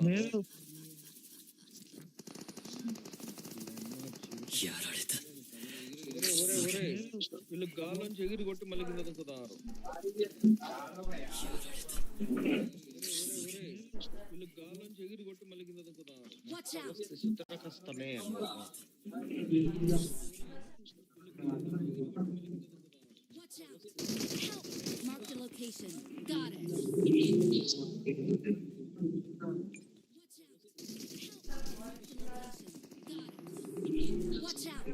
లేదు వీళ్ళు గాల్లోంచి ఎగిరి కొట్టి మళ్ళీ కింద దుక్కుతారు. వీళ్ళు గాల్లోంచి ఎగిరి కొట్టి మళ్ళీ కింద దుక్కుతారు. చిత్ర కష్టమే. Mark the location. Got it. Watch out.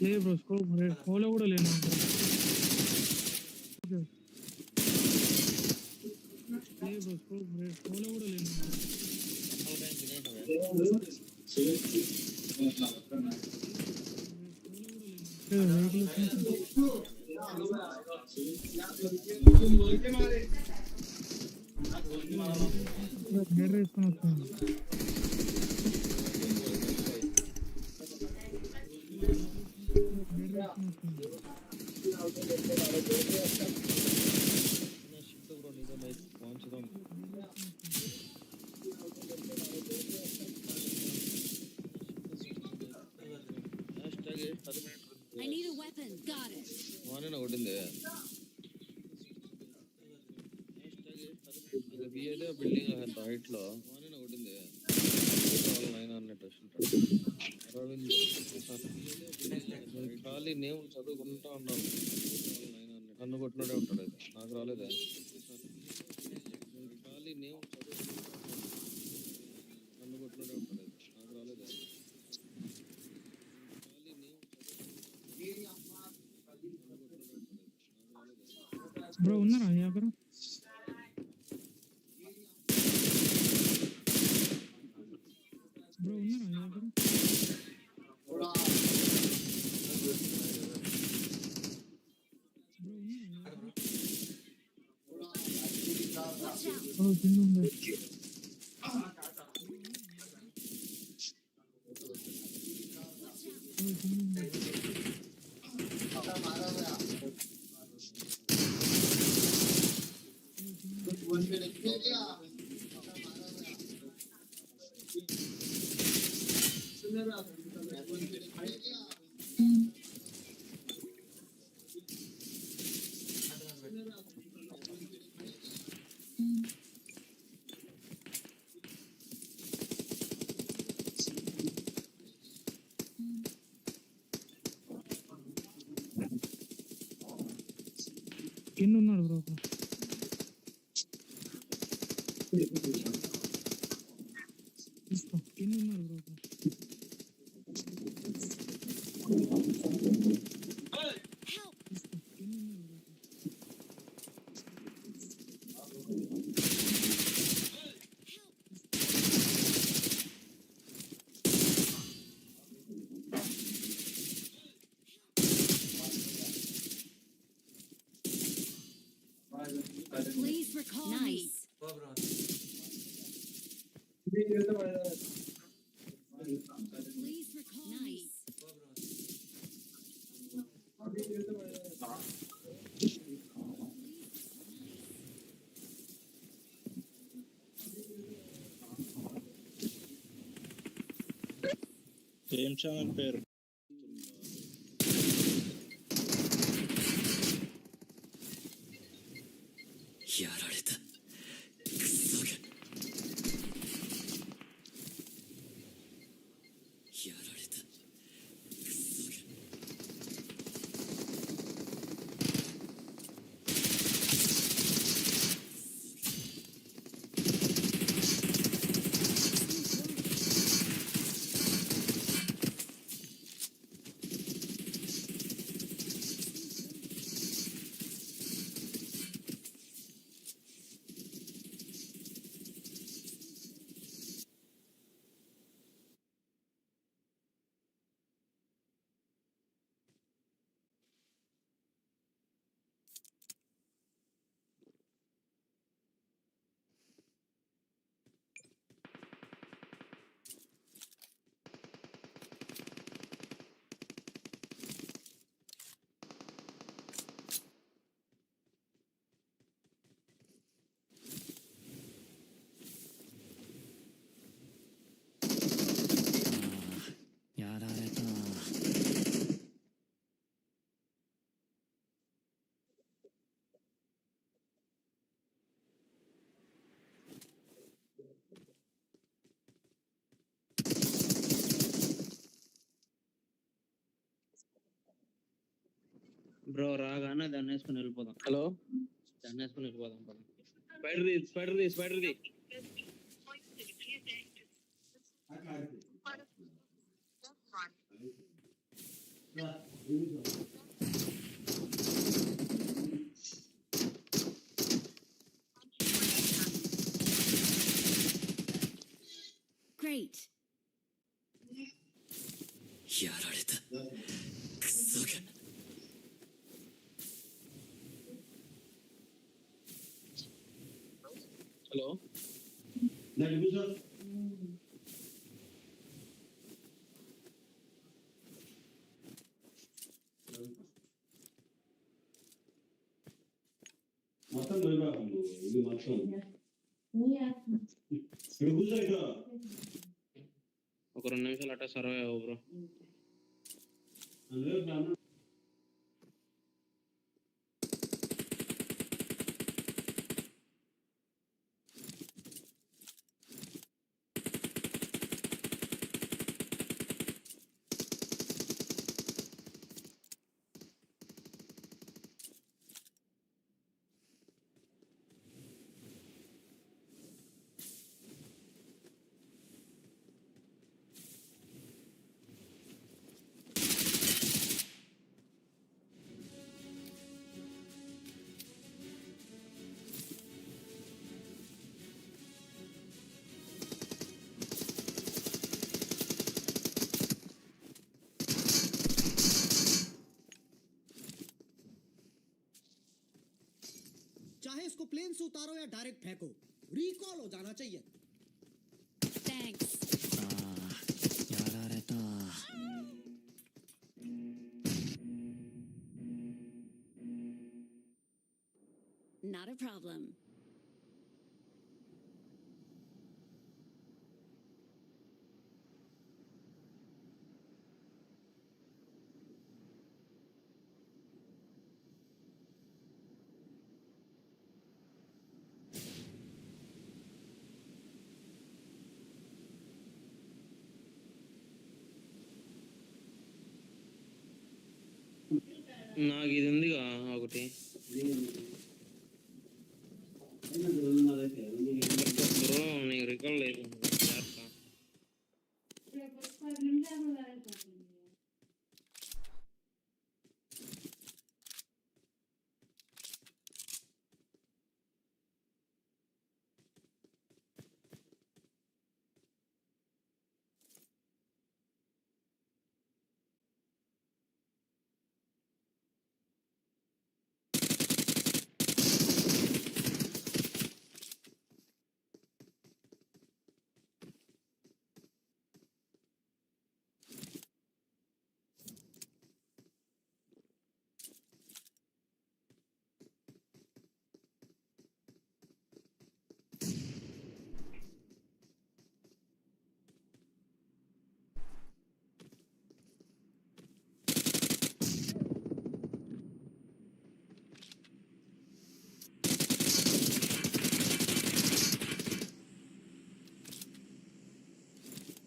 లేదు బ్రో స్కోప్ ఫోలో కూడా లేదు లేదు బ్రో స్కోప్ ఫోలో కూడా లేదు వేసుకొని వస్తాను I need a weapon. Got it. వానైనా కొట్టింది. బియ్యదే బిల్డింగ్ అంత హైట్ లో వానైనా కొట్టింది. 900 అరవింద్ ఖాళీ నేమ్ చదువుకుంటా ఉన్నాను. నన్ను కొట్టినోడే ఉంటాడు. అది నాకు రాలేదే. ఖాళీ నేమ్ నన్ను కొట్టినోడే ఉంటాడు. నాకు రాలేదే. బ్రో ఉన్నారా ఎవరు బ్రో ఉన్నారా ఎవరు కింద ఉన్నాడు బ్రో తీసుకో కింద ఉన్నాడు bro Please recall nice. Please recall nice. ఏం ఛానల్ పేరు? బ్రో రాగానే దాన్ని వేసుకుని వెళ్ళిపోదాం. హలో దాన్ని వేసుకుని వెళ్ళిపోదాం పద. స్పైడర్ది Great. やられたクソが హలో మొత్తం దొరికాను ఇది మొత్తం ఇక్కడ కూర్చో ఇక్కడ ఒక 2 నిమిషాలు అట్లా సర్వే అవ్వు బ్రో. అందులో బ్రాహ్మణ चाहे इसको प्लेन से उतारो या डायरेक्ट फेंको, रिकॉल हो जाना चाहिए. Thanks. やられた Not a problem. నాకు ఇది ఉందిగా ఒకటి బ్రో, నీకు రికాల్ లేదు చేస్తా.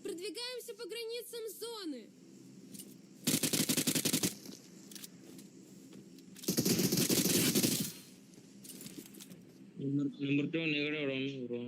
Продвигаемся по границам зоны. నెంబర్ 2 నెగటివ్ ఉంది bro.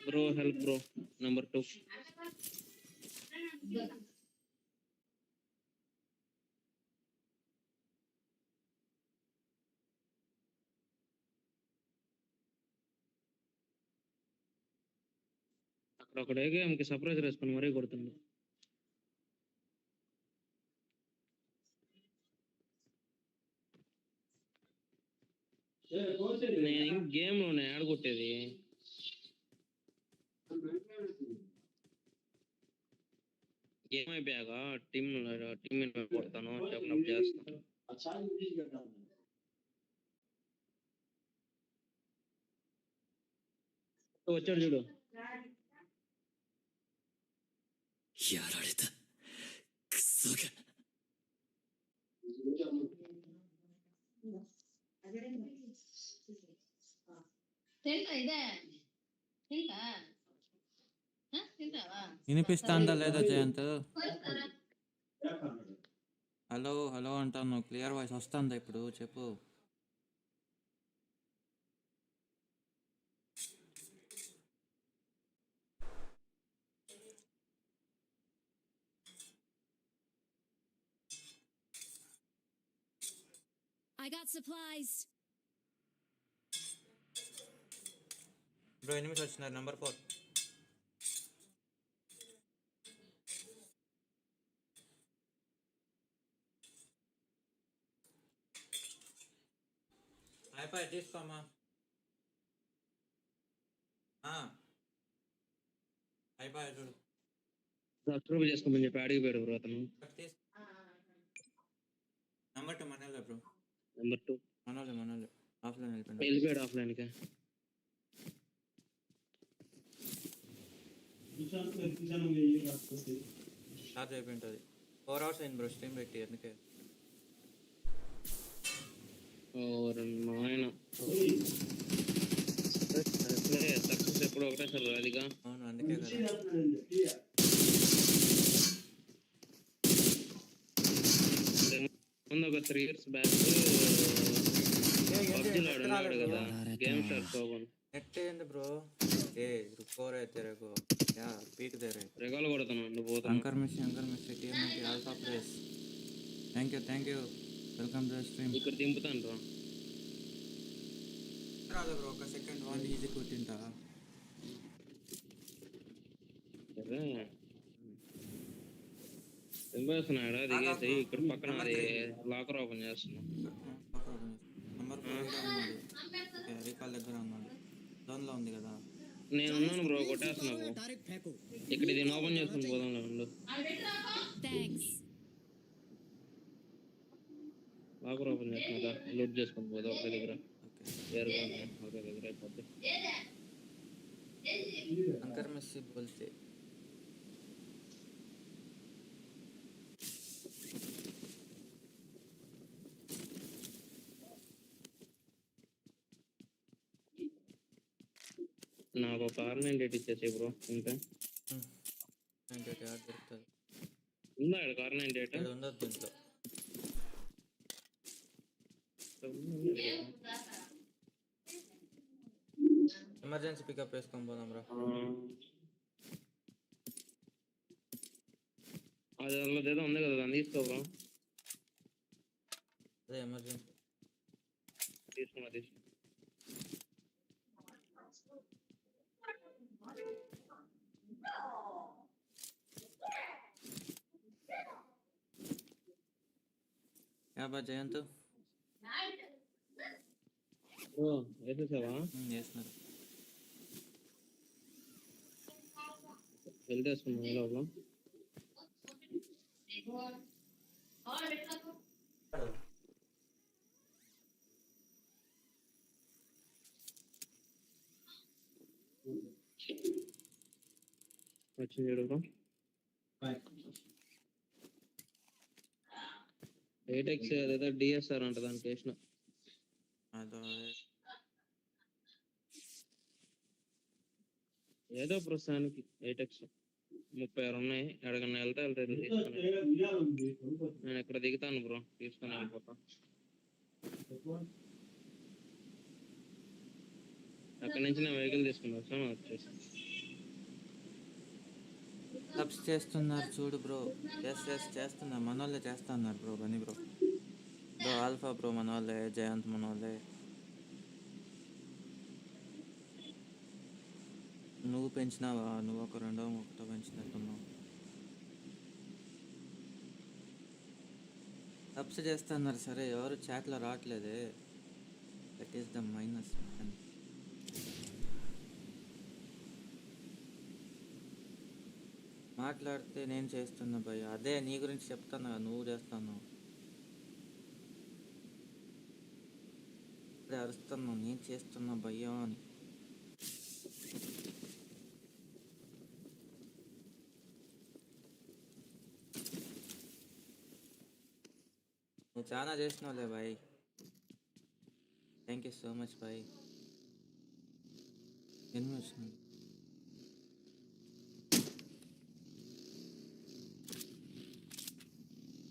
Bro help bro number 2. అక్కడ ఒక గేమ్కి సర్ప్రైజ్ వేసుకొని మరీ కొడుతుంది. నేను గేమ్ లోనే యాడ్ కొట్టేది. గేమ్ అయిపోయాక టీమ్ కొడతాను చెప్పినప్పుడు చేస్తాను. వచ్చాడు చూడు. やられたクソが వినిపిస్తాందా లేదా జయంత్? హలో హలో అంటాను, క్లియర్ వాయిస్ వస్తుందా ఇప్పుడు? చెప్పు. I got supplies. బ్రో ఎనిమిది వచ్చినారు, నెంబర్ 4. అయిపోయి తీసుకోమా. అయిపోయి చూడు. సబ్స్క్రైబ్ చేసుకోమని చెప్పి అడిగి పోయాడు బ్రో అతను. నెంబర్ 2 మనలే బ్రో. నెంబర్ 2 మనలే ఆఫ్లైన్ వెళ్ళిపోయాడు. ఆఫ్లైన్కి చార్జ్ అయిపోయి ఉంటుంది. 4 hours అయింది బ్రో స్ట్రీమ్ పెట్టి, అందుకే. ఆయన సక్సెస్ ఎప్పుడు ఒకటే సార్ అదిగా. అవును, అందుకే కదా. ముందు ఒక 3 years బ్యాక్ పబ్జీలో ఆడున్నాడు కదా, గేమ్ షాప్ పోగొని. నెట్ ఏంది బ్రో? ఏ रुको रे तेरे को क्या पीक दे रहे? రెగాలు కొడుతున్నాను పోతాను. अंकर मिशी टीम की alpha press. Thank you welcome to the stream. ఇక్కడ దింపుతాను రా. రాదు బ్రో, ఒక సెకండ్ వన్ ఈజీ కొట్టింటా. దింపేస్తున్నాడు, దిగేసి ఇక్కడ పక్కన అది లాకర్ ఓపెన్ చేస్తున్నా. నెంబర్ 4 ఉన్నాడు, రీకాల్ దగ్గర ఉన్నాడు. జోన్ లో ఉంది కదా. నేను ఉన్నాను బ్రో, కొట్టేస్తున్నావు. ఇక్కడ దీన్ని ఓపెన్ చేసుకుని పోదాం ఉండు. లాకర్ ఓపెన్ చేస్తున్నా, లోడ్ చేసుకుని పోదాం ఒకే దగ్గర. ఒకే దగ్గర అయిపోద్ది. अंकर मिशी बोलते నాకు ఒక R98 ఇచ్చేసి బ్రో ఉంటే. 98 యాడ్ దొరుకుతుంది. ఉందా ఇక్కడ R98? ఉండదు దీంట్లో. ఎమర్జెన్సీ పికప్ వేసుకొని పోదాం రా. అది అందులో ఏదో ఉంది కదా, దాన్ని తీసుకో బ్రో. అదే ఎమర్జెన్సీ తీసుకున్నా. क्या बात जयंत? వేసేసావా? వేస్తున్నారు. వెళ్తేసుకున్నాను లోపల. వచ్చింది చూడు. 8x అదేదో డిఎస్ఆర్ అంట, దానికి వేసిన. ఏదో ప్రస్తుతానికి 8x 36 ఉన్నాయి. ఎక్కడికన్నా వెళ్తే తీసుకుని నేను ఎక్కడ దిగుతాను బ్రో, తీసుకొని వెళ్ళిపోతా. అక్కడి నుంచి నేను వెహికల్ తీసుకుని వచ్చాను, వచ్చేసి సబ్స్ చేస్తున్నారు చూడు బ్రో. ఎస్ చేస్తున్నారు, మన వాళ్ళే చేస్తా అన్నారు బ్రో. బనీ బ్రో ఆల్ఫా బ్రో మన వాళ్ళే, జయంత్ మన వాళ్ళే. నువ్వు పెంచినావా? నువ్వు ఒక రెండో ఒకటో పెంచినట్టున్నావు. సబ్స్ చేస్తున్నారు సరే, ఎవరు చాట్లో రావట్లేదే. That is the minus. మాట్లాడితే నేను చేస్తున్నా భయ్య, అదే నీ గురించి చెప్తాను. నువ్వు చేస్తాను ఇప్పుడే అరుస్తున్నావు, నేను చేస్తున్నా భయ్య అని. నువ్వు చాలా చేసినావులే బాయ్. థ్యాంక్ యూ సో మచ్ బాయ్. ఎన్ని వచ్చినాయి?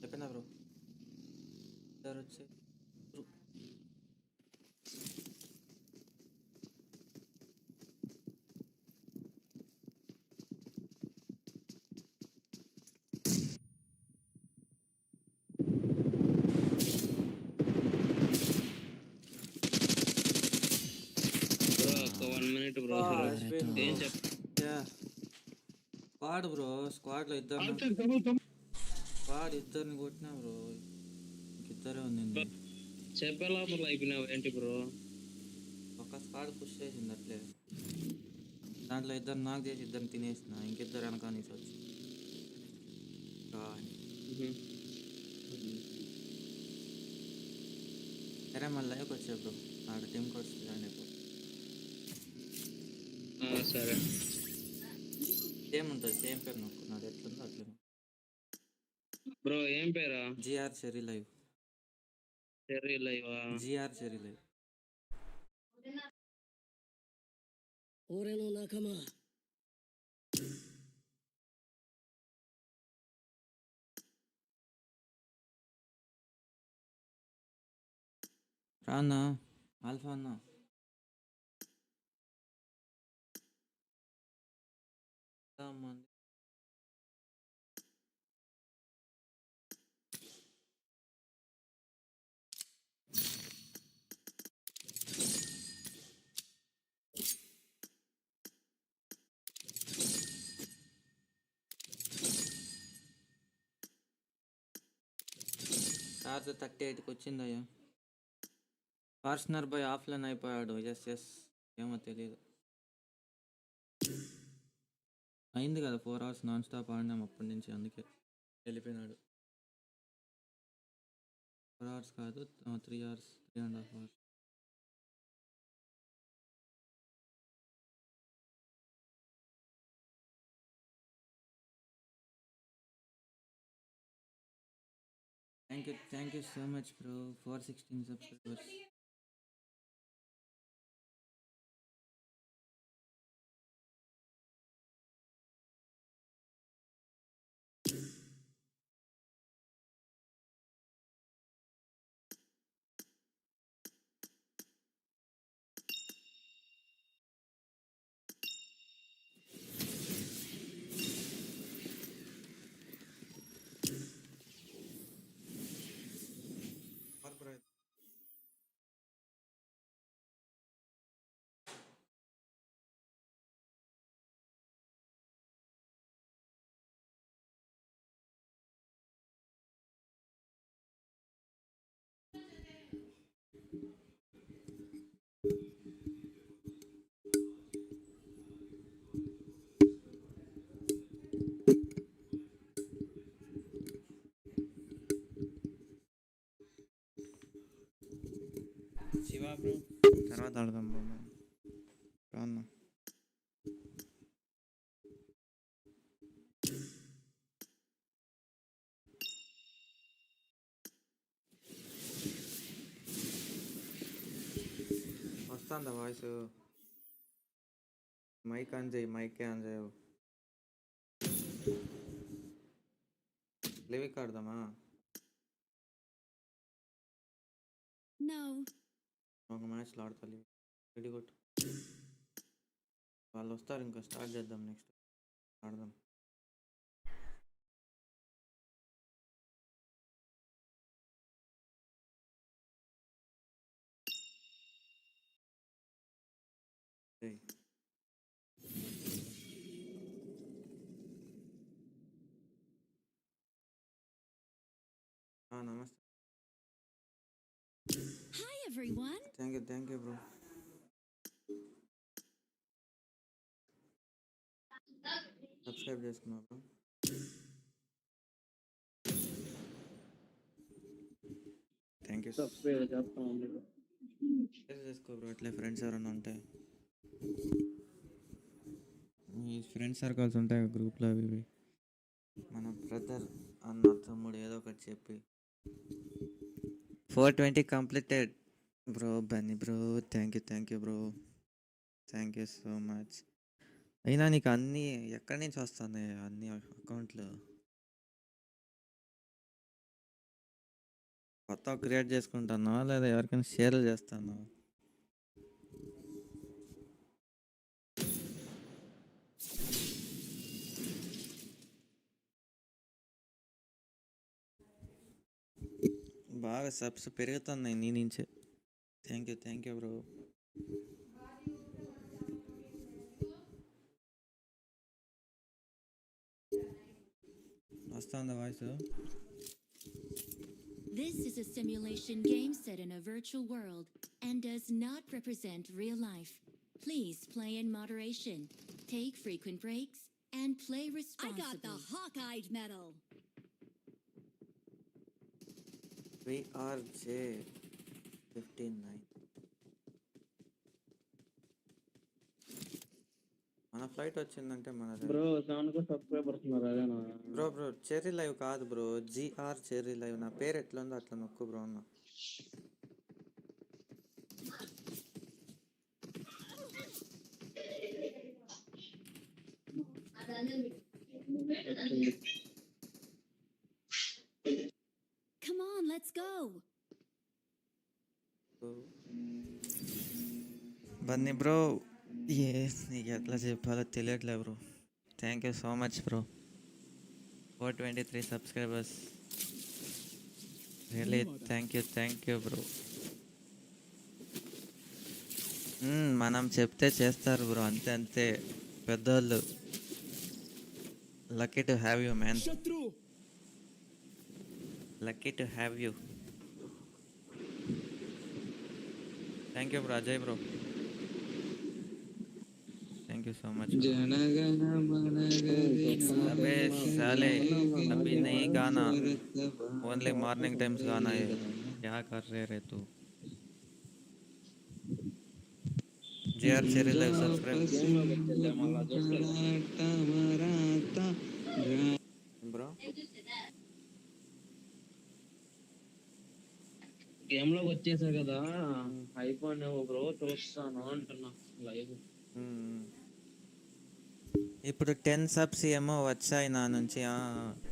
చెప్పినా బ్రో సార్ వచ్చి బ్రో ఒక 1 మినిట్ బ్రో. ఏం చెప్ స్క్వాడ్ బ్రో, స్క్వాడ్లో ఇద్దరు ఇద్దరిని కొట్టినా బ్రో. ఇంకిద్దరే ఉంది. చెప్పే లోపల అయిపోయినావు ఏంటి బ్రో? ఒక స్క్వాడ్ పుష్ చేసింది అట్లే, దాంట్లో ఇద్దరు నాకు చేసి ఇద్దరిని తినేసిన, ఇంకిద్దరు వెనకానేసి వచ్చి. సరే మళ్ళీ లైవ్కి వచ్చా బ్రో, ఆడ టీమ్ కోడ్స్ జాయిన్ అయిపో. సరే సేమ్ ఉంటుంది, సేమ్ పేరు నొక్కు, నాది ఎట్లుందో అట్లే. బ్రో ఏం పేరా? GR Cherry live. చెర్రీ లైవా? GR Cherry live. Rana Alpha అన్నా? చార్జ్ 38కి వచ్చిందయ్యా. ఫార్చునర్ బాయ్ ఆఫ్లైన్ అయిపోయాడు. ఎస్ ఏమో తెలియదు. అయింది కదా 4 hours నాన్ స్టాప్ ఆడినాం అప్పటి నుంచి, అందుకే వెళ్ళిపోయినాడు. 4 hours కాదు, 3 hours, 3.5 hours. Thank you so much bro for 16 subscribers. Shiva bro తర్వాత ఆడదాం బ్రో. రాన్నా వస్తుందా వాయిస్? మైక్ ఆన్ చేయి, మైకే ఆన్ చేయవు. లివిక్ ఆడదామా? No. ఒక మ్యాచ్లో ఆడతా లివిక్. రెడీ కొట్టు. వాళ్ళు వస్తారు, ఇంకా స్టార్ట్ చేద్దాం. నెక్స్ట్ ఆడదాం. Thank you bro. సబ్స్క్రైబ్ చేసుకున్నా బ్రో. Thank you. సబ్స్క్రైబ్ చేస్తాను. షేర్ చేసుకో బ్రో, అట్లే ఫ్రెండ్స్ ఎవరైనా ఉంటే. మీ ఫ్రెండ్ సర్కిల్స్ ఉంటాయి గ్రూప్లో అవి ఇవి. మన బ్రదర్ అన్న తమ్ముడు ఏదో ఒకటి చెప్పి 420 completed bro. Bunny bro thank you bro. Thank you so much. అయినా నీకు అన్నీ ఎక్కడి నుంచి వస్తున్నాయి అన్ని అకౌంట్లు? కొత్త క్రియేట్ చేసుకుంటున్నావా లేదా ఎవరికైనా షేర్లు చేస్తున్నావా? బాగా సబ్స్ పెరుగుతున్నాయి నీ నుంచే. Thank you bro. వస్తుందా voice? This is a simulation game set in a virtual world and does not represent real life. Please play in moderation, take frequent breaks, and play responsibly. I got the Hawkeye medal. VRJ 159. మన flight వచ్చిందంటే మనది bro 7 subscribers ఉన్నారు అదేనా? Bro cherry live కాదు bro, GR cherry live. నా పేరు ఎట్లా ఉందో అట్లా నొక్కు బ్రో అన్న. Come on, let's go. Bunny bro నీకు ఎట్లా చెప్పాలో తెలియట్లేదు bro. Thank you so much bro. 423 subscribers. Really thank you bro. మనం చెప్తే చేస్తారు బ్రో, అంతే పెద్దోళ్ళు. Lucky to have you man, lucky to have you. Thank you bro Ajay bro. Thank you so much. अबे साले अभी नहीं गाना, ओनली मॉर्निंग टाइम्स गाना है. क्या कर रहे तू? JR cherry live subscribe bro. Game లోకి వచ్చేసా కదా, అయిపోయినావు బ్రో, చూస్తాను అంటున్నా లైవ్. ఇప్పుడు 10 సబ్స్ ఏమో వచ్చాయి నా నుంచి.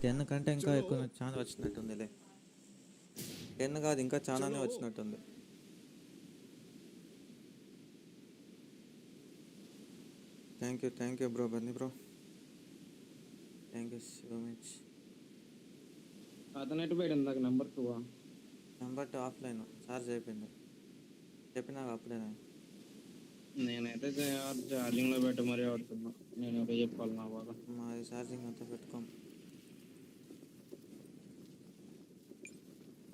10 కంటే ఇంకా ఎక్కువ చాలా వచ్చినట్టుందిలే. 10 కాదు ఇంకా చాలానే వచ్చినట్టుంది. Thank you bro Bunny bro. Thank you so much. అతను ఎటు పోయాడు ఇందాక? నెంబర్ 2 నెంబర్ 2 ఆఫ్లైన్ చార్జ్ అయిపోయింది. చెప్పినాక అప్పుడేనా? నేనైతే ఛార్జింగ్ లో పెట్టి మరీ ఆడుతున్నా. నేను ఏదో చెప్పాలి నా బాధ. మాది ఛార్జింగ్ అంతా పెట్టుకోం.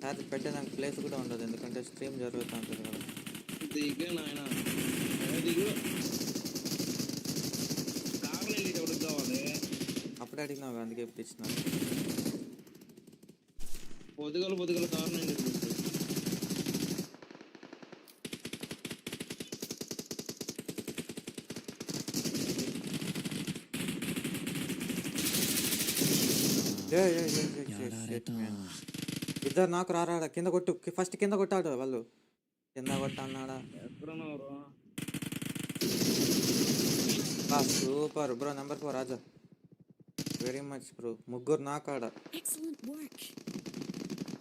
ఛార్జ్ పెట్టేదానికి ప్లేస్ కూడా ఉండదు, ఎందుకంటే స్ట్రీమ్ జరుగుతూ ఉంటుంది కదా. దిగు నాయన, దిగు. కార్లు వెళ్ళి ఎవరికి కావాలి? అప్పుడే అడిగినావు, అందుకే ఇప్పుడు ఇచ్చినాను. పొద్దుగల కార్లు వెళ్ళి ఇద్దరు నాకు రారాడా. కింద కొట్టు, ఫస్ట్ కింద కొట్టాడు. వాళ్ళు కింద కొట్టన్నాడా? Super bro. Number 4 Raja, very much bro. ముగ్గురు నాకాడ,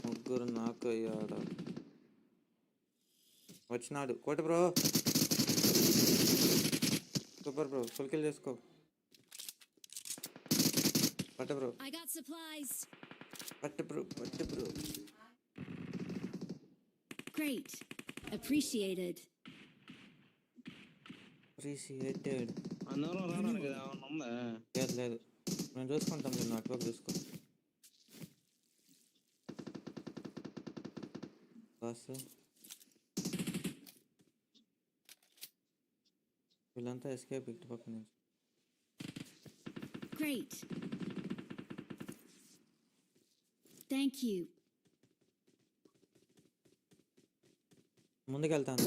ముగ్గురు నాకు అయ్యాడ. వచ్చినాడు కోటి bro. Super bro, full kill చేసుకో. పట్టు బ్రో, పట్టు బ్రో. Great. Appreciated. అందరూ రావడానికి కదా ఉందా? లేదు మేము చూసుకుంటాం. నేను నెట్వర్క్ చూసుకో బాస్. వీళ్ళంతా ఎస్కేప్ ఇటు పక్క నుంచి. Great. Thank you. ముందుకెళ్తాను.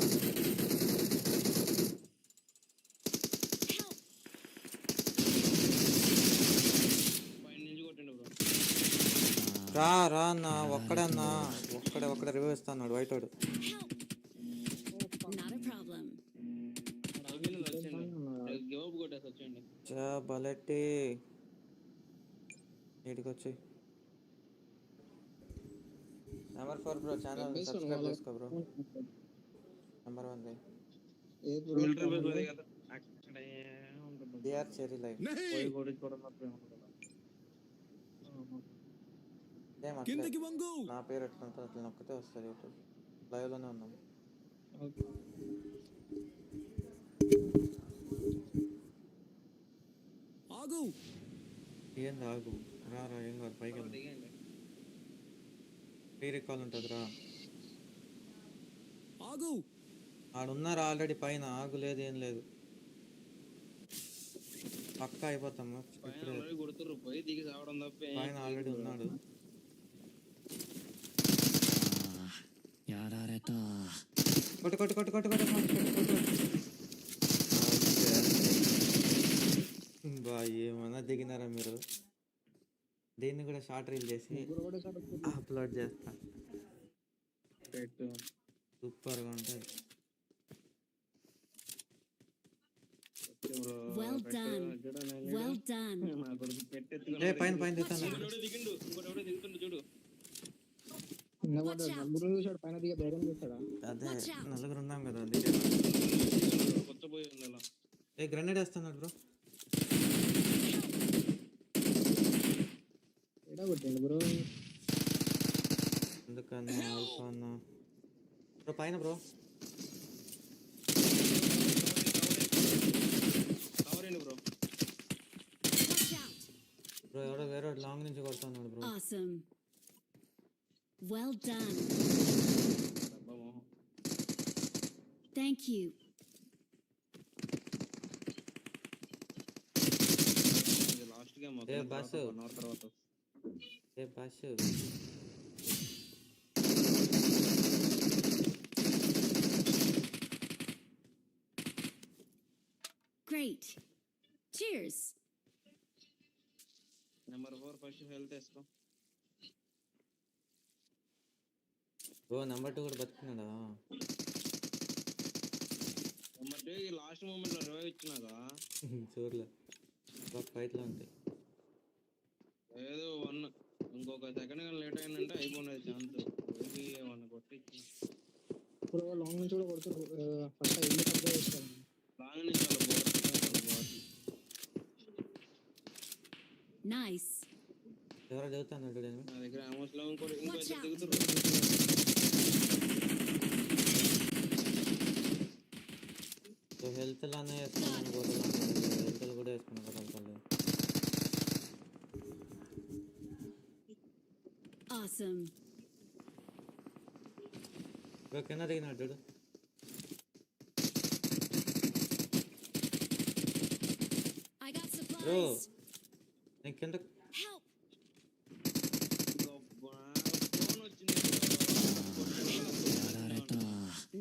పైన నుంచి కొట్టిండు బ్రో. రా రా అన్న, ఒక్కడన్నా ఒక్కడే రివ్యూ ఇస్తాడు వైట్ వాడు. Not a problem. ఆగిన వచ్చేయండి, గివ్ అప్ కొట్టేసి వచ్చేయండి. చా బలెట్టి ఇడికి వచ్చి నెంబర్ 4 బ్రో, ఛానల్ సబ్స్క్రైబ్ చేసుకో బ్రో. నెంబర్ 1 మిలిటరీ బేస్ ఉంది కదా అక్కడ ఉంటుంది. డిఆర్ చెరీ లైవ్ పోయి కొట్టించుకోవడం మాత్రం ఉంటుంది. ఏం అట్లే నా పేరు ఎట్టుకుంటుంది అట్లా నొక్కితే వస్తుంది యూట్యూబ్. లైవ్లోనే ఉన్నాం. ఆగు ఏంది ఆగు, రా ఏం కాదు పైకి వెళ్దాం. దిగండి. ఫ్రీ రికాల్ ఉంటుంది రా. ఆగు ఆడున్నారు ఆల్రెడీ పైన, ఆగు లేదు ఏం లేదు, పక్కా అయిపోతాము. పైన ఇప్పుడే ఆల్రెడీ కొడుతుర్రు, పోయి దిగి సావడం తప్ప పైన ఆల్రెడీ ఉన్నాడు. కొట్టు బా ఏమన్నా దిగినారా మీరు? దీన్ని కూడా షార్ట్ రీల్ చేసి అప్లోడ్ చేస్తా, సూపర్గా ఉంటుంది. Well done. Well done. పైన దిగుతాను. దిగిండు, ఇంకోటి దిగుతుండు చూడు. Watch out. అదే Watch out. నలుగురు ఉన్నాం కదా. కొత్త పోయి ఉంది అలా. గ్రెనేడ్ వేస్తున్నాడు బ్రో. ఎందుకన్నా ఆల్ఫా అన్న బ్రో పైన బ్రో. కవరేండి బ్రో. Watch out. బ్రో ఎవడో వేరే లాంగ్ నుంచి కొడుతున్నాడు బ్రో. Awesome. Well done. డబ్బా మొహం. Thank you. ఇది లాస్ట్ గేమ్ ఏ బస్సు. తర్వాత bus Great. Cheers. Number 4 first health వేసుకో. ఓ నెంబర్ 2 కూడా బతుకున్నాడా? నెంబర్ 2 లాస్ట్ మూమెంట్ లో రివైవ్ ఇచ్చినాగా చూడలే, ఒక ఫైట్లో ఉంటాయి. ఏదో 1 ఇంకొక సెకండ్ కానీ లేట్ అయిందంటే అయిపోయినది ఛాన్స్. ఏమన్నా కొట్టి లాంగ్ నుంచి కూడా కొడుతూ ఫస్ట్ ఇల్లు పెద్ద చేస్తాను. లాంగ్ నుంచి అలా Nice. ఎవరో చదువుతాను నా దగ్గర ఆమోస్ లో ఇంకో Watch out. దిగుతురు. సో హెల్త్ లానే వేసుకున్నాను, హెల్త్ కూడా వేసుకున్నాను కదా. Awesome. కింద దిగినాడు చూడు. I got bro supplies. నేను కింద Help. ఫోన్ వచ్చింది.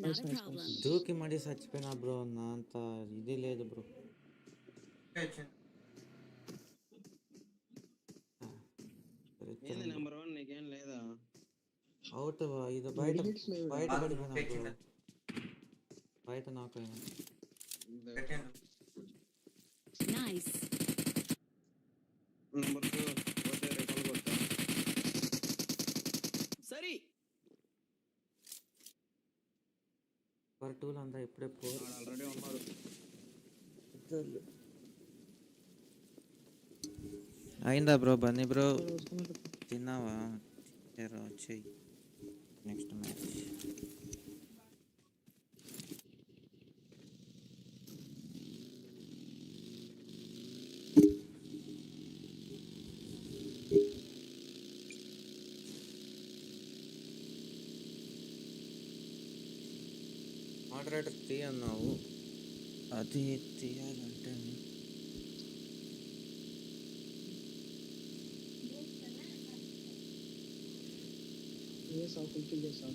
Not a problem. దూకి మడి చచ్చిపోయినా బ్రో. నా అంత ఇది లేదు బ్రో. ఏంది నెంబర్ 1 నీకేం లేదా? అవుట్ ఇది బయట పడిపోయినా బ్రో. బయట నాకు Nice. నెంబర్ 2 పోతే రికాల్ కొట్టా. సరి పర్ టూల్ అంతా ఇప్పుడే పోర్ ఆల్రెడీ ఉన్నారు. అయిందా బ్రో? బన్నీ బ్రో తిన్నావా? వచ్చేయి నెక్స్ట్ మ్యాచ్. మోడరేటర్ 3 అన్నావు, అది తీయాలంటే చేస్తావు ఫుల్ఫిల్ చేస్తావు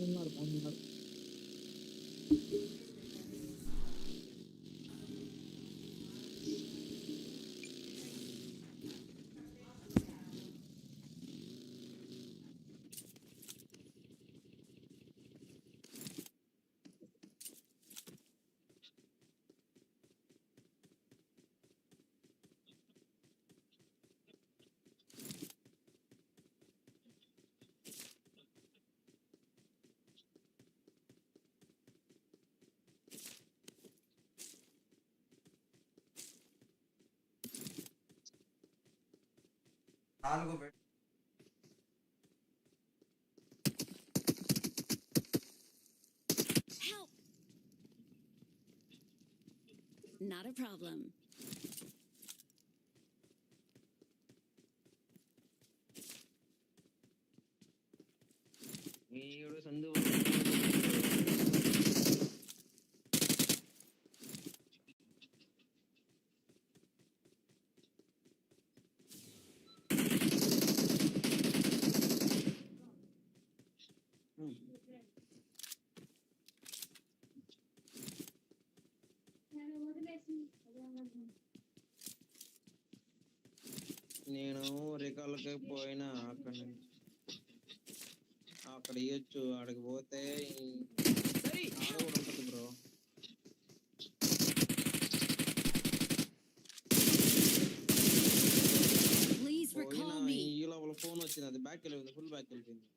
ఉన్నారు ఉన్నారు. Help! Not a problem. వీడు సందు నేను రికార్డులకి పోయినా అక్కడ నుంచి అక్కడ ఇవ్వచ్చు అక్కడికి పోతే ఆడ కూడా ఉంటుంది బ్రో. Please పోయినా recall me. ఈ లోపల ఫోన్ వచ్చింది, అది బ్యాక్ వెళ్ళిపోయింది, ఫుల్ బ్యాక్ వెళ్ళిపోయింది.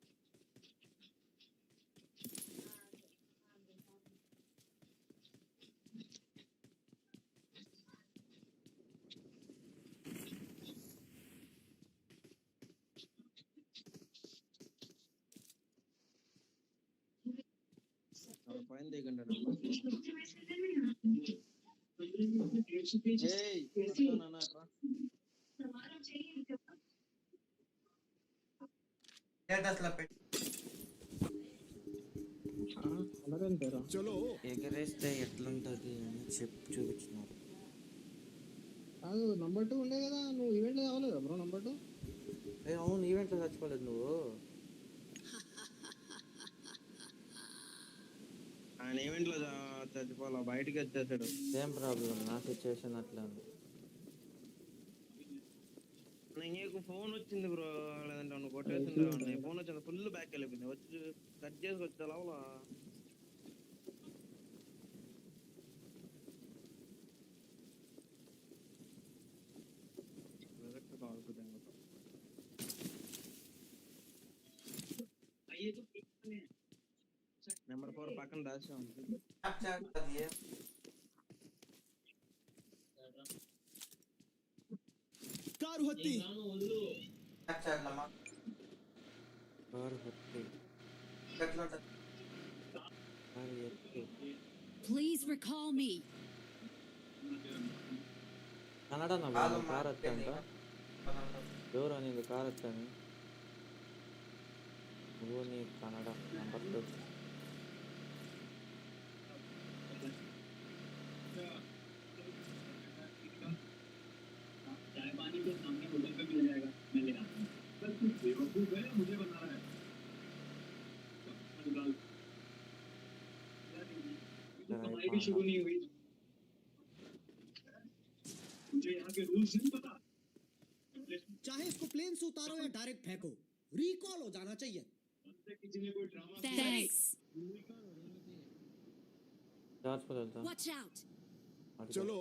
వాళ్ళ పైన దిగండి అలాగని పేరు ఎగరేస్తే ఎట్లుంటుంది అని చూపించినారు. కాదు నంబర్ 2 ఉండే కదా, నువ్వు ఈవెంట్ కావాలేదా బ్రో నంబర్ 2? అవును, ఈవెంట్లో చచ్చిపోలేదు నువ్వు. ఆయన ఈవెంట్ లో చచ్చిపోవాలా, బయటికి వచ్చేసాడు. సేమ్ ప్రాబ్లం, నా సిచ్యువేషన్ అట్లా ఉంది. నీకు ఫోన్ వచ్చింది బ్రో, లేదంటే నువ్వు కొట్టేసిండే. ఫోన్ వచ్చింది, ఫుల్ బ్యాక్ వెళ్ళిపోయింది. వచ్చి కట్ చేసి వచ్చే లోపల నెంబర్ 4 పక్కన రాసి ఉంది. కారు హత్తి Please recall me. Kannada car వచ్చాంట, ఎవరు అనేది కార్ వచ్చాను. నువ్వు నీ కన్నడ నంబర్ 2. चाहे इसको प्लेन से उतारो या डायरेक्ट फेंको, रिकॉल हो जाना चाहिए. Thanks. వెళ్తా. Watch out. चलो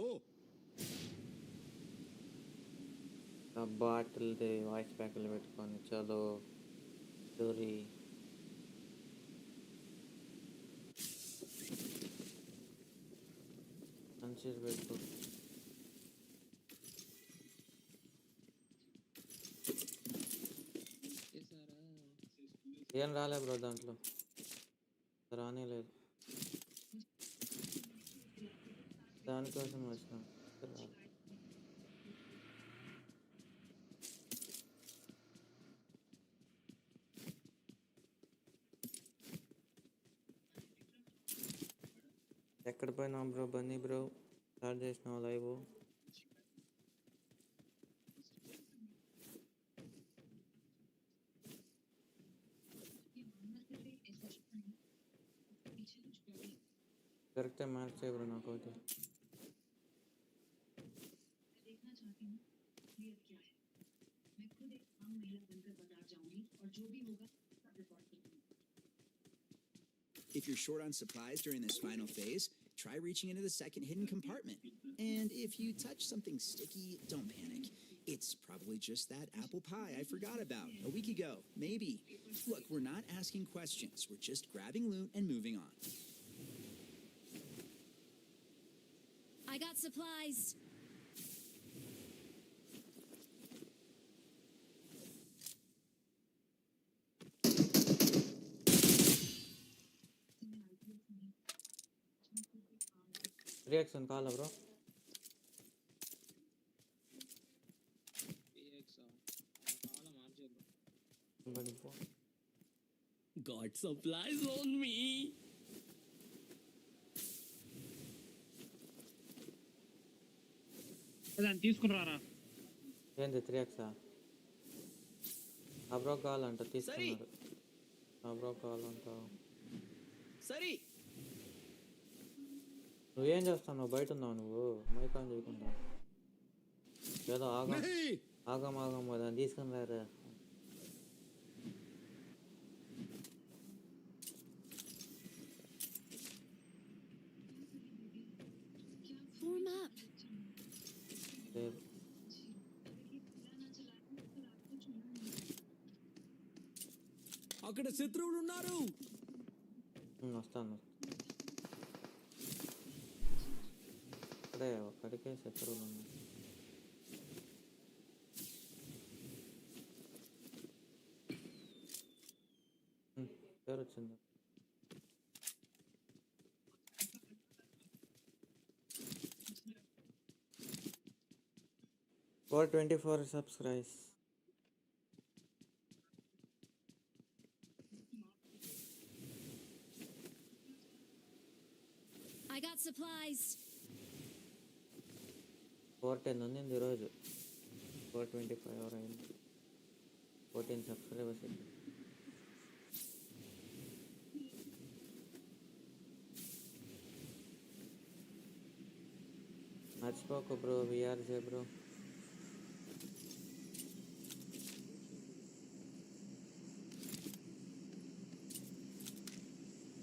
బాటిల్ వాయిస్ ప్యాక్లు పెట్టుకొని చలో డోరీ. మంచిది పెట్టు. ఏం రాలే బ్రో, దాంట్లో రానే లేదు. దానికోసం వచ్చిన ఎక్కడ పోయినావు బ్రో బన్నీ బ్రో? స్టార్ట్ చేసినావు లైవ్? దొరికితే మార్చే బ్రో నాకు ఒకటి. If you're short on supplies during this final phase, try reaching into the second hidden compartment. And if you touch something sticky, don't panic. It's probably just that apple pie I forgot about a week ago. Maybe. Look, we're not asking questions. We're just grabbing loot and moving on. I got supplies. Reaction కావాలా bro? Got supplies on me. దాన్ని తీసుకున్నారా? ఏంది 3x? ఆ bro కావాలంట తీసుకున్నారు. ఆ bro కావాలంట. Sari! నువ్వేం చేస్తావు? బయట ఉన్నావు నువ్వు? మైక్ ఆన్ చేయకుండా ఏదో ఆగం దాన్ని తీసుకుని రారా. Form up. లేదు అక్కడ శత్రువులు ఉన్నారు. వస్తాను. అక్కడే ఒక్కడికే శత్రువులు ఉన్నాయి. పేరు వచ్చింది. For 24 subscribes. I got supplies. 410 ఉంది ఈరోజు. 425 ఎవరు అయింది. 14 సబ్స్క్రైబర్స్. మర్చిపోకు బ్రో విఆర్జే బ్రో.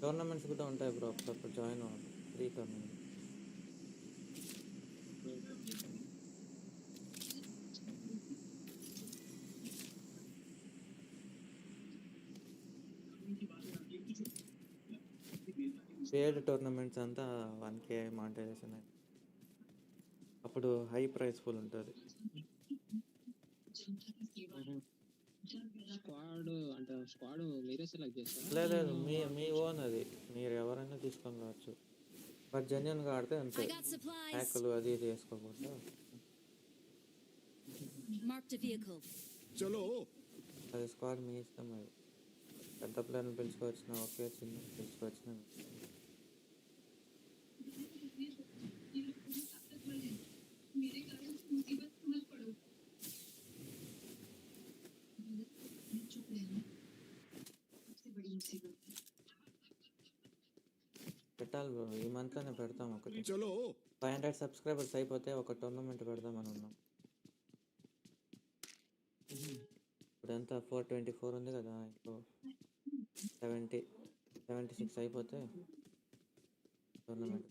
టోర్నమెంట్స్ కూడా ఉంటాయి బ్రో, అప్పుడప్పుడు జాయిన్ అవ్వాలి. Free tournament. పేడ్ టోర్నమెంట్స్ అంతా 1K మానిటైజేషన్. అప్పుడు హై ప్రైస్ ఫుల్ ఉంటుంది. స్క్వాడ్ మీరే సెలెక్ట్ చేస్తారా? లేదు మీ ఓన్ అది. మీరు ఎవరైనా తీసుకొని రావచ్చు. బట్ జెన్యున్గా ఆడితే అంతే. I got supplies. హ్యాకులు అది ఇది వేసుకోకుండా. Marked a vehicle. అది స్క్వాడ్ మీ ఇష్టం. అది పెద్ద ప్లేయర్ని పిలుచుకోవచ్చిన ఓకే, చిన్న పిలుచుకోవచ్చిన. పెట్టాలి బ్రో, ఈ మంత్లోనే పెడతాం ఒకటి. 500 సబ్స్క్రైబర్స్ అయిపోతే ఒక టోర్నమెంట్ పెడదామని ఉన్నాం. ఇప్పుడు ఎంత 424 ఉంది కదా, ఇప్పుడు 76 అయిపోతే tournament.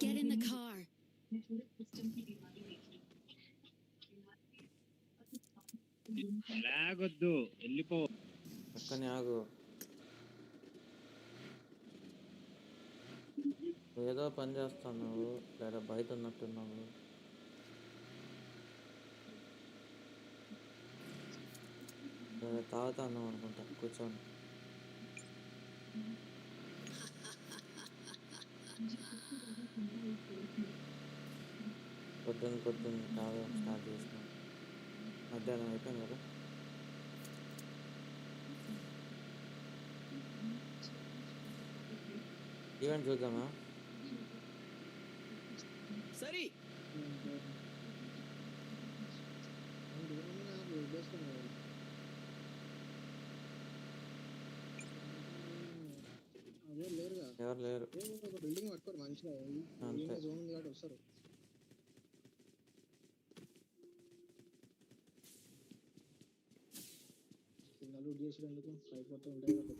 Get in the car. లాగొద్దు, వెళ్ళిపో. పక్కనే ఆగు. ఏదో పని చేస్తున్నావు లేదా బయట ఉన్నట్టున్నావు. లేదా తాగుతున్నావు అనుకుంటా కూర్చొని. పొద్దున్న తాగడం స్టార్ట్ చేసినాం. మధ్యాహ్నం అయిపోయింది కదా. ఈవెంట్ చూద్దామా? సరే అదే లేరుగా. ఎవరు లేరు ఒక బిల్డింగ్ పట్టుకోరు మంచిగా. అంతే. జోన్ ఉంది కాబట్టి వస్తారు. లూట్ చేసేందుకు అయిపోతూ ఉంటాయి కదా.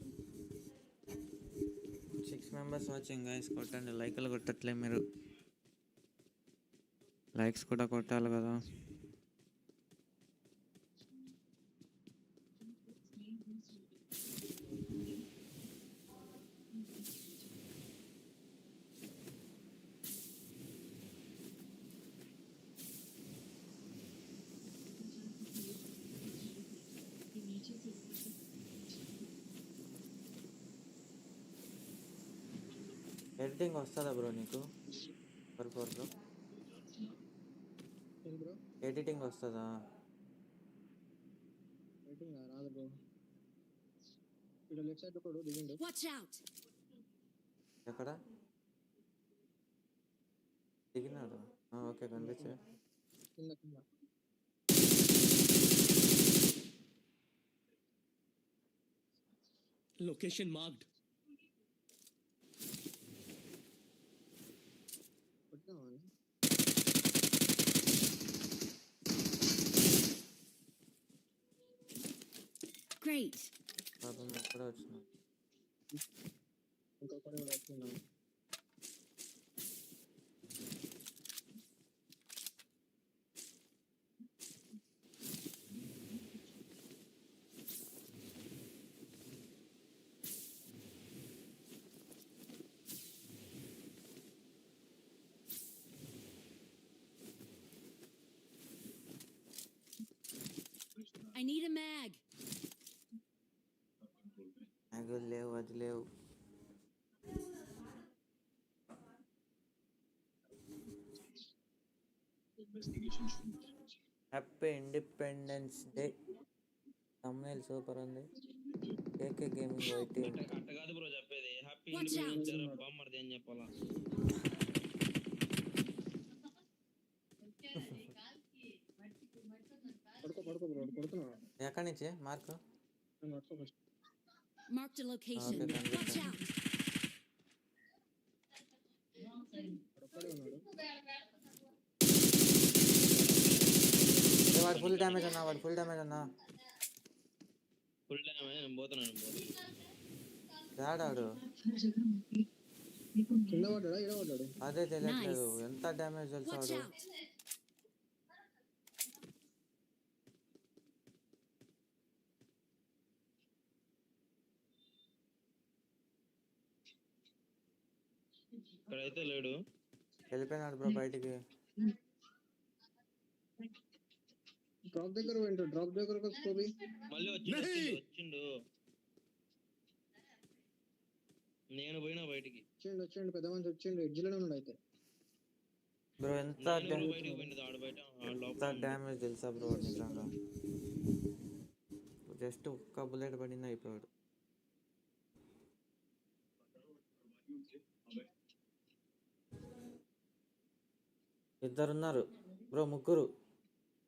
6 మెంబర్స్ వాచింగ్ గైస్. కొట్టండి, లైక్లు కొట్టట్లే మీరు. లైక్స్ కూడా కొట్టాలి కదా. ఎడిటింగ్ వస్తుందా బ్రో నీకు? బ్రో ఏం బ్రో ఎడిటింగ్ వస్తుందా? రేటింగ్ రాదు బ్రో. ఇక్కడ లెఫ్ట్ సైడ్ ఒకడు దిగిండు. Watch out! ఎక్కడ దిగినాడు? ఓకే, కనిపించే. కింద కింద Location marked. కొట్టినావా? Great! పాపం ఎక్కడ వచ్చినా. ఇంకొకటి కూడా వచ్చిందా? I need a mag. అగులు లేవు, అది లేవు. Happy independence day. తమ్ముళ్ళు సూపర్ ఉంది. కేకే గేమింగ్ వైట్. అట్ట కాదు బ్రో చెప్పేది. హ్యాపీ ఇండిపెండెన్స్ డే బామ్మర్ది అని చెప్పాలా? పడుకో బ్రో. పడుకున్నావా? ఎక్కడి నుంచి మార్క్? పడుకో first. Marked a location. Okay, thank you. Watch out! ఒక్కడే ఉన్నాడు. వాడు ఫుల్ డ్యామేజ్ అన్నా, వాడు ఫుల్ డ్యామేజ్ అన్నా. ఫుల్ టైం నేను పోతున్నాను. రాడాడు. కింద పడ్డాడా? ఈడ పడ్డాడు. అదే తెలియట్లేదు ఎంత డ్యామేజ్ Watch తెలుసాడు. out! ఇక్కడైతే లేడు. వెళ్ళిపోయినాడు బ్రో బయటికి. డ్రాప్ దగ్గర పోయిండు. డ్రాప్ దగ్గరకు వచ్చి మళ్ళీ వచ్చిండు. నేను పోయినా బయటికి. వచ్చిండు పెద్ద మంచి వచ్చిండు. ఎడ్జ్లోనే ఉన్నాడు అయితే. బ్రో ఎంత బయటికి పోయింది. ఆడ బయట ఎంత డ్యామేజ్ తెలుసా బ్రో నిజంగా. జస్ట్ ఒక్క బుల్లెట్ పడింది అయిపోయాడు. ఇద్దరున్నారు బ్రో, ముగ్గురు.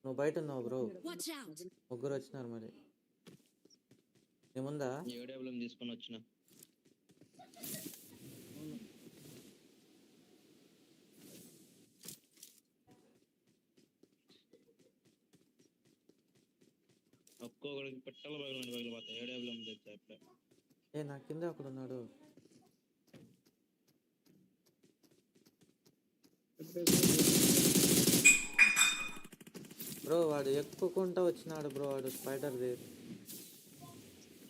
నువ్వు బయట ఉన్నావు బ్రో. Watch out! ముగ్గురు వచ్చినారు మరి. ఏముందా? ఏడేబులం తీసుకొని వచ్చిన. ఒక్కొక్కడికి పెట్టాల పగిలిపోతాయి. ఏడేబులం తెచ్చా ఇప్పుడే. నా కింద ఒకడు ఉన్నాడు. బ్రో వాడు ఎక్కుకుంటా వచ్చినాడు బ్రో. వాడు స్పైడర్ది.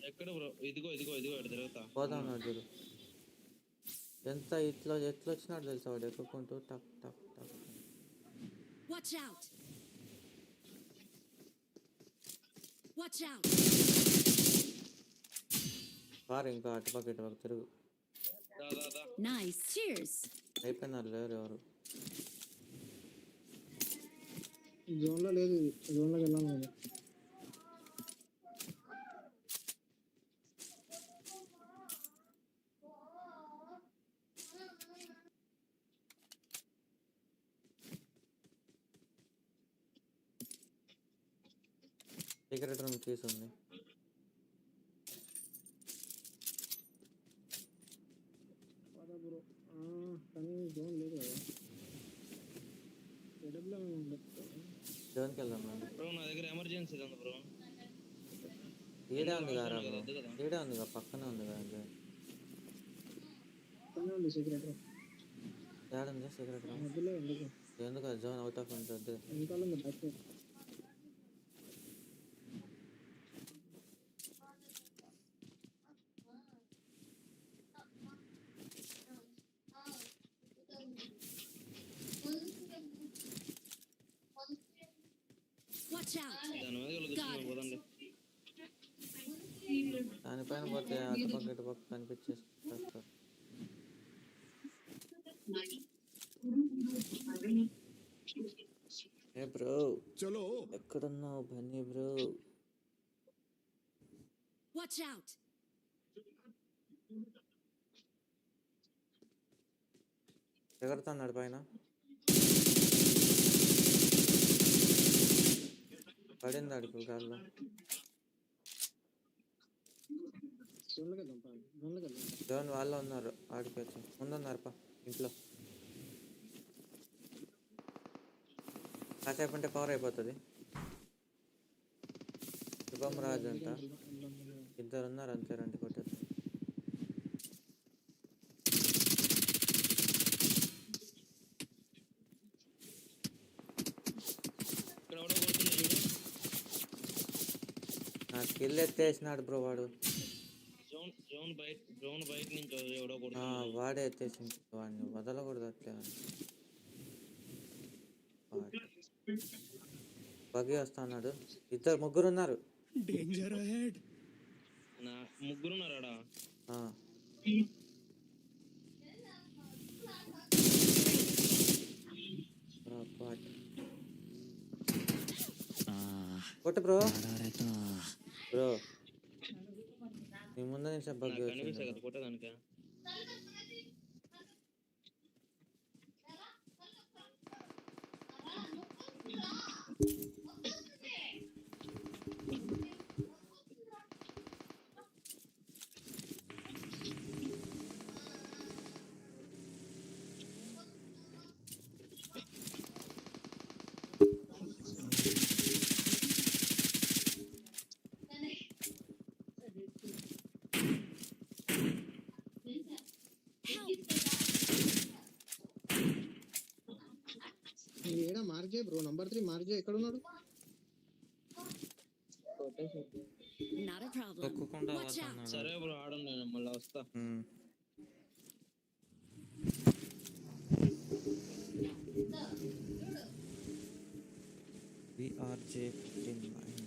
ఎక్కడ బ్రో? ఇదిగో ఇటు తిరుగుతా. పోతా ఉన్నాడు చూడు. ఎంత ఎట్లా వచ్చినాడు తెలుసా వాడు ఎక్కుకుంటూ టక్ టక్ టక్. Watch out! Watch out! Car ఇంకా అటుపక్క ఇటుపక్క తిరుగు. Nice. Cheers. అయిపోయినారు లేరు ఎవరు. జోన్లో లేదు, ఇది జోన్లోకి వెళ్ళాను నేను. సీక్రెట్ రూమ్ కీస్ ఉంది. బ్రో కానీ జోన్ లేదు కదా. ఎడబ్లో జోన్కి వెళ్దాం రండి. బ్రో నా దగ్గర ఎమర్జెన్సీ ఉంది బ్రో. ఈడే ఉంది కదా కదా, వద్దు కదా. ఈడే ఉంది కదా పక్కనే ఉంది కదా. ఉంది సీక్రెట్ రూమ్ ఏడుంది సీక్రెట్ రూమ్? మధ్యలో ఎందుకు ఎందుకు జోన్ అవుట్ ఆఫ్ ఉంటుంది. వెనకాల ఉంది బ్యాక్ సైడ్. Watch out! దాని మీద వెలుగుతున్నాం పోదండి. దానిపైన పోతే అటుపక్క ఇటుపక్క కనిపించేస్తారు. ఏ బ్రో చలో ఎక్కడున్నావు బన్నీ బ్రో? Watch out! ఎగరుతున్నాడు పైన. పడింది అడుగు గాల్లో. జోన్లోకి వెళ్దాం జోన్లోకి వెళ్దాం. జోన్ వాళ్ళు ఉన్నారు ఆడికి వచ్చి ముందున్నారు పా ఇంట్లో. కాసేపు ఉంటే పవర్ అయిపోతుంది. శుభం రాజు అంట ఇద్దరు ఉన్నారు అంతే, రండి కొట్టేది. ఇక్కడ ఎవడో కొడుతున్నాడు చూడు. నా స్కిల్ ఎత్తేసినాడు బ్రో వాడు. జోన్ బయట నుంచి ఎవడో కొడుతున్నాడు. వాడే ఎత్తేసింది వాడిని, వదలకూడదు అట్లే. బగ్గి వస్తున్నాడు. ముగ్గురు ఉన్నారు. Danger ahead. ముగ్గురు ఉన్నారా? కొట్టు బ్రో. బ్రో నీ ముందు నుంచి బగ్గి కనిపిస్తా వచ్చింది. కదా కొట్టేదానికి. ఏడా మార్జే బ్రో, నంబర్ 3 మార్జే ఎక్కడ ఉన్నాడు? Not a problem. తొక్కుకుండా Watch out! పోతున్నాడు. సరే బ్రో ఆడండి, నేను మళ్ళీ వస్తా. VRJ59.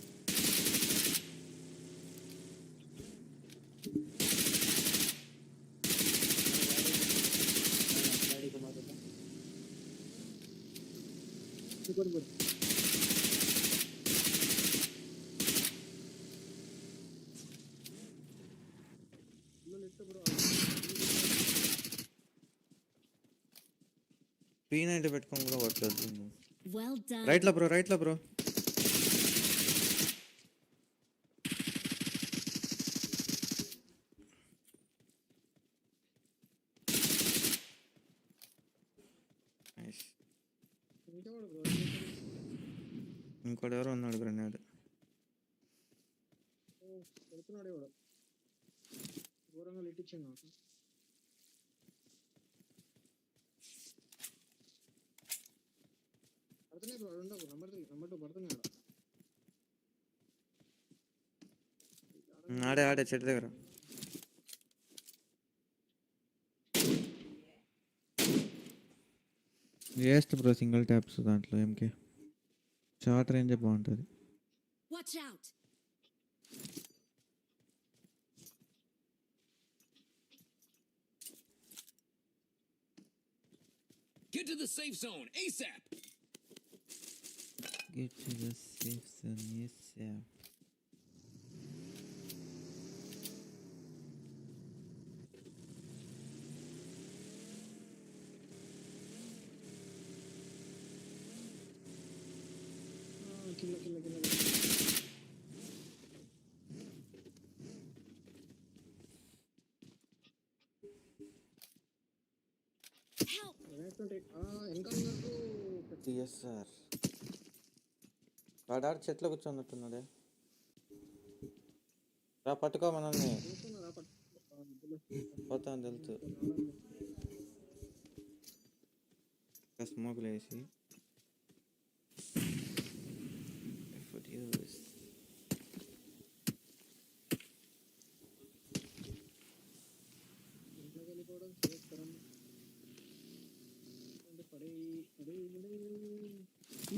P90 పెట్టుకొని కూడా కొట్టలేదు. Well done. రైట్లో బ్రో, రైట్లో బ్రో. ఇంకోటి ఎవరో ఉన్నాడు గ్రెనేడ్. పెడుతున్నాడు ఎవడో ఘోరంగా లిట్టిచ్చింది నాకు. పడుతున్నాయి బ్రో, ఉండవు. నంబర్ 3 నంబర్ 2 పడుతున్నాడు. ఆడే చెట్టు దగ్గర. వేస్ట్ బ్రో సింగిల్ ట్యాప్స్ దాంట్లో ఎంకే షార్ట్ రేంజే బాగుంటుంది. Watch out! Get to the safe zone ASAP. Get to the safe zone, yes sir. కింద Help! వెనకాల ఎస్ సార్. వాడాడు చెట్లు కూర్చోన్నట్టున్నాడే. రా పట్టుకో మనల్ని. పోతాను తెలుసు. స్మోక్లు వేసి వెళ్ళిపోవడం శ్రేయస్కరం.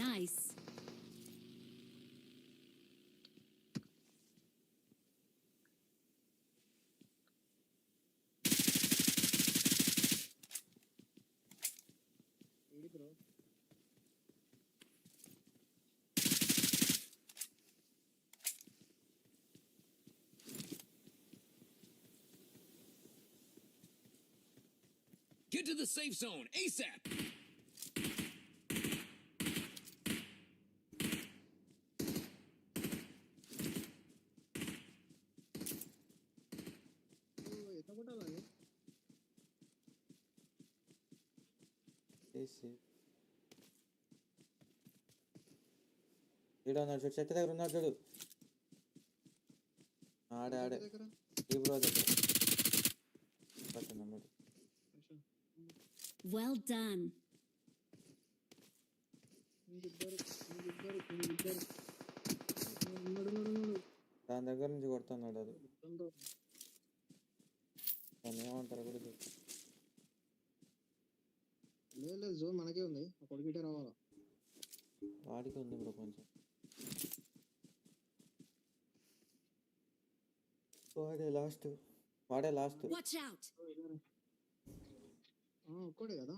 Nice. Bro Get to the safe zone ASAP. ఎంత కొట్టాలని ఈడ ఉన్నాడు చూడు, చెట్టు దగ్గర ఉన్నాడు చూడు. ఆడే ఆడే ఈ బ్రో దగ్గర పట్టున్నాడు. Well done. దాని దగ్గర నుంచి కొడుతున్నాడు అది. దాన్ని ఏమంటారు కూడా చూడు. లేదు జోన్ మనకే ఉంది, ఆ కొడుకిటే రావాలా. వాడికి ఉంది బ్రో కొంచెం. వాడే లాస్ట్. Watch out! ఒక్కడే కదా.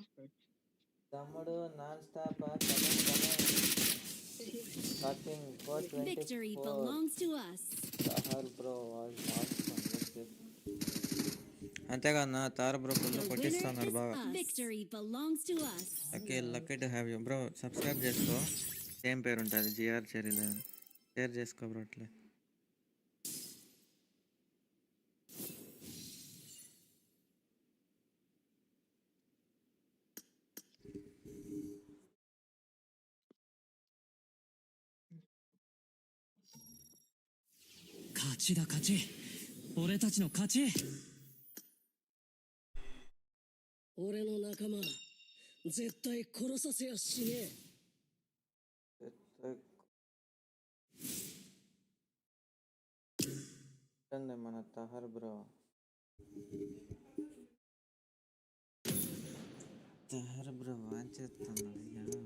తమ్ముడు non stop cutting Victory belongs to us. Bro అంతేగా తార బ్రో ఫుల్ The కొట్టిస్తున్నాడు winner బాగా. is us. Victory belongs to us. Okay lucky to have you bro. Subscribe చేసుకో, సేమ్ పేరు ఉంటుంది జిఆర్ చెరీ 11. షేర్ చేసుకో bro అట్లే.勝ち俺たちの勝ち。俺の仲間絶対殺させやしねఏ. మన తహర్ బ్రో వాన్ చేస్తున్నాడు.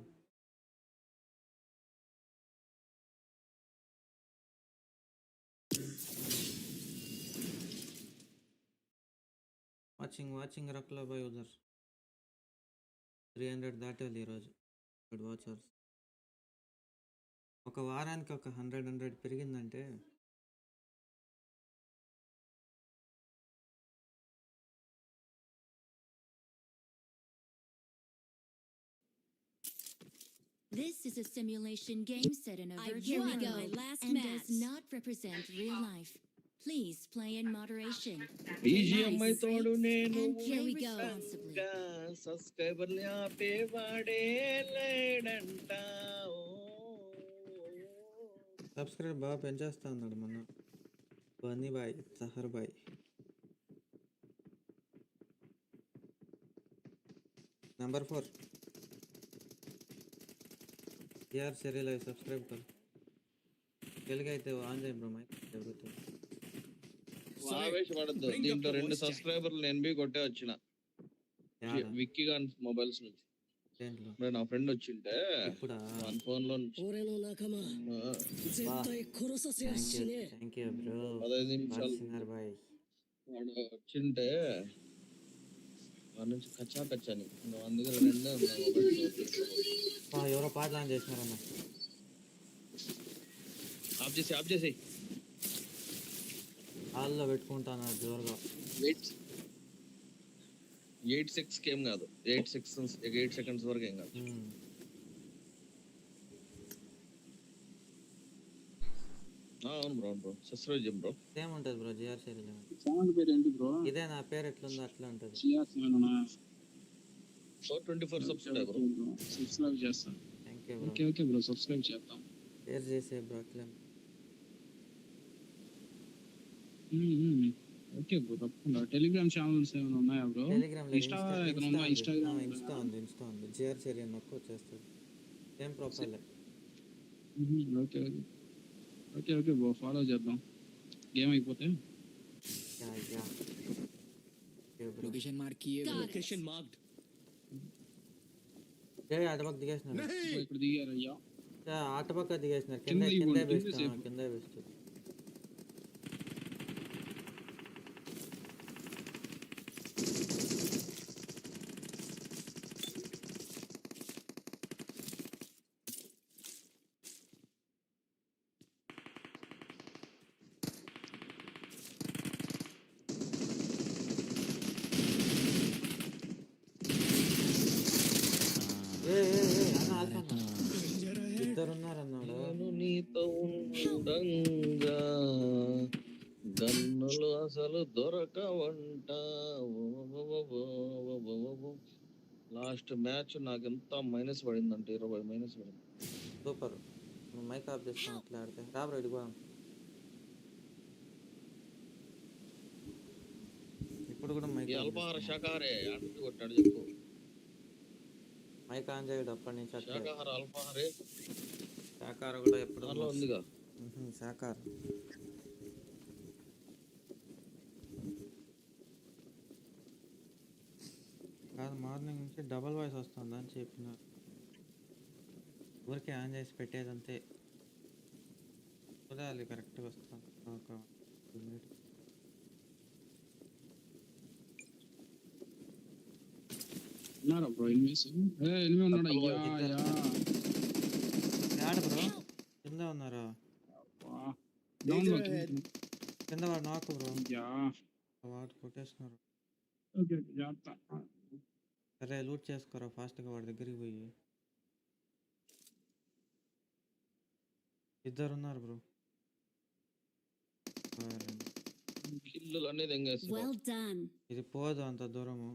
Watching రక్లా బాయ్ ఉదర్ 300 దాటాలి ఈరోజు వాచర్స్. ఒక వారానికి ఒక 100 పెరిగిందంటే This is a simulation game set in a virtual world and does not represent real life. Please play in moderation. BGMI తోడు నేను And here we go. Responsibly. సబ్స్క్రైబర్లు ఆపేవాడే లేడంట. సబ్స్క్రైబ్ బాగా పెంచేస్తా అన్నాడు మన బన్నీ బాయ్ సహర్ బాయ్. नंबर 4 यार चले लाइव सब्सक्राइब कर खेल गए थे आन जाए ब्रो माइक जरूरत है. ఆవేశపడద్దు, దీంట్లో 2 సబ్స్క్రైబర్లు ఎన్బి కొట్టే వచ్చిన విక్కీ గాన్ మొబైల్స్ నుంచి. దేంట్లో మరి నా ఫ్రెండ్ వచ్చింటే ఇప్పుడా వన్ ఫోన్ లో నుంచి 俺の仲間絶対殺させやしねえ థ్యాంక్ యూ బ్రో 15 నిమిషాలు బాగా బాయ్ వాడు వచ్చింటే వాడి నుంచి కచ్చా కచ్చాని అందుకే రెండే ఉన్నాయి ఎవరో పాటలు ఆన్ చేసినారన్న ఆఫ్ చేసి హాల్లో పెట్టుకుంటాను జోరుగా 8 ఏం కాదు 8 సెకండ్స్ వరకు ఏం కాదు. అవును బ్రో సబ్స్క్రైబ్ చేయం బ్రో. సేమ్ ఉంటుంది బ్రో జిఆర్ సిరీలో. ఛానల్ పేరు ఏంటి బ్రో? ఇదే నా పేరు ఎట్లుందో అట్లా ఉంటుంది. జిఆర్ సిరీలోనా? 424 సబ్స్క్రైబర్ సబ్స్క్రైబ్ చేస్తాను. Thank you bro. Okay bro subscribe చేద్దాం. షేర్ చేసే బ్రో అట్లా. ఓకే బ్రో తప్పకుండా. టెలిగ్రామ్ ఛానల్స్ ఏమైనా ఉన్నాయా బ్రో? టెలిగ్రామ్ ఇన్స్టాగ్రామ్ ఉంది. జిఆర్ సిరీ నొక్కు వచ్చేస్తుంది. Same profile. Okay bro follow చేద్దాం. గేమ్ అయిపోతే యా लोकेशन मार्क किए लोकेशन मार्क्ड అటుపక్క దిగేసినారు. ఇప్పుడు దిగారయ్యా. అటుపక్క దిగేసినారు. కింద బెస్ట్. ఇద్దరున్నారన్నాడు. నీతో ఉండంగా గన్నులు అసలు దొరకవంట. లాస్ట్ మ్యాచ్ నాకు ఎంత మైనస్ పడిందంటే 20 మైనస్ పడింది. సూపర్. మైక్ ఆఫ్ చేస్తాను అట్లా ఆడితే. రాబ్రో ఇదిగో ఇప్పుడు కూడా మైక్ అల్పాహార శాకాహారే అంటే కొట్టాడు చెప్పు. మైక్ ఆన్ చేయడు అప్పటి నుంచి. శాకాహార అల్పాహారే. శాకాహార కూడా ఎప్పుడు ఉందిగా. శాకాహార కాదు, మార్నింగ్ నుంచి డబల్ వాయిస్ వస్తుంది అని చెప్పినారు. ఊరికే ఆన్ చేసి పెట్టేదంతే. చూడాలి కరెక్ట్గా వస్తుంది. ఒక 2 minutes. ఉన్నారా బ్రో ఎనిమిస్? ఎనిమి ఉన్నాడా? యాడ బ్రో? కింద ఉన్నారా? కింద వాడు నాకు బ్రో. వాడు కొట్టేస్తున్నారు. సరే లూట్ చేసుకోరా ఫాస్ట్గా వాడి దగ్గరికి పోయి. ఇద్దరు ఉన్నారు బ్రో. ఇది పోదు అంత దూరము.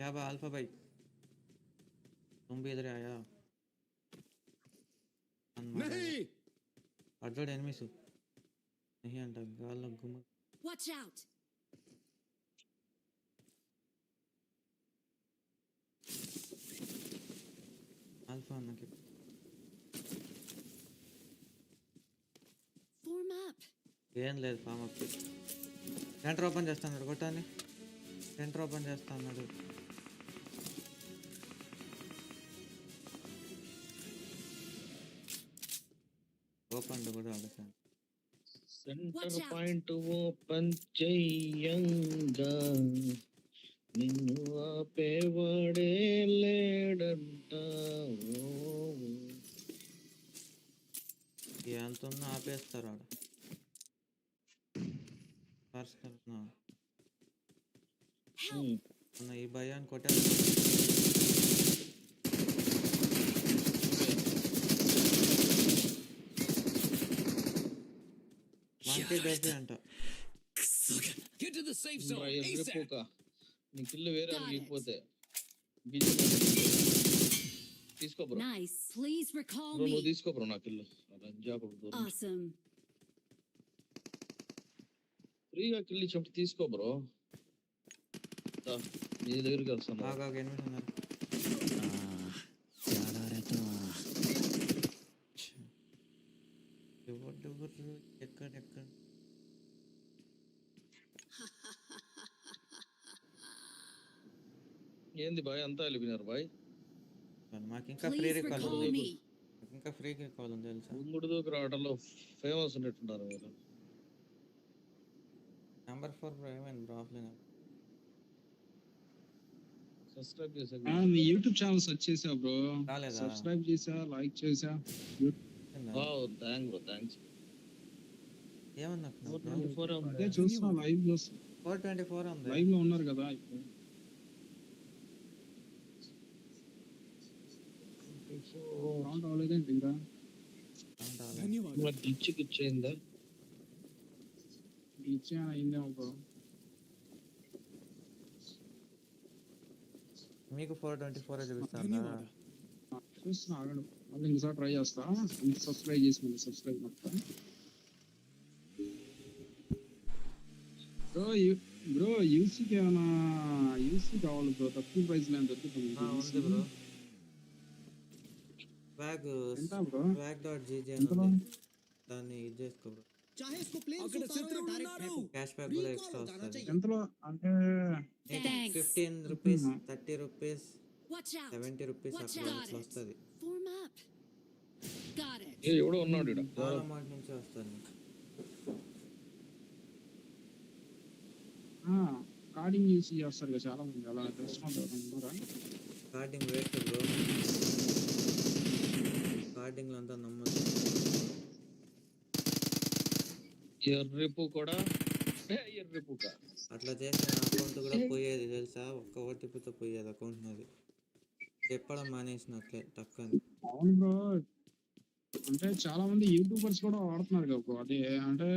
क्या बा अल्फा भाई, तुम भी इधर आया? नहीं अड्डोड एनिमीस नहीं अंट गाल घुम. Watch out. अल्फा नके Form up. ఏం లేదు ఫామ్ అప్. సెంటర్ ఓపెన్ చేస్తాను కొట్టాలి. సెంటర్ ఓపెన్ చేస్తాను. ఓపెన్ కూడా ఆడతాను. సెంటర్ పాయింట్ ఓపెన్ చెయ్యంగా నిన్ను ఆపేవాడే లేడంట. ఎంత ఉన్నా ఆపేస్తారు ఆడ. పర్సనల్ ఈ భయాన్ని కొట్టారు. మంచి డబ్బి అంట. Get to the safe zone. ASAP. ఎర్రిపోక నీ కిల్లు వేరే Got it. లేకపోతే తీసుకో bro Nice. Please recall bro నువ్వు me. తీసుకో బ్రో నా కిల్లు రంజాకు Awesome. ఫ్రీగా కిల్లు చెంపి తీసుకో బ్రో నీ దగ్గరికి వస్తాను బాగా ఎనిమిది ఉన్నారు. ఎవరు ఎక్కడ ఏంది బాయ్ అంతా వెళ్ళిపోయినారు బాయ్ మాకు ఇంకా ఫ్రీ Please రికాల్ recall ఉంది. me. ఇంకా ఫ్రీ రికాల్ ఉంది తెలుసా? ముంగుడు దూకు రావడంలో ఫేమస్ ఉన్నట్టున్నారు మీరు నెంబర్ 4 బ్రో ఏమైంది బ్రో ఆఫ్లైన్ సబ్స్క్రైబ్ చేసా మీ యూట్యూబ్ ఛానల్ సెర్చ్ చేసా బ్రో, రాలేదా? సబ్స్క్రైబ్ చేసా, లైక్ చేసా. వావ్ థాంక్స్ ఏమన్నా బ్రో? 424 అదే చూస్తున్నా, లైవ్ చూస్తున్నా. 424 ఉంది. లైవ్ లో ఉన్నారు కదా ఇప్పుడు. కౌంట్ అవ్వలేదేంటి ఇంకా? మరి ఇచ్చేయిందా ఇచ్చే అయిందేమో బ్రో. మీకు 424 చూపిస్తాను. చూస్తున్నా ఆగండి, మళ్ళీ ఇంకోసారి ట్రై చేస్తా. సబ్స్క్రైబ్ చేసి మళ్ళీ సబ్స్క్రైబ్ చేస్తా. బ్రో యూసీకి ఏమైనా యూసీ కావాలి బ్రో, తక్కువ ప్రైస్ లో దొరుకుతుంది. ఉంది బ్రో. ఎంత బ్రో? swag.gg అని ఉంది. దాన్ని ఇది చేసుకో బ్రో. चाहे इसको प्लेन से उतारो या डायरेक्ट फेंको, క్యాష్ బ్యాక్ కూడా ఎక్స్ట్రా వస్తుంది. ఎంతలో అంటే Thanks. 15 rupees, 30 rupees, Watch out. 70 rupees Watch అట్లా out. వస్తుంది. Form up. Got it. ఎవడో ఉన్నాడు ఈడ. చాలా అమౌంట్ నుంచి వస్తుంది. కార్డింగ్ యూస్ చేస్తారు కదా చాలా మంది, అలా తెలుసుకుంటారా? Carding waste bro. కార్డింగ్ అంతా నమ్మదు. ఎర్రిపు కూడా ఎర్రిపుక అట్లా చేస్తే నా అకౌంట్ కూడా పోయేది తెలుసా? ఒక్క ఓటీపీతో పోయేది అకౌంట్ నాది. చెప్పడం మానేసినట్లే టక్కని. అవును బ్రో, అంటే చాలా మంది యూట్యూబర్స్ కూడా వాడుతున్నారు కదా బ్రో. అదే అంటే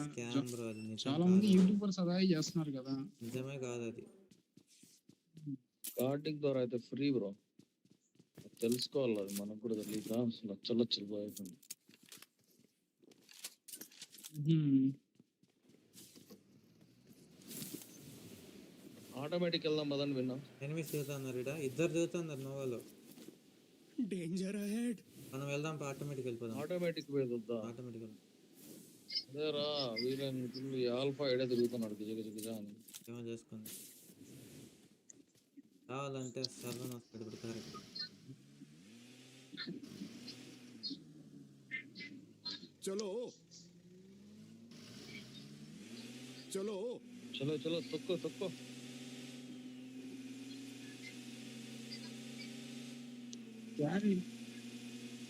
స్కామ్ బ్రో, అది నిజం చాలా మంది కాదు. యూట్యూబర్స్ అదే చేస్తున్నారు కదా. నిజమే కాదు అది. కార్డింగ్ ద్వారా అయితే ఫ్రీ బ్రో, తెలుసుకోవాలి. అది మనకు కూడా తెలియక లచ్చలు పోతుంది. ఆటోమేటిక్ వెళ్దాం పదండి విన్నా. ఎనిమిది దిగుతున్నారు ఇక్కడ, ఇద్దరు దిగుతున్నారు నోవాలో. Danger ahead. మనం వెళ్దాం, ఆటోమేటిక్ వెళ్ళిపోదాం. ఆటోమేటిక్ పోయేద్దా ఆటోమేటిక్ అదేరా వీళ్ళని ఆల్ఫా ఎడ తిరుగుతున్నాడు గిజ అని ఏమో చేసుకుంది. కావాలంటే సర్వన్ వస్తాడు ఇప్పుడు కరెక్ట్. చలో చలో చలో చలో తొక్కో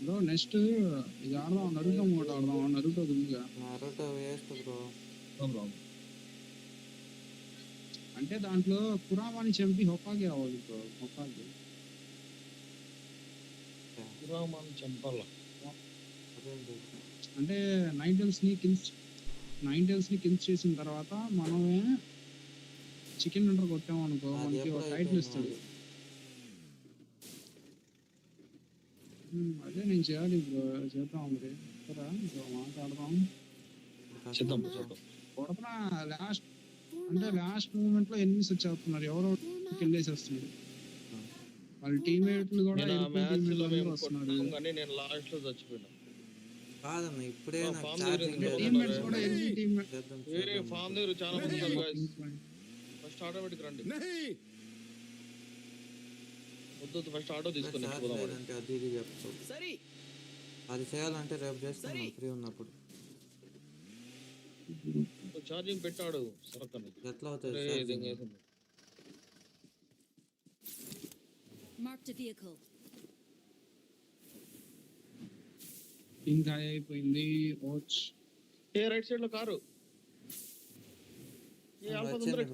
బ్రో నెక్స్ట్ ఇది ఆడదాం, నరుటో మూట ఆడదాం. నరుటో దుమ్ముగా నరుటో వేస్ట్ బ్రో. అంటే దాంట్లో కురామాని చంపి హొక్కాకి రావాలి బ్రో. హొక్కాకి కురామాని చంపాల అంటే నైన్టెల్స్ ని కిల్స్ చేసిన తర్వాత మనమే చికెన్ డిన్నర్ కొట్టాము అనుకో, మనకి ఒక టైటిల్ ఇస్తాడు. అదే నేను చేయాలి బ్రో, చేద్దాం మరి. మాట్లాడదాం. కొడుతున్నా లాస్ట్ మూమెంట్ లో ఎనిమిస్ వచ్చేస్తున్నారు, ఎవరో కిల్లేసేస్తున్నారు. వాళ్ళ టీమేట్లు కూడా వస్తున్నారు. నేను లాస్ట్ లో చచ్చిపోయినా కాదన్న ఇప్పుడే టీమేట్స్ కూడా వేరే ఫామ్ దగ్గర చాలా మంది ఉన్నారు. ఫస్ట్ ఆటోమేటిక్ రండి. వద్దు ఫస్ట్ ఆటో తీసుకొని అంటే అది ఇది చెప్తావు. అది చేయాలంటే రేపు చేస్తాను ఫ్రీ ఉన్నప్పుడు. ఛార్జింగ్ పెట్టాడు సరకని ఎట్లా అవుతుంది? Marked a vehicle. ఇంకా అయిపోయింది. వాచ్ రైట్ సైడ్ లో కారు.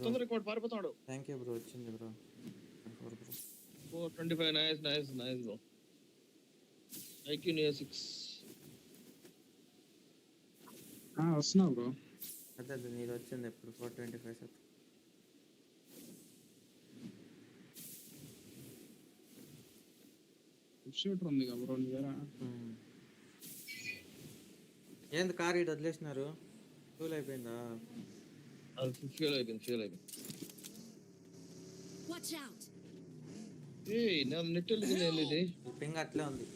తొందరగా పారిపోతాడు. థ్యాంక్ యూ బ్రో, వచ్చింది bro. 425 nice bro. IQ near 6. వస్తున్నా బ్రో. అదే అదే నీది వచ్చింది ఎప్పుడు 425 షూటర్ ఉంది కదా బ్రో నీ దగ్గర. ఏంది కార్ ఇటు వదిలేసినారు? ఫ్యూల్ అయిపోయిందా? అది ఫ్యూల్ అయిపోయింది. Watch out! నేను నెట్ వెళ్ళింది ఇది. పింగ్ అట్లే ఉంది,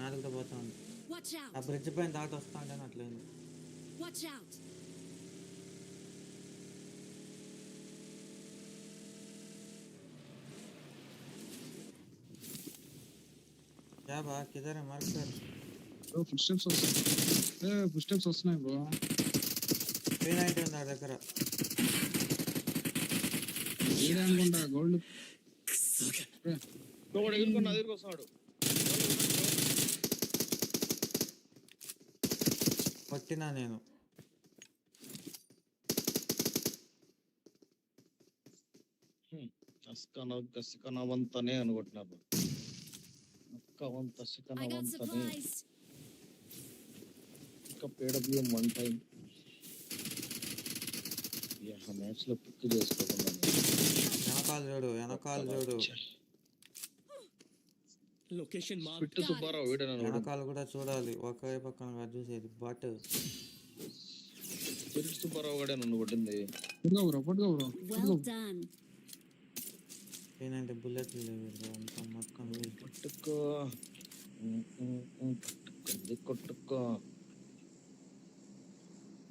నాలుగుతో పోతా ఉంది. Watch ఆ out! బ్రిడ్జ్ పైన దాటి వస్తా అంటే అట్లే ఉంది. Watch out! क्या बा किधर है mark sir? Bro foot steps వస్తున్నాయి బ్రో. 390 ఉంది నా దగ్గర. ఏడే అనుకుంటా గోల్డ్. ఒకడు ఎగురుకొని నా దగ్గరికి వస్తున్నాడు. కొట్టినా నేను. అస్కనవంతనే అనుకుంటున్నారు. I got supplies. ఇంకా PWM 1 టైం మ్యాచ్ లో పిక్ చేసుకోకుండా వెనకాల చూడు. Location mark. పిట్టు సుబ్బారావు వీడేనా? వెనకాల కూడా చూడాలి, ఒకే పక్కన కాదు చూసేది. బట్ పిట్టు సుబ్బారావు గడే నన్ను కొట్టింది. పట్టుకో బ్రో. Well done. 390 బుల్లెట్లు లేవు అంత మొత్తం. కొట్టుకో.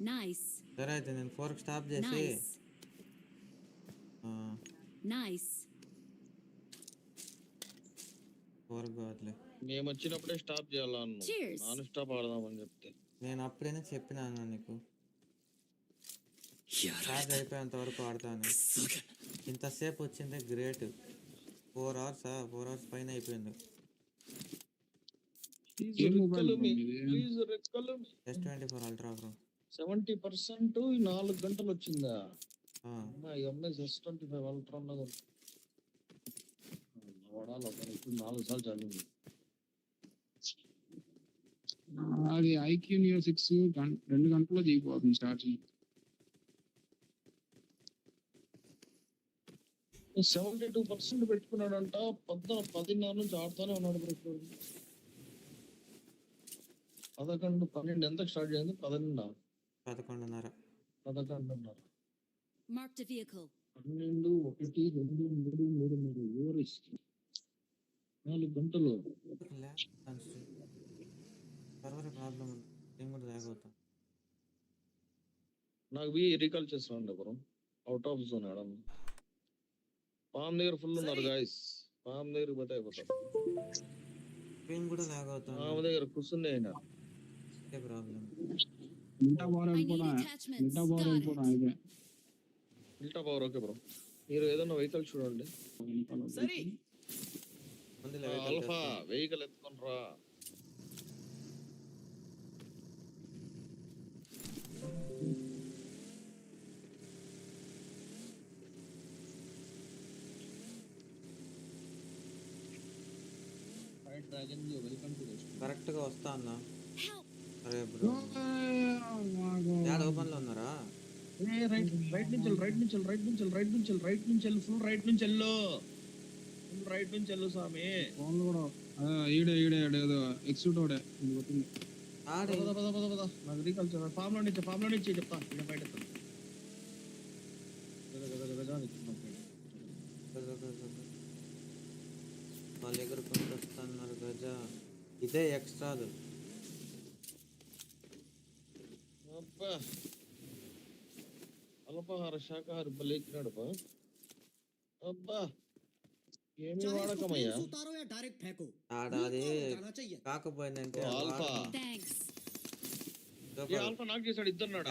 Nice. సరే అయితే నేను 4 స్టాప్ చేసి Nice. 4 కాదులే. మేము వచ్చినప్పుడే స్టాప్ చేయాలను. Cheers. నాన్ స్టాప్ ఆడదామని చెప్తే నేను అప్పుడైనా చెప్పినాను నీకు, ఛార్జ్ అయిపోయేంత వరకు ఆడతాను. ఇంతసేపు వచ్చింది గ్రేట్. 4 అవర్స్ పైన అయిపోయింది. S24 అల్ట్రా బ్రో 70% 4 గంటలు వచ్చిందా? S25 అల్ట్రా ఉన్నది. ఇప్పుడు 4 సార్లు చదివింది. అది IQ Neo 6 2 గంటల్లో దిగిపోతుంది ఛార్జింగ్. 72% పెట్టుకున్నాడంట. 10:10 నుంచి ఆడుతూనే ఉన్నాడు. 11, 12 ఎంత స్టార్ట్ చేయండి? 11:30. 11:30. Marked a vehicle. 12, 1, 2, 3, 4 4 గంటలు. సర్వర్ ప్రాబ్లం ఉంది, నేను కూడా లేకపోతా. నాకు రీకాల్ చేస్తున్నాను బ్రో. అవుట్ ఆఫ్ జోన్ ఆడ పామ్ దగ్గర ఫుల్ ఉన్నారు గాయస్. పామ్ దగ్గర పోతే అయిపోతారు. నేను కూడా లేకపోతా. పామ్ దగ్గర కూర్చుంది అయినా ప్రాబ్లం. మిల్టా పవర్ అయితే మిల్టా పవర్ ఓకే బ్రో. మీరు ఏదైనా వెహికల్ చూడండి. ఆల్ఫా వెహికల్ ఎత్తుకొని రా. కరెక్ట్ గా వస్తా అన్నా. Help! అరే బ్రో యాడ్ ఓపెన్ లో ఉన్నారా? రైట్ నుంచి ఫుల్ రైట్ నుంచి వెళ్ళు స్వామి. ఫోన్ కూడా ఈడే ఏదో ఎక్స్క్యూట్ ఒకటే కొట్టింది. నాకు రీకాల్ ఫామ్ లో నుంచి చెప్తా. బయట వాళ్ళు ఎగురుకుంటూ వస్తున్నారు గజా. ఇదే ఎక్స్ట్రాదు. అబ్బా అల్పాహార శాకాహార బలేకినాడు. అబ్బా ఏమి వాడకమయ్యా. उतारो या डायरेक्ट फेंको ఆడ అది కాకపోయిందంటే ఆల్ఫా Thanks. ఆల్ఫా నాకు చేశాడు. ఇద్దరున్నాడు.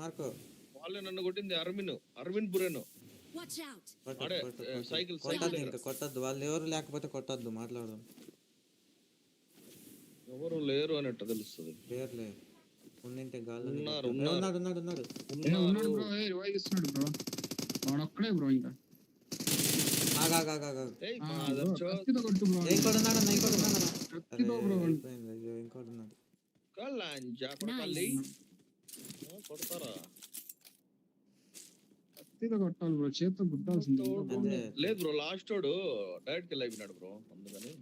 మార్కో వాళ్ళే నన్ను కొట్టింది. అరవింద్ బురేను. Watch out! సైకిల్ ఇంకా కొట్టద్దు. వాళ్ళు ఎవరు లేకపోతే కొట్టద్దు. మాట్లాడదాం. ఎవరు లేరు అన్నట్టు తెలుస్తుంది. లేరులే, ఉన్నింటే గాల్లో ఉన్నారు. ఉన్నాడు. బ్రో రివైవ్ ఇస్తున్నాడు బ్రో. వాడొక్కడే బ్రో. ఇంకా కత్తితో కొట్టు బ్రో. కత్తితో బ్రో. కొడతారా కత్తితో కొట్టాలి బ్రో, చేత్తో గుద్దాల్సింది ఇంకా బాగుంది. లేదు బ్రో, లాస్ట్ వాడు డైరెక్ట్ కిల్ అయిపోయినాడు బ్రో, అందుకని.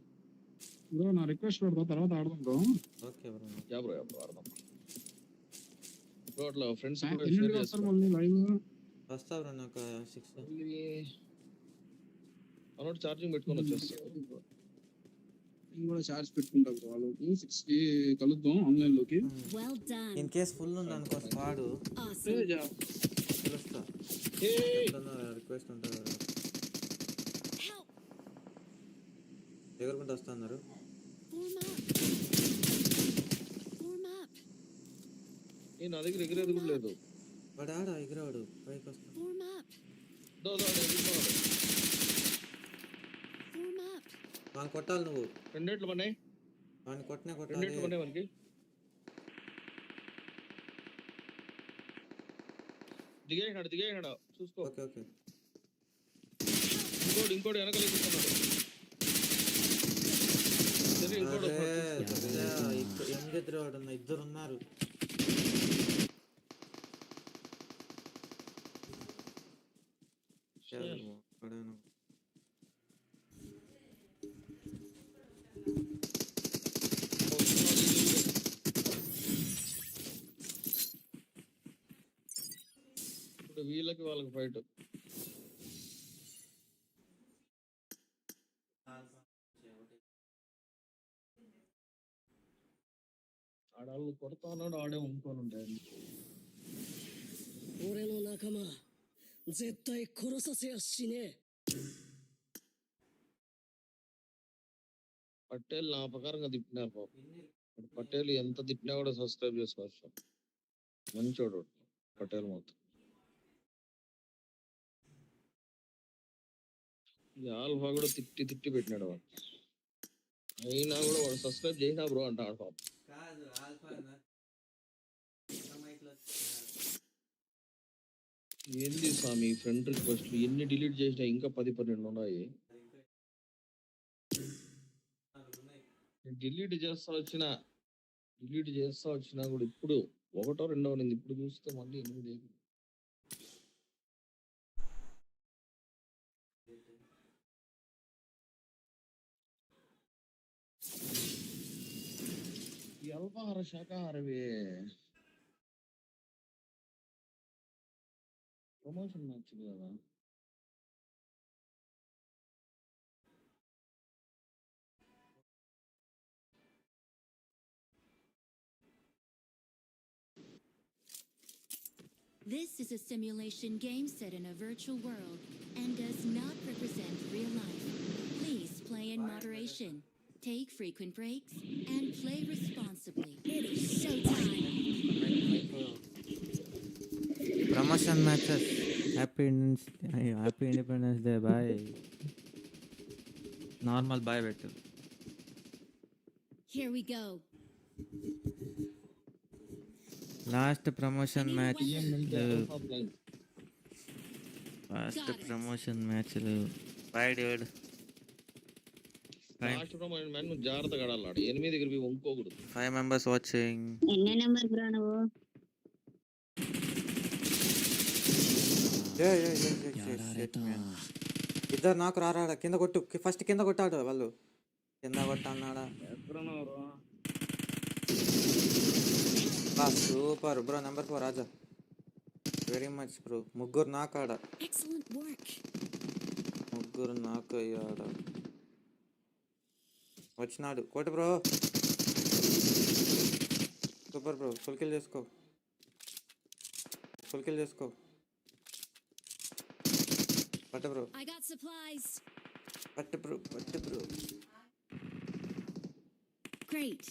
బ్రో నా రిక్వెస్ట్ పెడతా, తర్వాత ఆడదాం bro. Okay bro. Yeah bro ఆడదాం బ్రో. అట్లా ఫ్రెండ్స్ ఎన్ని వస్తారు మళ్ళీ లైవ్? వస్తా బ్రో, నాకు 6 అనోటి ఛార్జింగ్ పెట్టుకొని వచ్చేస్తా. నేను కూడా ఛార్జ్ పెట్టుకుంటా బ్రో. వాళ్ళకి 6 కి కలుద్దాం ఆన్లైన్ లోకి. Well done. In case full ఉంది అనుకో స్క్వాడ్ Awesome. పిలుస్తా. రిక్వెస్ట్ ఉంటుంది Help. ఎగురుకుంటూ వస్తున్నారు. Form up. Form up. నా దగ్గర ఎగిరేది కూడా లేదు. వాడు ఆడ ఎగిరాడు పైకి వస్తా. Form up. Form up. వాడిని కొట్టాలి నువ్వు. రెండేట్లు పన్నాయి. వాడిని కొట్టాలి. రెండేట్లు పన్నాయి మనకి. దిగేసినాడు చూసుకో. Okay okay. ఇంకోటి వెనకాల కూర్చున్నాడు. ఇద్దరు ఉన్నారు. ఇప్పుడు వీళ్ళకి వాళ్ళకి ఫైట్. ఆడాళ్ళు కొడతా ఉన్నాడు, ఆడే ఉంకొని ఉంటాయి. 俺の仲間絶対殺させやしねえ。 పటేల్ నా ప్రకారంగా తిప్పినారు పాపం. పటేల్ ఎంత తిప్పినా కూడా సబ్స్క్రైబ్ చేసుకోవచ్చు. మంచోడు పటేల్ మొత్తం. ఈ ఆల్ఫా కూడా తిట్టి పెట్టినాడు వాడు. అయినా కూడా వాడు సబ్స్క్రైబ్ చేసినా బ్రో అంటాడు పాపం. ఏంది స్వామి ఫ్రెండ్ రిక్వెస్ట్ ఎన్ని డిలీట్ చేసినా ఇంకా 10-12 ఉన్నాయి. డిలీట్ చేస్తా వచ్చినా కూడా ఇప్పుడు 1-2 ఉంది. ఇప్పుడు చూస్తే మళ్ళీ 8. ఈ అల్పాహార శాకాహారవే ప్రమోషన్ మ్యాచ్ కదా. This is a simulation game set in a virtual world and does not represent real life. Please play in moderation, take frequent breaks, and play responsibly. It is showtime. Promotion matches. Happy Independence Day. Bye. Normal bye better. Here we go. Last promotion match. Bye dude. Last promotion man నువ్వు జాగ్రత్తగా ఆడాలి. 8 దగ్గర పోయి వంకోకూడదు. 5 members watching. ఎన్నో number bro నువ్వు? ఇద్దరు నాకు రారాడా. కింద కొట్టు, ఫస్ట్ కింద కొట్టాడు వాళ్ళు. కింద కొట్టన్నాడా. Super bro. Number 4 Raja. Very much bro. ముగ్గురు నాకాడ. ముగ్గురు నాకు అయ్యాడ. వచ్చినాడు కోట bro. Super bro. Full kill చేసుకో. పట్టు బ్రో. పట్టు బ్రో. Great.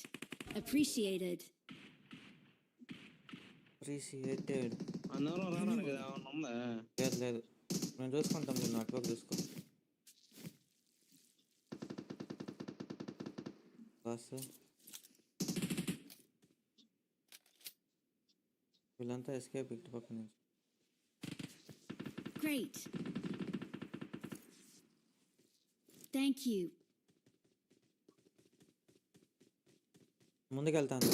Appreciated. అందరూ రాను కదా ఉందా? లేదు మేము చూసుకుంటాం. మీరు నెట్వర్క్ చూసుకో. వీళ్ళంతా ఎస్కేప్ ఇటు పక్క నుంచి. Great. Thank you. ముందుకెళ్తాను.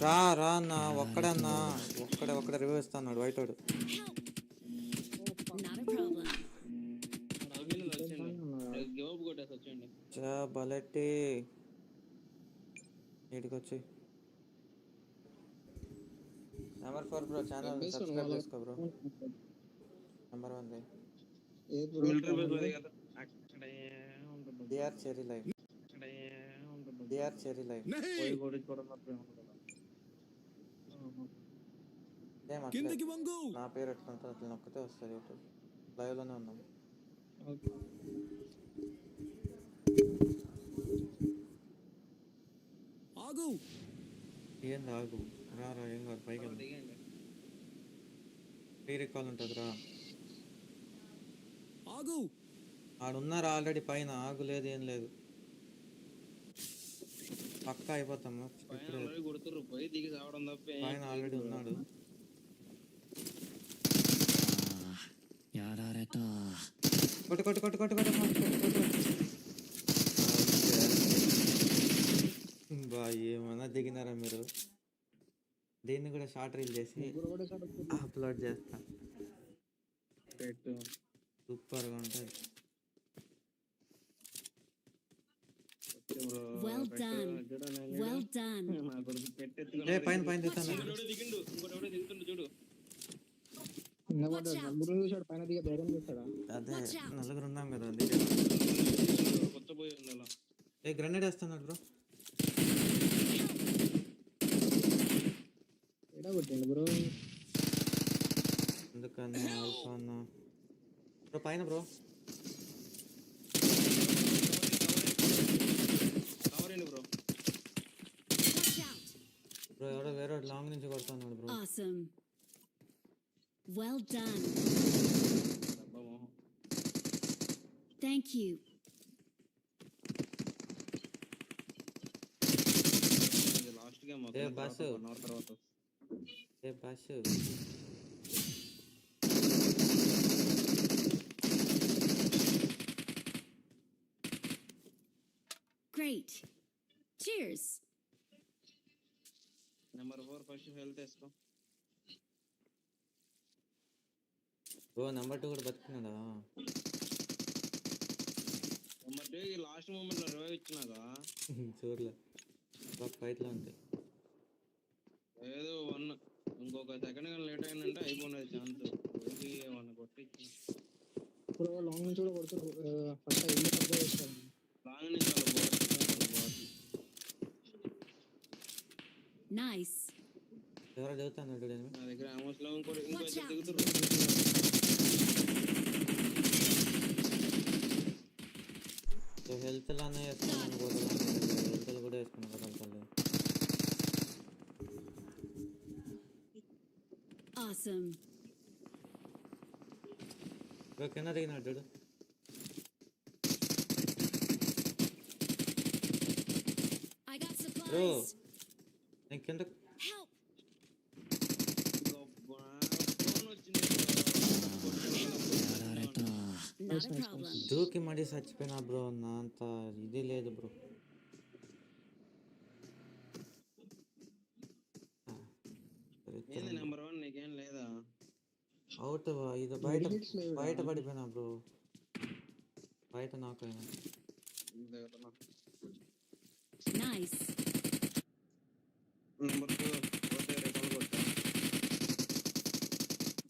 రా రా అన్న ఒక్కడన్నా ఒక్కడే రివ్యూ ఇస్తాడు వైట్ వాడు. Not a problem. Give up కొట్టేసి వచ్చేయండి. చా బలెట్టి ఇడికి వచ్చి నెంబర్ 4 బ్రో ఛానల్ సబ్స్క్రైబ్ చేసుకో బ్రో. నెంబర్ 1 మిలిటరీ బేస్ ఉంది కదా అక్కడే ఉంటుంది. డిఆర్ చెరీ లైవ్ అక్కడే ఉంటుంది. డిఆర్ చెరీ లైవ్ పోయి కొట్టించుకోవడం తప్ప ఏముండదు. ఏం కిందకి అట్లే వంగు. నా పేరు పెట్టుకుంటా అట్లా నొక్కితే వస్తుంది యూట్యూబ్. లైవ్లోనే ఉన్నాం. ఆగు. ఏంది ఆగు రా ఏం కాదు పైకి వెళ్ళు. దిగండి. ఫ్రీ రికాల్ ఉంటుంది రా. ఆగు. ఆడున్నారా ఆల్రెడీ పైన ఆగు లేదు ఏం లేదు పక్కా అయిపోతాము. పైన ఆల్రెడీ కొడుతుర్రు పోయి దిగి సావడం తప్ప పైన ఆల్రెడీ ఉన్నాడు. కొట్టు కొట్టు కొట్టు కొట్టు కొట్టు బా ఏమన్నా దిగినారా మీరు. దీన్ని కూడా షార్ట్ రీల్ చేసి అప్లోడ్ చేస్తా. సూపర్గా ఉంటుంది. Well done. Well done. ఏ పైన పైన దిగుతాను. దిగిండు ఇంకోటి దిగుతుండు చూడు. పైన దిగే ధైర్యం చేస్తాడా? అదే నలుగురు ఉన్నాం కదా అందుకే. కొత్త పోయి ఉంది అలా. ఏ గ్రెనేడ్ వేస్తున్నాడు బ్రో. ఎడా కొట్టిండు బ్రో. ఎందుకన్నా ఆల్ఫా అన్న బ్రో పైన బ్రో. బ్రో బ్రో ఎవడో వేరే లాంగ్ నుంచి కొడుతున్నాడు bro. Awesome. Well done. Thank you. Last game ఏ బస్సు తర్వాత ఏ bus Great. Cheers. Number 4 first health వేసుకో. ఓ నెంబర్ 2 కూడా బతుకున్నాడా. నెంబర్ 2 లాస్ట్ మూమెంట్ లో రివైవ్ ఇచ్చినాక చూడలే బాగా ఫైట్లో ఉంటాయి. ఏదో 1 ఇంకొక సెకండ్ కానీ లేట్ అయిందంటే అయిపోయినది ఛాన్స్. ఏమన్నా కొట్టి ఇప్పుడు లాంగ్ నుంచి కూడా కొడుతారు. ఫస్ట్ ఇల్లు పెద్ద చేస్తారు. లాంగ్ నుంచి Nice. ఎవరో చదువుతాను నా దగ్గర ఆమోస్ లో ఇంకో దిగుతురు. హెల్త్ లానే వేసుకున్నాను హెల్త్ కూడా వేసుకున్నాను కదా. Awesome. కింద దిగినాడు చూడు. I got bro supplies. నేను కింద Help. Not a problem. దూకి మడి చచ్చిపోయినా బ్రో. నా అంత ఇది లేదు బ్రో. ఏంది నెంబర్ 1 నీకేం లేదా? అవుట్ ఇది బయట పడిపోయినా బ్రో. బయట నాకైనా Nice. నెంబర్ 4 పోతే రికాల్ కొట్టా.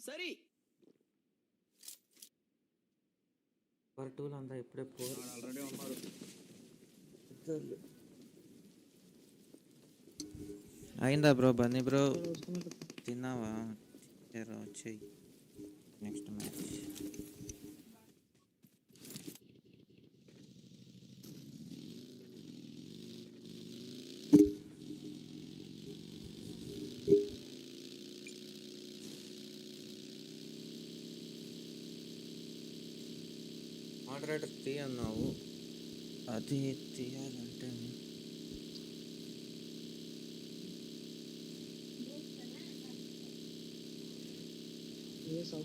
సరి. పర్ 2 అంతా ఇప్పుడే 4 ఆల్రెడీ ఉన్నాడు. అయిందా బ్రో బన్నీ బ్రో తిన్నావా? వచ్చేయి నెక్స్ట్ మ్యాచ్. మోడరేటర్ తీ అన్నావు, అది తీయాలంటే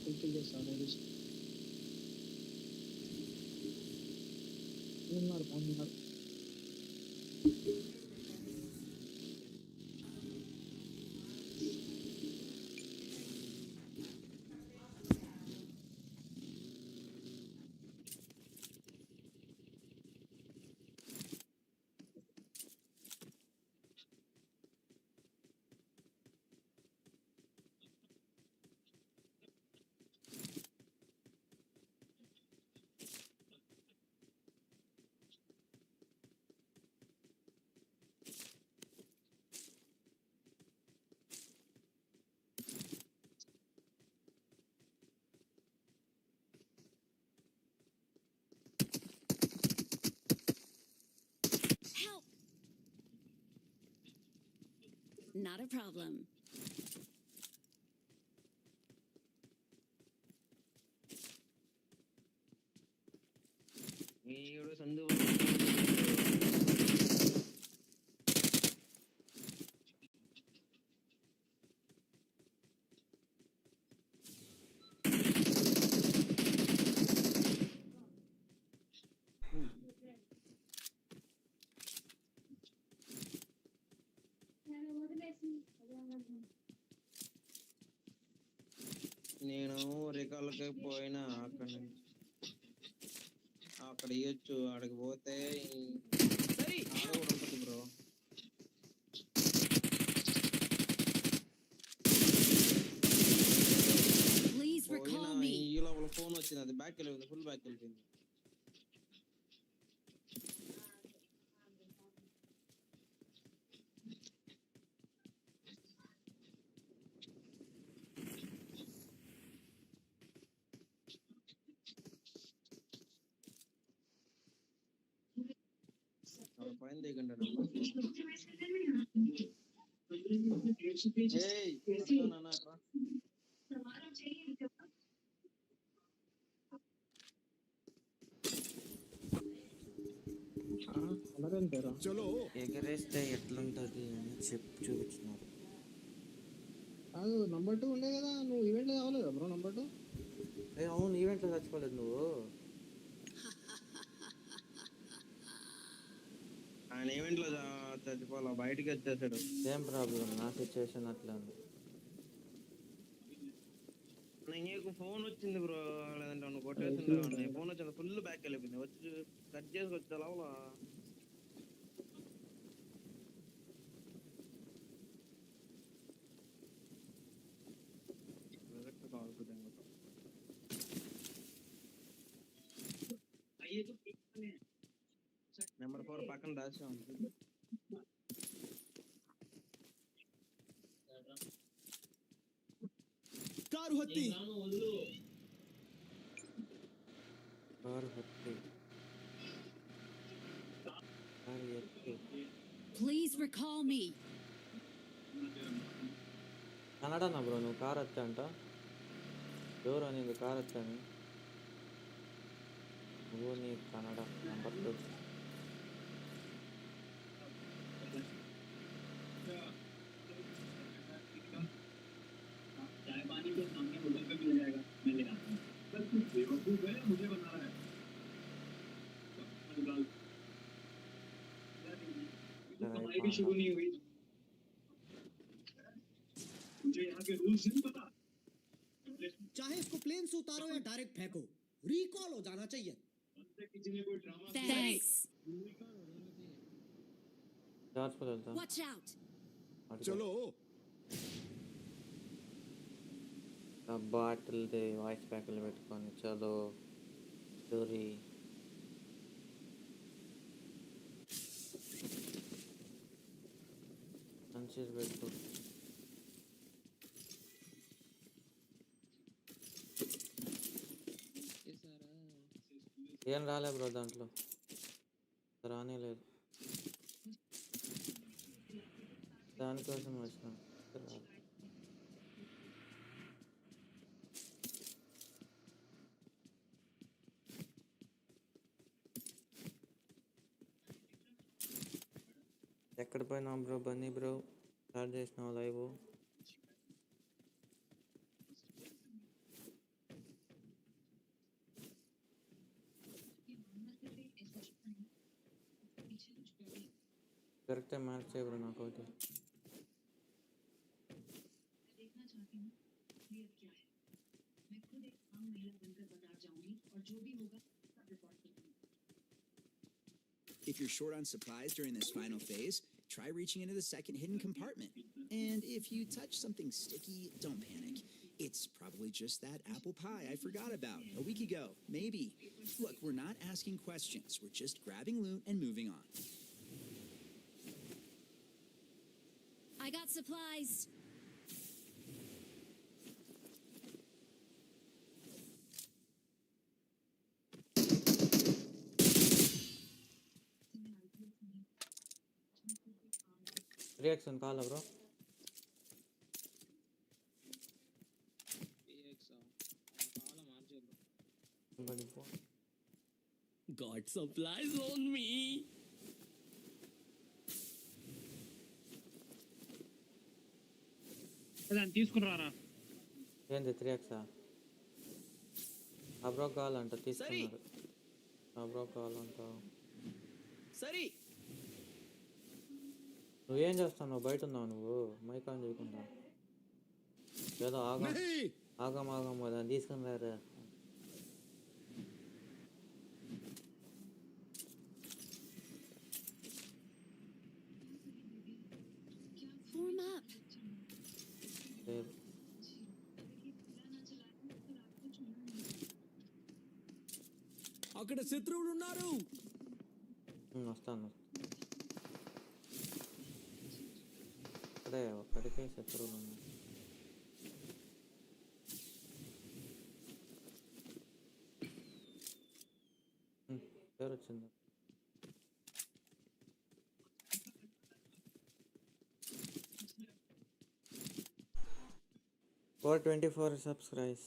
ఫుల్ఫిల్ చేస్తాను. ఉన్నారు not a problem. వీడు సందు నేను రికార్డులకి పోయినా అక్కడ నుంచి అక్కడ ఇవ్వచ్చు అక్కడికి పోతే ఆడ కూడా ఉంటుంది బ్రో. Please పోయినా recall me. ఈ లోపల ఫోన్ వచ్చింది, అది బ్యాక్ వెళ్ళిపోయింది, ఫుల్ బ్యాక్ వెళ్ళిపోయింది. వాళ్ళ పైన దిగండి నాన్న అట్రా. అలాగంటారా? ఎగరేస్తే ఎట్లుంటుంది అని చూపించినారు. కాదు నంబర్ 2 ఉండే కదా, నువ్వు ఈవెంట్ అవ్వలేదా బ్రో నంబర్ 2? అవును, ఈవెంట్లో చచ్చిపోలేదు నువ్వు. ఆయన ఈవెంట్ లో చచ్చిపోవాలా, బయటికి వచ్చేసాడు. ఏం ప్రాబ్లం, నా సిచ్యువేషన్ అట్లా ఉంది. నీకు ఫోన్ వచ్చింది బ్రో, లేదంటే నువ్వు కొట్టేసిండే. ఫోన్ వచ్చింది, ఫుల్ బ్యాక్ వెళ్ళిపోయింది. వచ్చి కట్ చేసి వచ్చే లోపల నెంబర్ 4 పక్కన రాసి ఉంది. కారు హత్తి Please recall me. కన్నడనా బ్రో నువ్వు? కార్ వచ్చా అంట ఎవరు నీకు కార్ వచ్చాను నువ్వు? నీ కన్నడ నంబర్ 2. चाहे इसको प्लेन से उतारो या डायरेक्ट फेंको, रिकॉल हो जाना चाहिए. Thanks. Watch out. చలో బాటిల్ది వాయిస్ ప్యాక్లు పెట్టుకొని చలో స్టోరీ. మంచిది పెట్టు. ఏం రాలే బ్రో దాంట్లో, రానే లేదు. దానికోసం వచ్చిన ఎక్కడ పోయినా బ్రో? బన్నీ బ్రో స్టార్ట్ చేసినావు లైవ్? కరెక్టే మ్యాచ్ చేయ బ్రో నాకు ఒకటి. If you're short on supplies during this final phase, try reaching into the second hidden compartment. And if you touch something sticky, don't panic. It's probably just that apple pie I forgot about a week ago. Maybe. Look, we're not asking questions. We're just grabbing loot and moving on. I got supplies. Reaction కావాలా bro? God supplies on me. దాన్ని తీసుకురారా. ఏంది 3x ఆ bro కావాలంట తీసుకున్నారు. ఆ bro కావాలంట. సరే నువ్వేం చేస్తావు? నువ్వు బయట ఉన్నావు, నువ్వు మైక్ ఆన్ చేయకుండా. ఏదో ఆగం దాన్ని తీసుకుని రారా. Form up. లేదు అక్కడ శత్రువులు ఉన్నారు. వస్తాను. అక్కడే ఒక్కడికే శత్రువులు ఉన్నాయి. పేరు వచ్చింది. For 24 subscribes.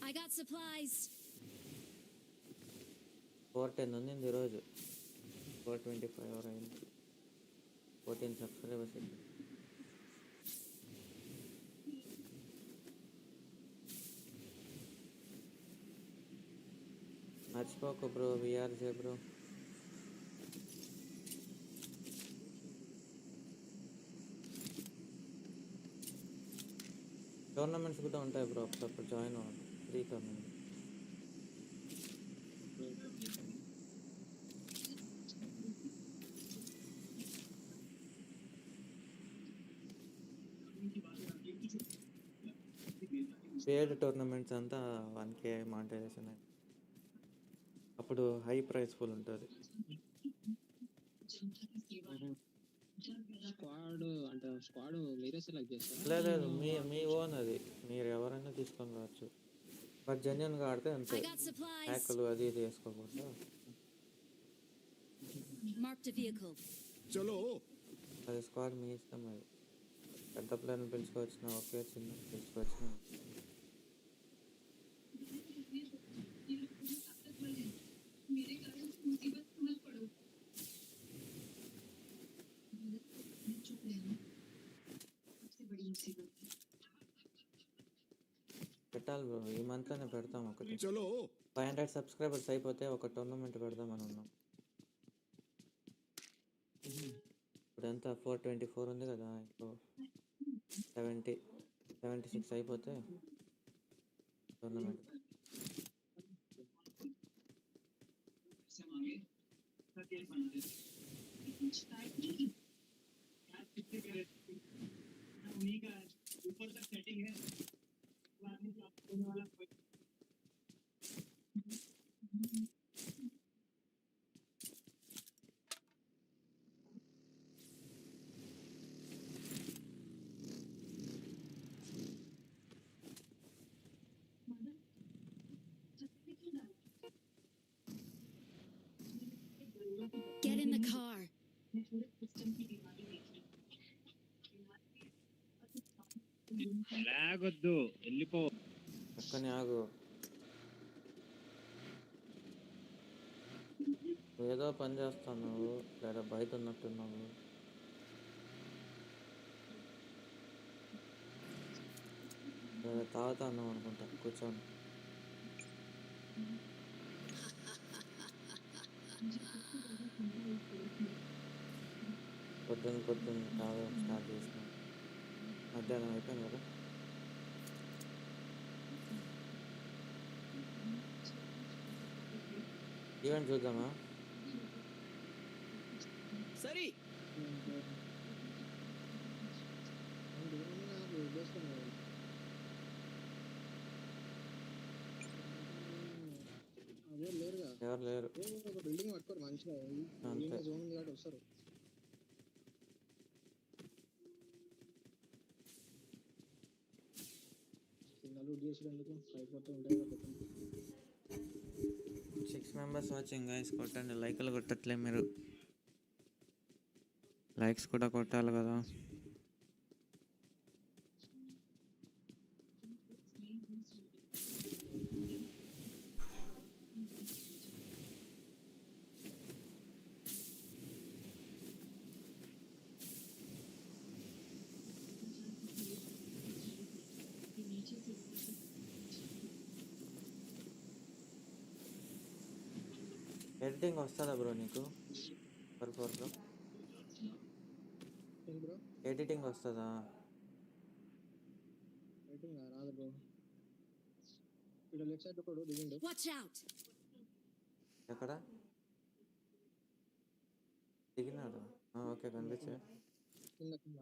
I got supplies. 410 ఉంది ఈరోజు. 425 వరకు అయింది. 14 సబ్స్క్రైబర్స్. మర్చిపోకు బ్రో, విఆర్జే బ్రో. టోర్నమెంట్స్ కూడా ఉంటాయి బ్రో, అప్పుడప్పుడు జాయిన్ అవ్వండి. Free tournament. పేడ్ టోర్నమెంట్స్ అంతా 1K మానిటైజేషన్. అప్పుడు హై ప్రైస్ ఫుల్ ఉంటుంది. స్క్వాడ్ మీరే సెలెక్ట్ చేస్తారా? లేదు మీ ఓన్ అది. మీరు ఎవరైనా తీసుకొని రావచ్చు. బట్ జెన్యున్గా ఆడితే అంతే. I got supplies. హ్యాకులు అది ఇది వేసుకోకూడదు. Marked a vehicle. అది స్క్వాడ్ మీ ఇష్టం. అది పెద్ద ప్లేయర్ని పిలుచుకోవచ్చిన ఓకే, చిన్న పిలుచుకోవచ్చిన. పెట్టాలి బ్రో, ఈ మంత్లోనే పెడతాం. ఒకటి 500 సబ్స్క్రైబర్స్ అయిపోతే ఒక టోర్నమెంట్ పెడదామని ఉన్నాం. ఇప్పుడు ఎంత 424 ఉంది కదా, ఇప్పుడు 76 అయిపోతే tournament. Get in the car. లాగొద్దు, వెళ్ళిపో. పక్కనే ఆగు. ఏదో పని చేస్తాను, లేదా బయట ఉన్నట్టున్నావు. లేదా తాగుతా అన్నావు అనుకుంటా. కూర్చోండి. పొద్దున్న తాగడం స్టార్ట్ చేసినాం. మధ్యాహ్నం అయిపోయింది కదా. ఈవెంట్ చూద్దామా? సరే ఎవరు లేరు. బిల్డింగ్ పట్టుకోరు మంచిగా. అంతే. జోన్ ఉంది కాబట్టి వస్తారు. లూట్ చేసేందుకు అయిపోతూ ఉంటాయి. 6 మెంబర్స్ వాచింగ్ గైస్. కొట్టండి, లైక్లు కొట్టట్లే మీరు. లైక్స్ కూడా కొట్టాలి కదా. ఎడిటింగ్ వస్తుందా బ్రో నీకు? పర్ఫోర్లో బ్రో ఎడిటింగ్ వస్తుందా? రేటింగ్ రాదు బ్రో. ఇక్కడ లెఫ్ట్ సైడ్ ఒకడు దిగిండు. Watch out! ఎక్కడ దిగినాడు? ఓకే కనిపించే. కింద కింద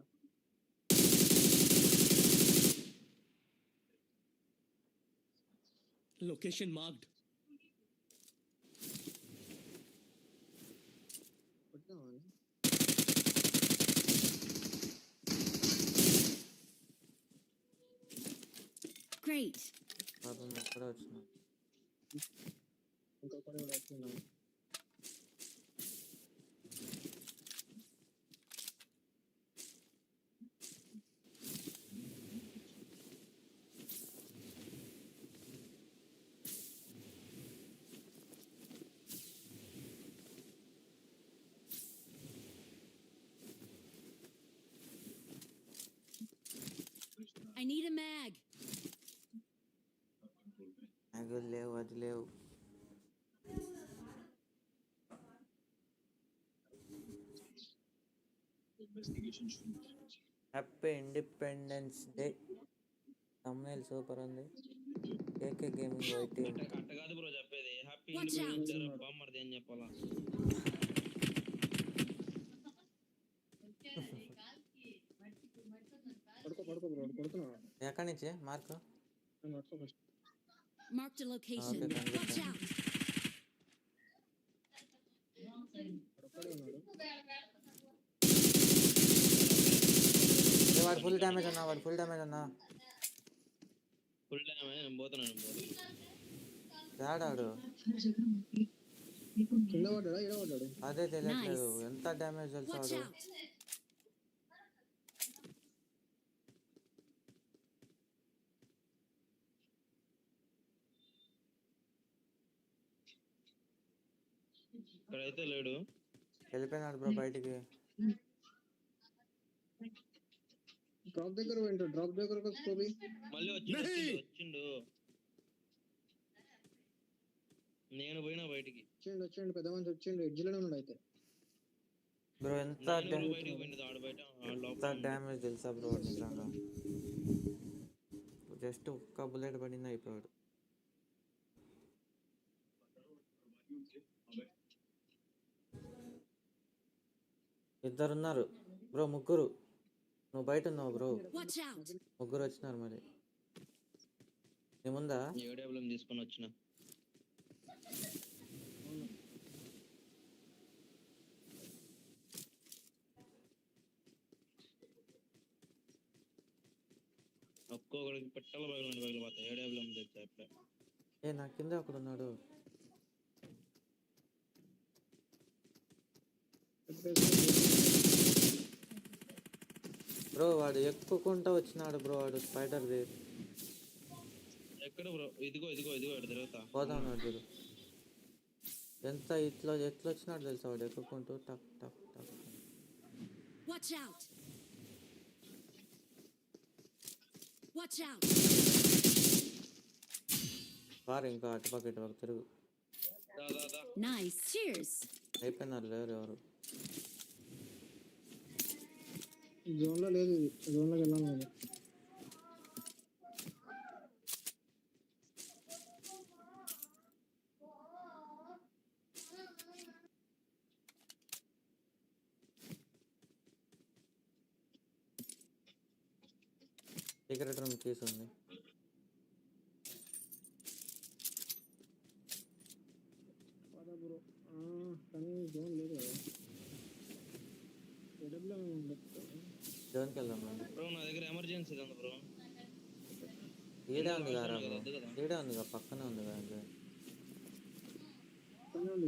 Location marked. కొట్టావా? Great. పాపం ఎక్కడ వచ్చిన ఇంకొకడు కూడా వచ్చిండు. I need a mag. నాకు లేవు, అది లేవు. Happy independence day. తమ్ముళ్ళు సూపర్ ఉంది. కేకే గేమింగ్ వైట్ అట్ట కాదు బ్రో చెప్పేది. హ్యాపీ ఇండిపెండెన్స్ డే బామ్మర్ది అని చెప్పాలా? పడుకో పడుకో బ్రో, పడుకున్నా. ఎక్కడి నుంచి మార్క్? పడుకో first. Marked a location. Okay, thank you. Watch out! ఒక్కడే ఉన్నాడు. వాడు ఫుల్ డ్యామేజ్ అన్నా, వాడు ఫుల్ డ్యామేజ్ అన్నా. Full damage. నేను పోతున్నాను. ఆడాడు కింద పడ్డాడా ఈడ పడ్డాడు? అదే తెలియట్లేదు. ఎంత డ్యామేజ్ Watch తెలుసాడు. out! ఇక్కడైతే లేడు. వెళ్ళిపోయినాడు బ్రో బయటికి. డ్రాప్ దగ్గర పోయిండు. డ్రాప్ దగ్గరకు వచ్చి మళ్ళీ వచ్చిండు. నేను పోయినా బయటికి. వచ్చిండు పెద్ద మనిషి వచ్చిండు. ఎడ్జ్లోనే ఉన్నాడు అయితే. బ్రో ఎంత బయటికి పోయింది. ఆడు బయట ఎంత డ్యామేజ్ తెలుసా బ్రో నిజంగా. జస్ట్ ఒక్క బుల్లెట్ పడింది అయిపోయాడు. ఇద్దరున్నారు బ్రో, ముగ్గురు. నువ్వు బయట ఉన్నావు బ్రో. Watch out! ముగ్గురు వచ్చినారు మరి. ఏముందా? ఏడబ్ల్యూఎం తీసుకొని వచ్చిన. ఒక్కొక్కడికి పెట్టలు పగిలిపోతాయి. ఏడబ్ల్యూఎం తెచ్చా ఇప్పుడే. నా కింద ఒకడు ఉన్నాడు. బ్రో వాడు ఎక్కుకుంటా వచ్చినాడు బ్రో. వాడు స్పైడర్ది. ఎక్కడ బ్రో? ఇదిగో తిరుగుతా పోదాం చూడు. ఎంత ఎట్లా వచ్చినాడు తెలుసా వాడు ఎక్కుకుంటూ. టక్ టక్ టక్. Watch out! Watch out! Car ఇంకా అటుపక్క ఇటుపక్క తిరుగు. Nice. Cheers. అయిపోయినారు లేరు ఎవరు. జోన్ లో లేదు. జోన్ లోకి వెళ్ళాను నేను. సీక్రెట్ రూమ్ కీస్ ఉంది. బ్రో కానీ జోన్ లేదు కదా. జోన్కి వెళ్దాం బ్రో. నా దగ్గర ఎమర్జెన్సీ ఉంది బ్రో. ఈడే ఉంది కదా బ్రో. ఈడే ఉంది కదా, పక్కనే ఉంది కదా.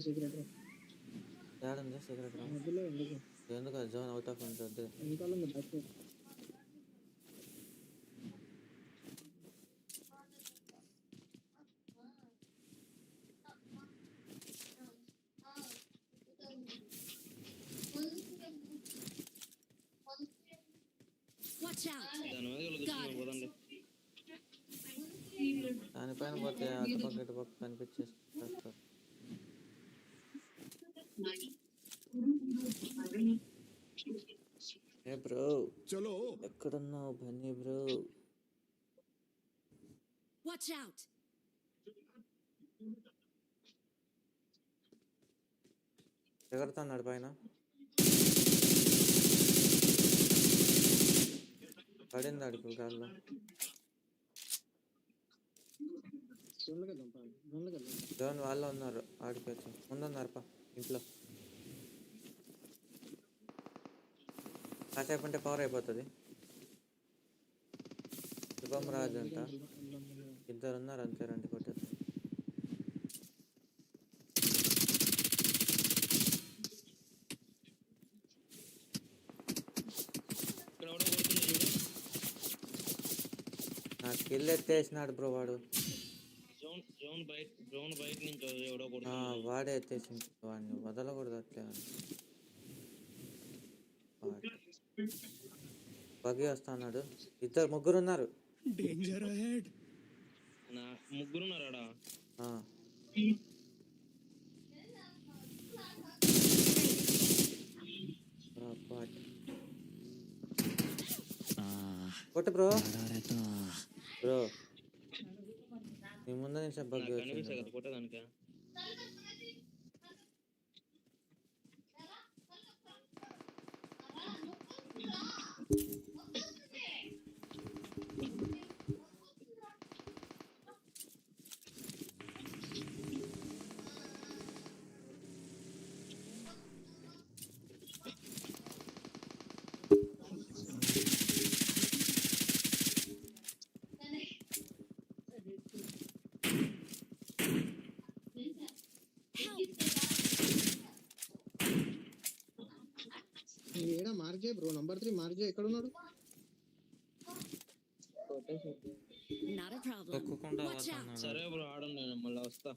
సీక్రెట్ రూమ్ ఏడుంది సీక్రెట్ రూమ్? ఎందుకు జోన్ అవుట్ ఆఫ్ ఉంటుంది. Watch out! దానిపైన పోతే అటుపక్క ఇటుపక్క కనిపించేస్తారు. ఏ బ్రో चलो ఎక్కడున్నావు బన్నీ బ్రో? Watch out! ఎగురుతున్నాడు పైన. పడింది అడుగు గాల్లో. జోన్ వాళ్ళు ఉన్నారు, ఆడిపోవచ్చు. ముందున్నారు పా ఇంట్లో. కాసేపు అంటే పవర్ అయిపోతుంది. శుభం రాజు అంట, ఇద్దరు ఉన్నారు అంతే, రండి కొట్టేది. ఇక్కడ ఎవడో కొడుతుంది చూడు. నాకు కిల్ ఎత్తేసినాడు బ్రో వాడు. జోన్ బయట నుంచి ఎవడో కొడుతుంది. వాడే ఎత్తేసింది వాడిని, వదలకూడదు అట్లే. బగ్గి వస్తున్నాడు, ఇద్దరు ముగ్గురు ఉన్నారు. डेंजर अहेड ముగ్గురున్నారా? కొట్టు బ్రో. బ్రో నీ ముందు నుంచి బగ్గి కనిపిస్తా వచ్చింది. కదా కొట్టేదానికి. ఏడా మార్జే బ్రో, నంబర్ 3 మార్జే ఎక్కడ ఉన్నాడు? Not a problem. తొక్కుకుండా Watch out! పోతున్నాడు. సరే బ్రో, ఆడండి, నేను మళ్ళీ వస్తా.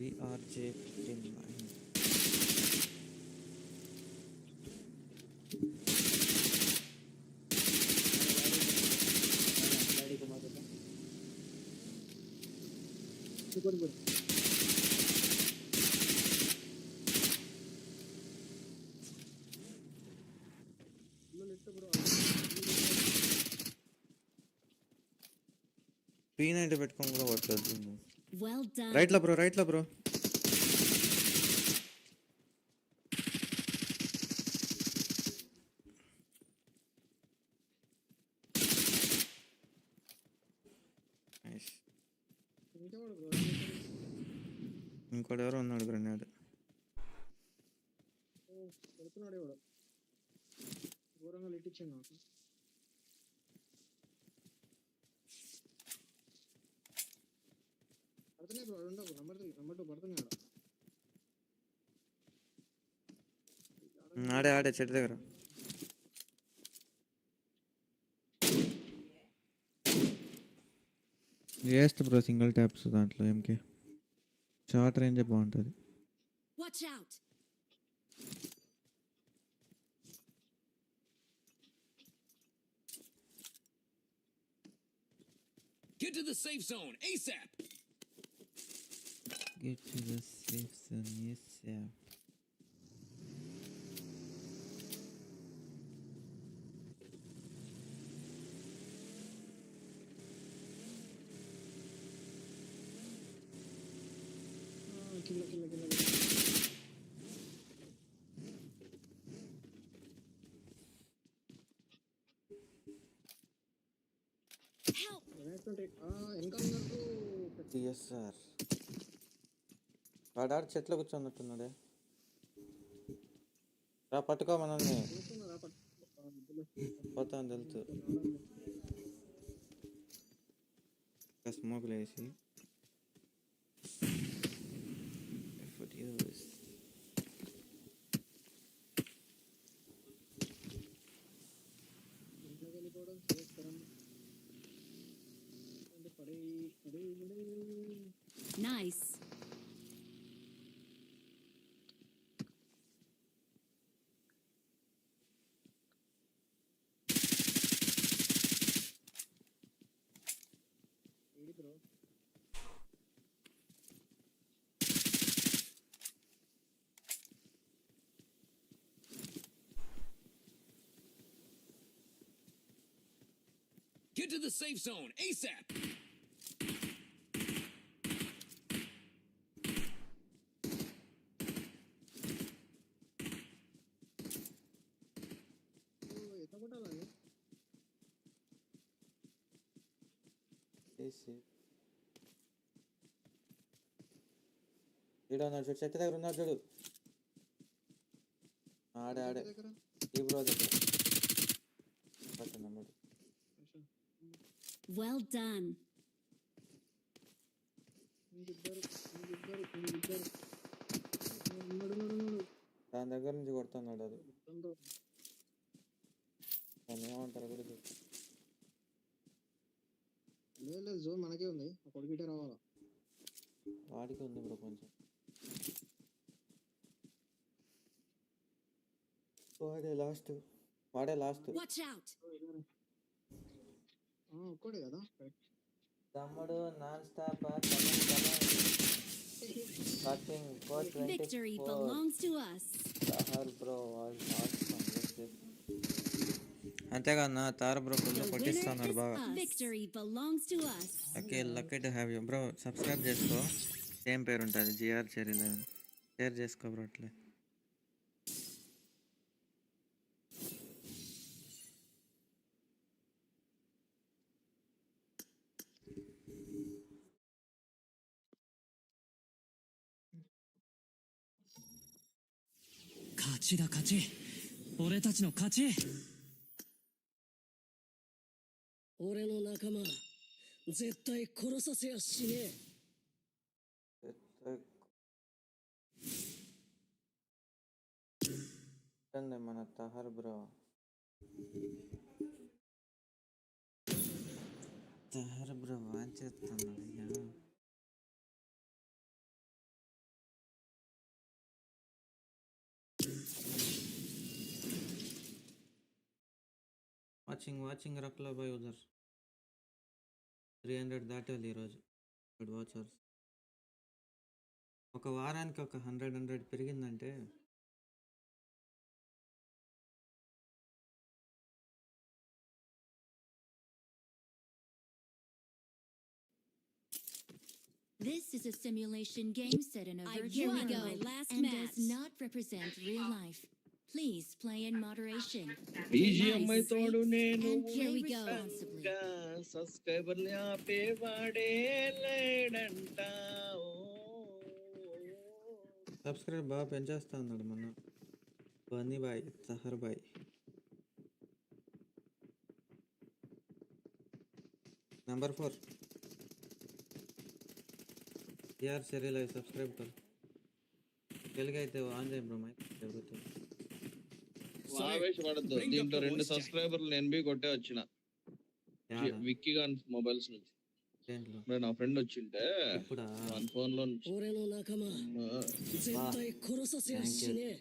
VRJ59. P90 పెట్టుకొని కూడా కొట్టలేదు. Well done. రైట్ లో బ్రో, రైట్ లో బ్రో. ఇంకోటి ఎవరో ఉన్నాడు గ్రెనేడ్. కొడుతున్నాడు ఎవడో, ఘోరంగా లెట్టించాను నాకు. పడుతున్నాయి బ్రో, ఉండవు. నంబర్ 2 పడుతున్నాడు. ఆడే చెట్టు దగ్గర. వేస్ట్ బ్రో సింగిల్ ట్యాప్స్ దాంట్లో. ఎంకే షార్ట్ రేంజే బాగుంటుంది. Watch out! Get to the safe zone ASAP. Get to the safe zone, yes sir. కిల్ల Help! TSR. వాడాడు చెట్లు కూర్చోన్నట్టున్నాడే. రా పట్టుకో మనల్ని. పోతాను తెలుసు. స్మోక్ లేసి Nice. Get to the safe zone, ASAP! ఈడ ఉన్నాడు చూడు, చెట్టు దగ్గర ఉన్నాడు చూడు. ఆడే ఈ బ్రో దగ్గర పట్టున్నాడు. Well done. దాని దగ్గర నుంచి కొడుతున్నాడు అది. దాన్ని ఏమంటారు కూడా లేదు జోన్ మనకే ఉంది, కొడుకిటే రావాలా. వాడికి ఉంది బ్రో కొంచెం. వాడే లాస్ట్. Watch out. ఒక్కడే కదా. తమ్ముడు non stop Victory belongs to us. Bro అంతేగా తార బ్రో ఫుల్ కొట్టిస్తున్నాడు బాగా. Victory belongs to us. Okay, lucky to have you bro. Subscribe చేసుకో, సేమ్ పేరు ఉంటుంది జిఆర్ చెరీ 11. షేర్ చేసుకో బ్రో అట్లే.勝ち。俺たちの勝ち。俺の仲間絶対殺させやしねえ。మన తహర్ బ్రో. తహర్ బ్రో వాంచేస్తున్నాడు. వాచింగ్ రక్లా బాయ్ ఉదర్ 300 దాటాలి ఈరోజు గుడ్ వాచర్స్. ఒక వారానికి ఒక 100 పెరిగిందంటే This is a simulation game set in a virtual world and does not represent real life. Please play in moderation. BGMI తోడు నేను And here we go. Responsibly. సబ్స్క్రైబర్లు ఆపేవాడే లేడంట. సబ్స్క్రైబ్ బాగా పెంచేస్తా అన్నాడు మన బన్నీ బాయ్ తహర్ బాయ్. నెంబర్ 4 यार चले लाइव सब्सक्राइब कर खेल गए थे आन जाए ब्रो माइक जरूरत ఆవేశపడద్దు. దీంట్లో 2 సబ్స్క్రైబర్లు ఎన్బి కొట్టే వచ్చిన విక్కీ గాన్ మొబైల్స్ నుంచి. మరి నా ఫ్రెండ్ వచ్చింటే వన్ ఫోన్ లో నుంచి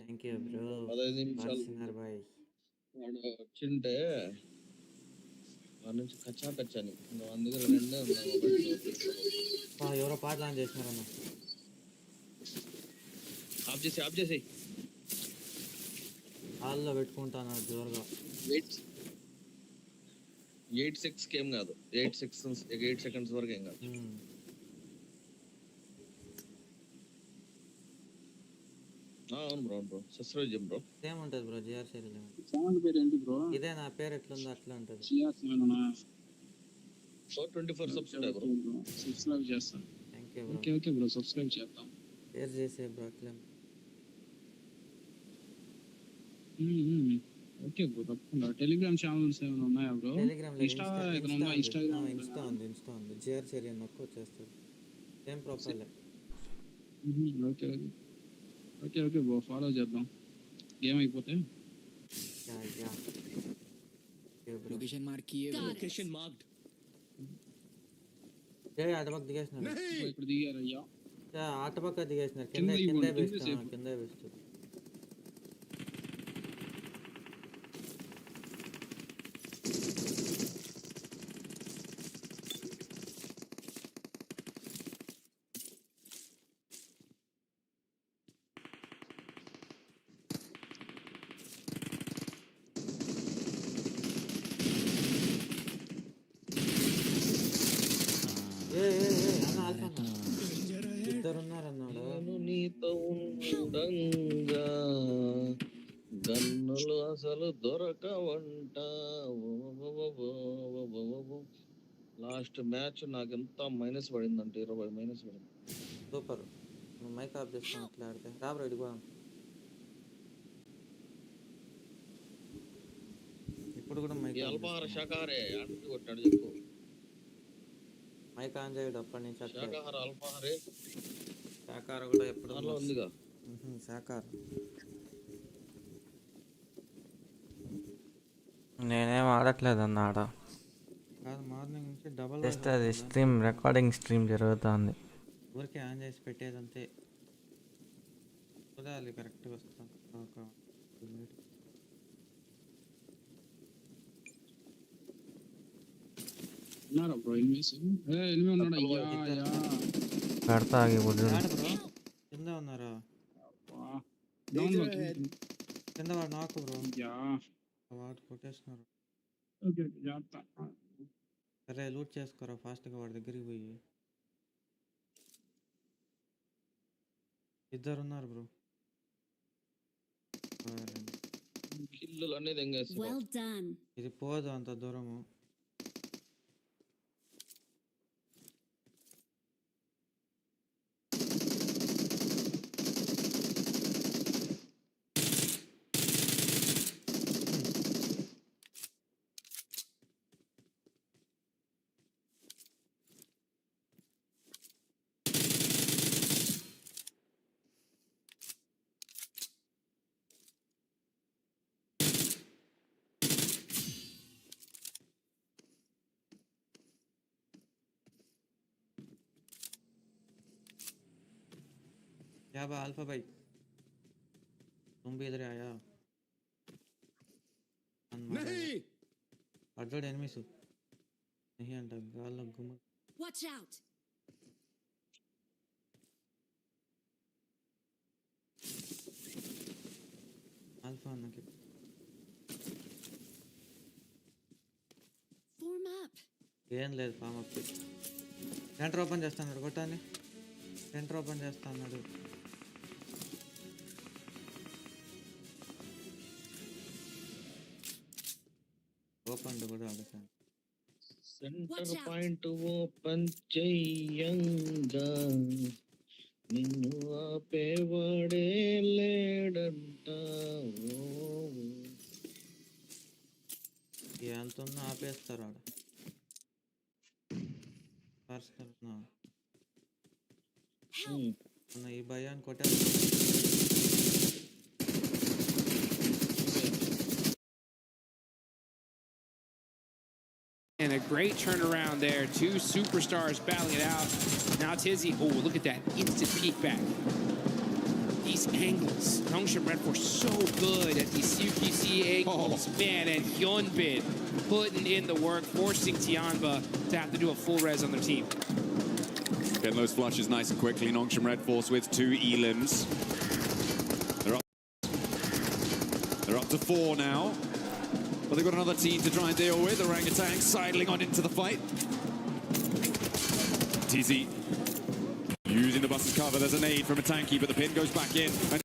थैंक यू ब्रो 15 నిమిషాలు వాడు వచ్చింటే వాడి నుంచి కచ్చాని ఇంకా మన దగ్గర 2 ఉన్నాయి మొబైల్స్. ఎవరో పాట లాంచ్ చేసినారన్న. ఆఫ్ చేసి హాల్లో పెట్టుకుంటాను జోరుగా. 8 ఏం కాదు, 8 సెకండ్స్ వరకు ఏం కాదు. అవును బ్రో సబ్స్క్రైబ్ చేయం బ్రో. సేమ్ ఉంటుంది బ్రో జిఆర్ చెరీ 11. ఛానల్ పేరు ఏంటి బ్రో? ఇదే నా పేరు ఎట్లుందో అట్లా ఉంటుంది. జిఆర్ 24 సబ్స్క్రైబర్ సబ్స్క్రైబ్ చేస్తాను. Thank you bro. Okay bro subscribe చేద్దాం. షేర్ చేసే బ్రో అట్లా. ఓకే బ్రో తప్పకుండా. టెలిగ్రామ్ ఛానల్స్ ఏమైనా ఉన్నాయా బ్రో? ఇన్స్టాగ్రామ్ ఉంది జిఆర్ చెరీ నొక్కి వచ్చేస్తుంది. Same profile. Okay bro follow చేద్దాం గేమ్ అయిపోతే. लोकेशन मार्क किए लोकेशन मार्क्ड అటుపక్క దిగేసినారు. ఇప్పుడు దిగారయ్యా. అటుపక్క దిగేసినారు. కింద బెస్ట్. ఇద్దరున్నారన్నాడు. నీతో ఉండంగా గన్నులు అసలు దొరకవంట. లాస్ట్ మ్యాచ్ నాకు ఎంత మైనస్ పడిందంటే 20 మైనస్ పడింది. సూపర్. నువ్వు మైక్ ఆఫ్ చేసుకుని అట్లా ఆడితే రాబు రెడీ పోదాం. ఇప్పుడు కూడా మైక్ అల్పాహార శాకాహారే అంటే కొట్టాడు చెప్పు. మైక్ ఆన్ చేయడు అప్పటి నుంచి. శాకాహార అల్పాహారే. శాకాహార కూడా ఎప్పుడు ఉందిగా. శాకాహార నేనేం ఆడట్లేదు అన్న ఆడ. కాదు మార్నింగ్ నుంచి డబల్ జస్ట్ అది స్ట్రీమ్ రికార్డింగ్ స్ట్రీమ్ జరుగుతుంది. ఊరికే ఆన్ చేసి పెట్టేదంతే. చూడాలి కరెక్ట్గా వస్తాను. ఒక 2 minutes. ఉన్నారా బ్రో ఎనిమిస్? ఎనిమి ఉన్నాడా? కడతా ఆగి బ్రో. కింద ఉన్నారా? కింద వాడు నాకు బ్రో. వాడు కొట్టేస్తున్నారు. సరే లూట్ చేసుకోరా ఫాస్ట్గా వాడి దగ్గరికి పోయి. ఇద్దరు ఉన్నారు బ్రో. ఇది పోదు అంత దూరము. क्या बा अल्फा भाई, तुम भी इधर आया? नहीं अड्डोड एनिमीस नहीं अंट गाल घुम. Watch out. अल्फा अన్నకి Form up. ఏం లేదు ఫామ్ అప్. సెంటర్ ఓపెన్ చేస్తాను కొట్టాలి. సెంటర్ ఓపెన్ చేస్తాను. ఓపెన్ కూడా ఆడతాను. సెంటర్ పాయింట్ ఓపెన్ చెయ్యంగా నిన్ను ఆపేవాడే లేడంట. ఎంతున్నా ఆపేస్తారు ఆడ. పర్సనల్ ఈ భయాన్ని కొట్టారు. And a great turnaround there. 2 superstars battling it out. Now Tizzy, oh, look at that instant peek back. These angles. Nongshim Red Force so good at these CQC angles. Man, and Hyunbin putting in the work, forcing Tianba to have to do a full res on their team. Getting those flushes nice and quickly. Nongshim Red Force with 2 elims. They're up to 4 now. But they've got another team to try and deal with. Orangutan sidling on into the fight. Tizzy using the bus's cover. There's a nade from a tanky, but the pin goes back in. And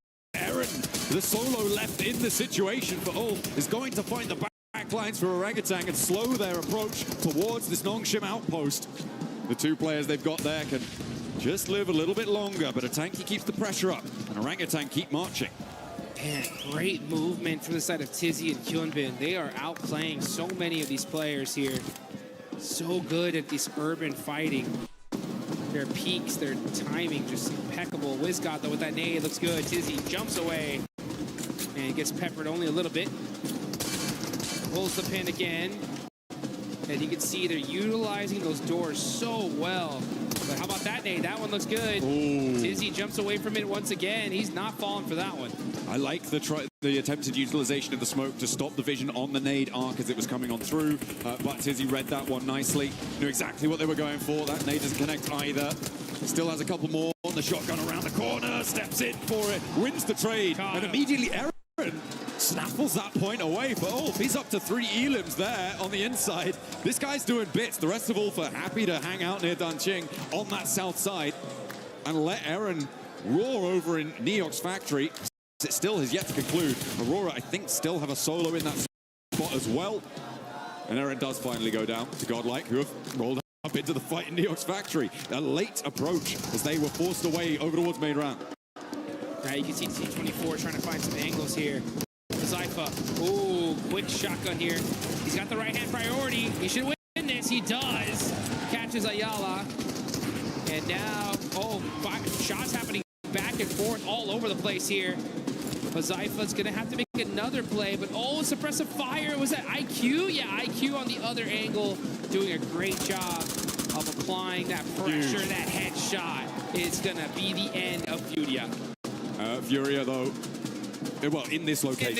Aaron, the solo left in the situation for Ulf, is going to find the back lines for Orangutan and slow their approach towards this Nongshim outpost. The 2 players they've got there can just live a little bit longer, but a tanky keeps the pressure up, and Orangutan keep marching. Man, great movement from the side of Tizzy and Hyunbin. They are outplaying so many of these players here. So good at this urban fighting. Their peaks, their timing, just impeccable. Wizgot, though, with that nade, looks good. Tizzy jumps away and gets peppered only a little bit. Pulls the pin again. And you can see they're utilizing those doors so well. But how about that nade? That one looks good. Ooh. Tizzy jumps away from it once again. He's not falling for that one. I like the attempted utilization of the smoke to stop the vision on the nade arc as it was coming on through. But Tizzy read that one nicely. Knew exactly what they were going for. That nade doesn't connect either. Still has a couple more on the shotgun around the corner. Steps in for it. Wins the trade. And immediately Aaron snaffles that point away for Ulf. He's up to 3 elims there on the inside. This guy's doing bits. The rest of Ulf are happy to hang out near Danqing on that south side and let Eren roar over in Neok's factory. It still has yet to conclude. Aurora, I think, still have a solo in that spot as well. And Eren does finally go down to Godlike, who have rolled up into the fight in Neok's factory. A late approach as they were forced away over towards main round. Now you can see T24 trying to find some angles here. Zypha, ooh, quick shotgun here. He's got the right-hand priority. He should win this. He does. Catches Ayala. And now, shots happening back and forth all over the place here. But Zypha's going to have to make another play. But, suppressive fire. Was that IQ? Yeah, IQ on the other angle doing a great job of applying that pressure, that headshot. It's going to be the end of Furia. Furia, though, well, in this location.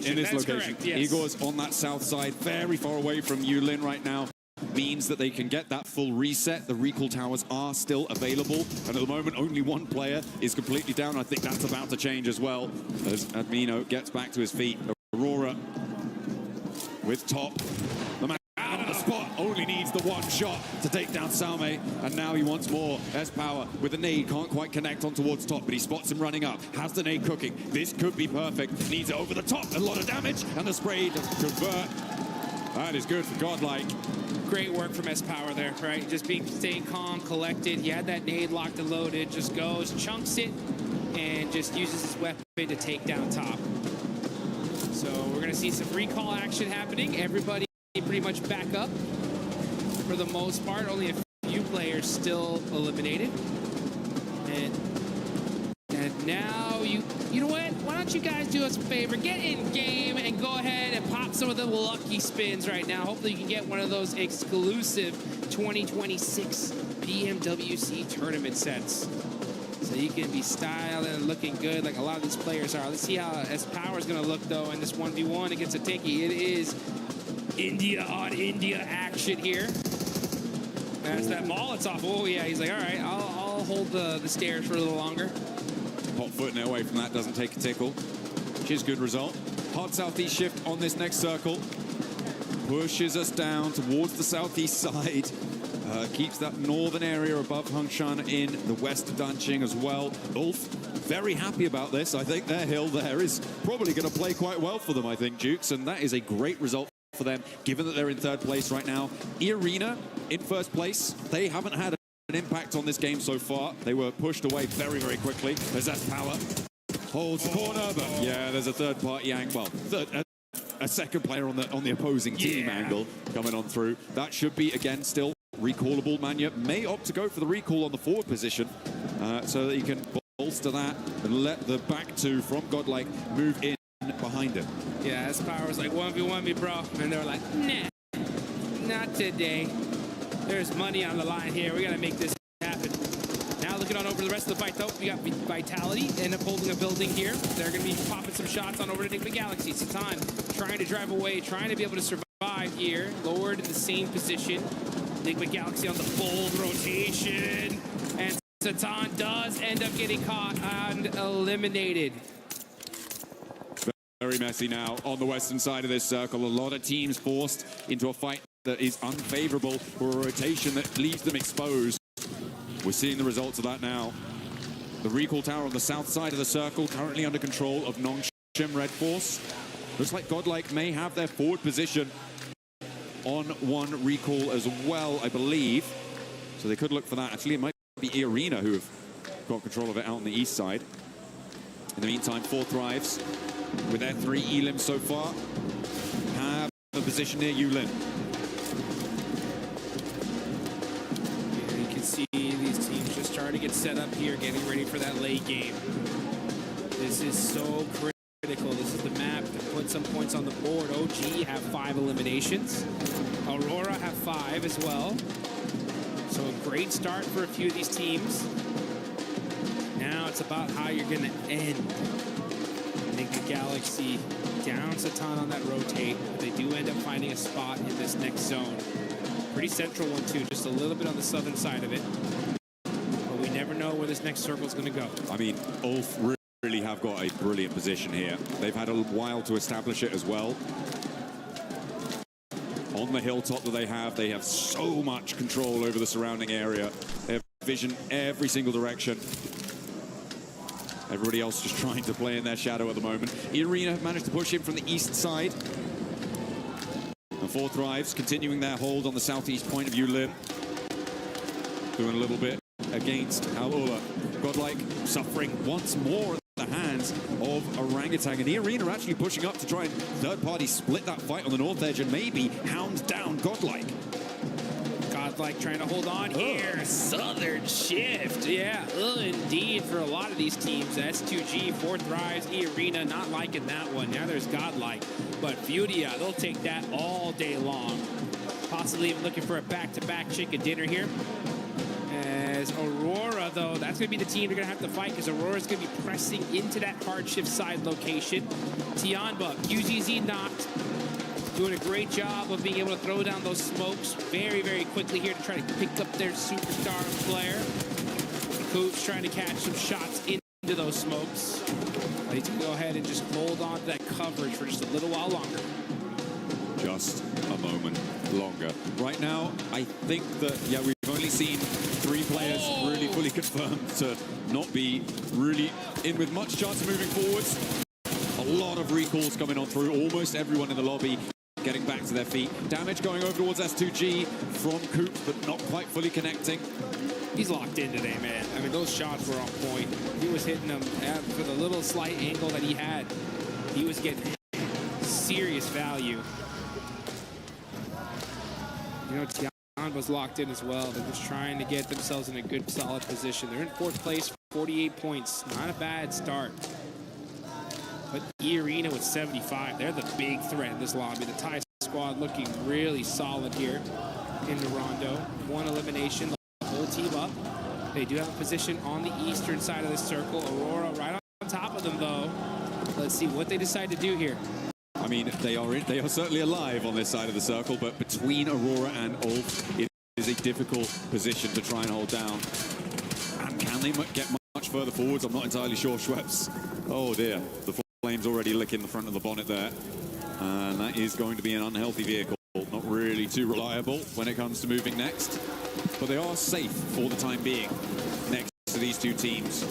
In this location. Correct, yes. Igor's on that south side, very far away from Yulin right now. Means that they can get that full reset. The recall towers are still available, and at the moment only one player is completely down. I think that's about to change as well as Admino gets back to his feet. Aurora with top. The man on the spot only needs the one shot to take down Salme, and now he wants more. S-Power with the nade, can't quite connect on towards top, but he spots him running up, has the nade cooking. This could be perfect. Needs it over the top, a lot of damage, and the spray to convert. That is good for Godlike. Great work from S-Power there, right? Just staying calm, collected. He had that nade locked and loaded, just goes, chunks it, and just uses his weapon to take down top. So we're gonna see some recall action happening. Everybody pretty much back up for the most part. Only a few players still eliminated. And now you know what? Why don't you guys do us a favor? Get in game and go ahead and pop some of the lucky spins right now. Hopefully you can get one of those exclusive 2026 Pmwc tournament sets. So you can be styling and looking good like a lot of these players are. Let's see how S-Power is going to look, though, in this 1v1 against a Tiki. It is India on India action here. That's that Molotov. Oh, yeah. He's like, all right, I'll hold the stairs for a little longer. Hot footing away from that doesn't take a tickle, which is good result. Hard southeast shift on this next circle. Pushes us down towards the southeast side. Keeps that northern area above Hungshan in the west of Danqing as well. Ulf, very happy about this. I think their hill there is probably going to play quite well for them, I think, Jukes. And that is a great result for them, given that they're in third place right now. Arena in first place. They haven't had an impact on this game so far. They were pushed away very, very quickly. There's S-Power. Holds the corner, but yeah, there's a third-party angle. Well, a second player on the opposing team angle coming on through. That should be, again, still recallable. Manya may opt to go for the recall on the forward position so that he can bolster that and let the back two from Godlike move in behind him. Yeah, S-Power was like, 1v1 me, bro. And they were like, nah, not today. There's money on the line here. We got to make this happen. Now looking on over to the rest of the fight, though. We got Vitality end up holding a building here. They're going to be popping some shots on over to Enigma Galaxy. Satan trying to drive away, trying to be able to survive here. Lowered in the same position. Enigma Galaxy on the bold rotation. And Satan does end up getting caught and eliminated. Very messy now on the western side of this circle. A lot of teams forced into a fight that is unfavorable for a rotation that leaves them exposed. We're seeing the results of that now. The recall tower on the south side of the circle currently under control of Nongshim Red Force. Looks like Godlike may have their forward position on one recall as well, I believe. So they could look for that. Actually, it might be Arena who have got control of it out on the east side. In the meantime, 4 Thrives with their 3 elims so far have a position near Yulin. You can see these teams just starting to get set up here, getting ready for that late game. This is so critical. This is the map to put some points on the board. OG have 5 eliminations. Aurora have 5 as well. So a great start for a few of these teams. Now it's about how you're going to end. I think the Galaxy down Satan on that rotate. They do end up finding a spot in this next zone. Pretty central one, too. Just a little bit on the southern side of it. But we never know where this next circle is going to go. I mean, Ulf really have got a brilliant position here. They've had a while to establish it as well. On the hilltop that they have so much control over the surrounding area. They have vision every single direction. Everybody else just trying to play in their shadow at the moment. Irina have managed to push in from the east side. The Four Thrives continuing their hold on the southeast point of Yulin. Doing a little bit against Al-Ula. Godlike suffering once more at the hands of Orangutan. And Irina are actually pushing up to try and third-party split that fight on the north edge and maybe hound down Godlike. Godlike trying to hold on here. Southern shift. Yeah, indeed for a lot of these teams. S2G, Four Thrives, Irina, not liking that one. Now there's Godlike. But Furia, they'll take that all day long. Possibly even looking for a back-to-back chicken dinner here. As Aurora, though, that's going to be the team they're going to have to fight because Aurora's going to be pressing into that hard shift side location. Tianba, QZZ knocked. Doing a great job of being able to throw down those smokes very, very quickly here to try to pick up their superstar player. Coops trying to catch some shots into those smokes. They can go ahead and just hold on to that coverage for just a little while longer. Just a moment longer. Right now, I think that, yeah, we've only seen 3 players really fully confirmed to not be really in with much chance of moving forwards. A lot of recalls coming on through. Almost everyone in the lobby getting back to their feet. Damage going over towards S2G from Coops, but not quite fully connecting. He's locked in today, man. I mean, those shots were on point. He was hitting them for the little slight angle that he had. He was getting serious value. You know, Tian was locked in as well. They're just trying to get themselves in a good, solid position. They're in 4th place, 48 points. Not a bad start. But Irina with 75, they're the big threat in this lobby. The Thai squad looking really solid here in the Rondo. 1 elimination, the whole team up. They do have a position on the eastern side of the circle. Aurora right on top of them, though. Let's see what they decide to do here. I mean, they are certainly alive on this side of the circle, but between Aurora and Ulf, it is a difficult position to try and hold down. And can they get much further forwards? I'm not entirely sure, Schweppes. Oh dear, the Flames already licking the front of the bonnet there. And that is going to be an unhealthy vehicle. Not really too reliable when it comes to moving next. But they are safe for the time being next to these 2 teams.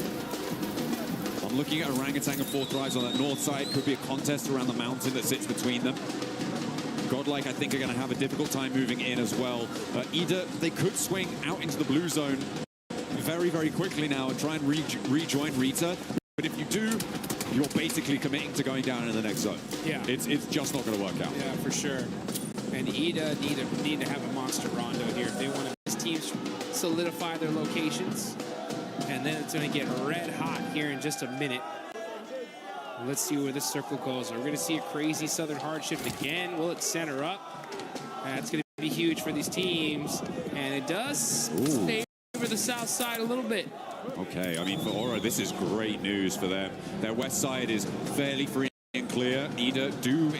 I'm looking at Orangutan and Four Thrives on that north side. Could be a contest around the mountain that sits between them. Godlike, I think, are going to have a difficult time moving in as well. Either they could swing out into the blue zone very, very quickly now and try and rejoin Rita. But if you do, you're basically committing to going down in the next zone. Yeah. It's just not going to work out. Yeah, for sure. And Ida need to have a monster rondo here if they want to these teams solidify their locations. And then it's going to get red hot here in just a minute. Let's see where this circle goes. We're going to see a crazy southern hard shift again. Will it center up? That's going to be huge for these teams. And it does favor the south side a little bit. Okay, I mean, for Aura, this is great news for them. Their west side is fairly free and clear. Ida do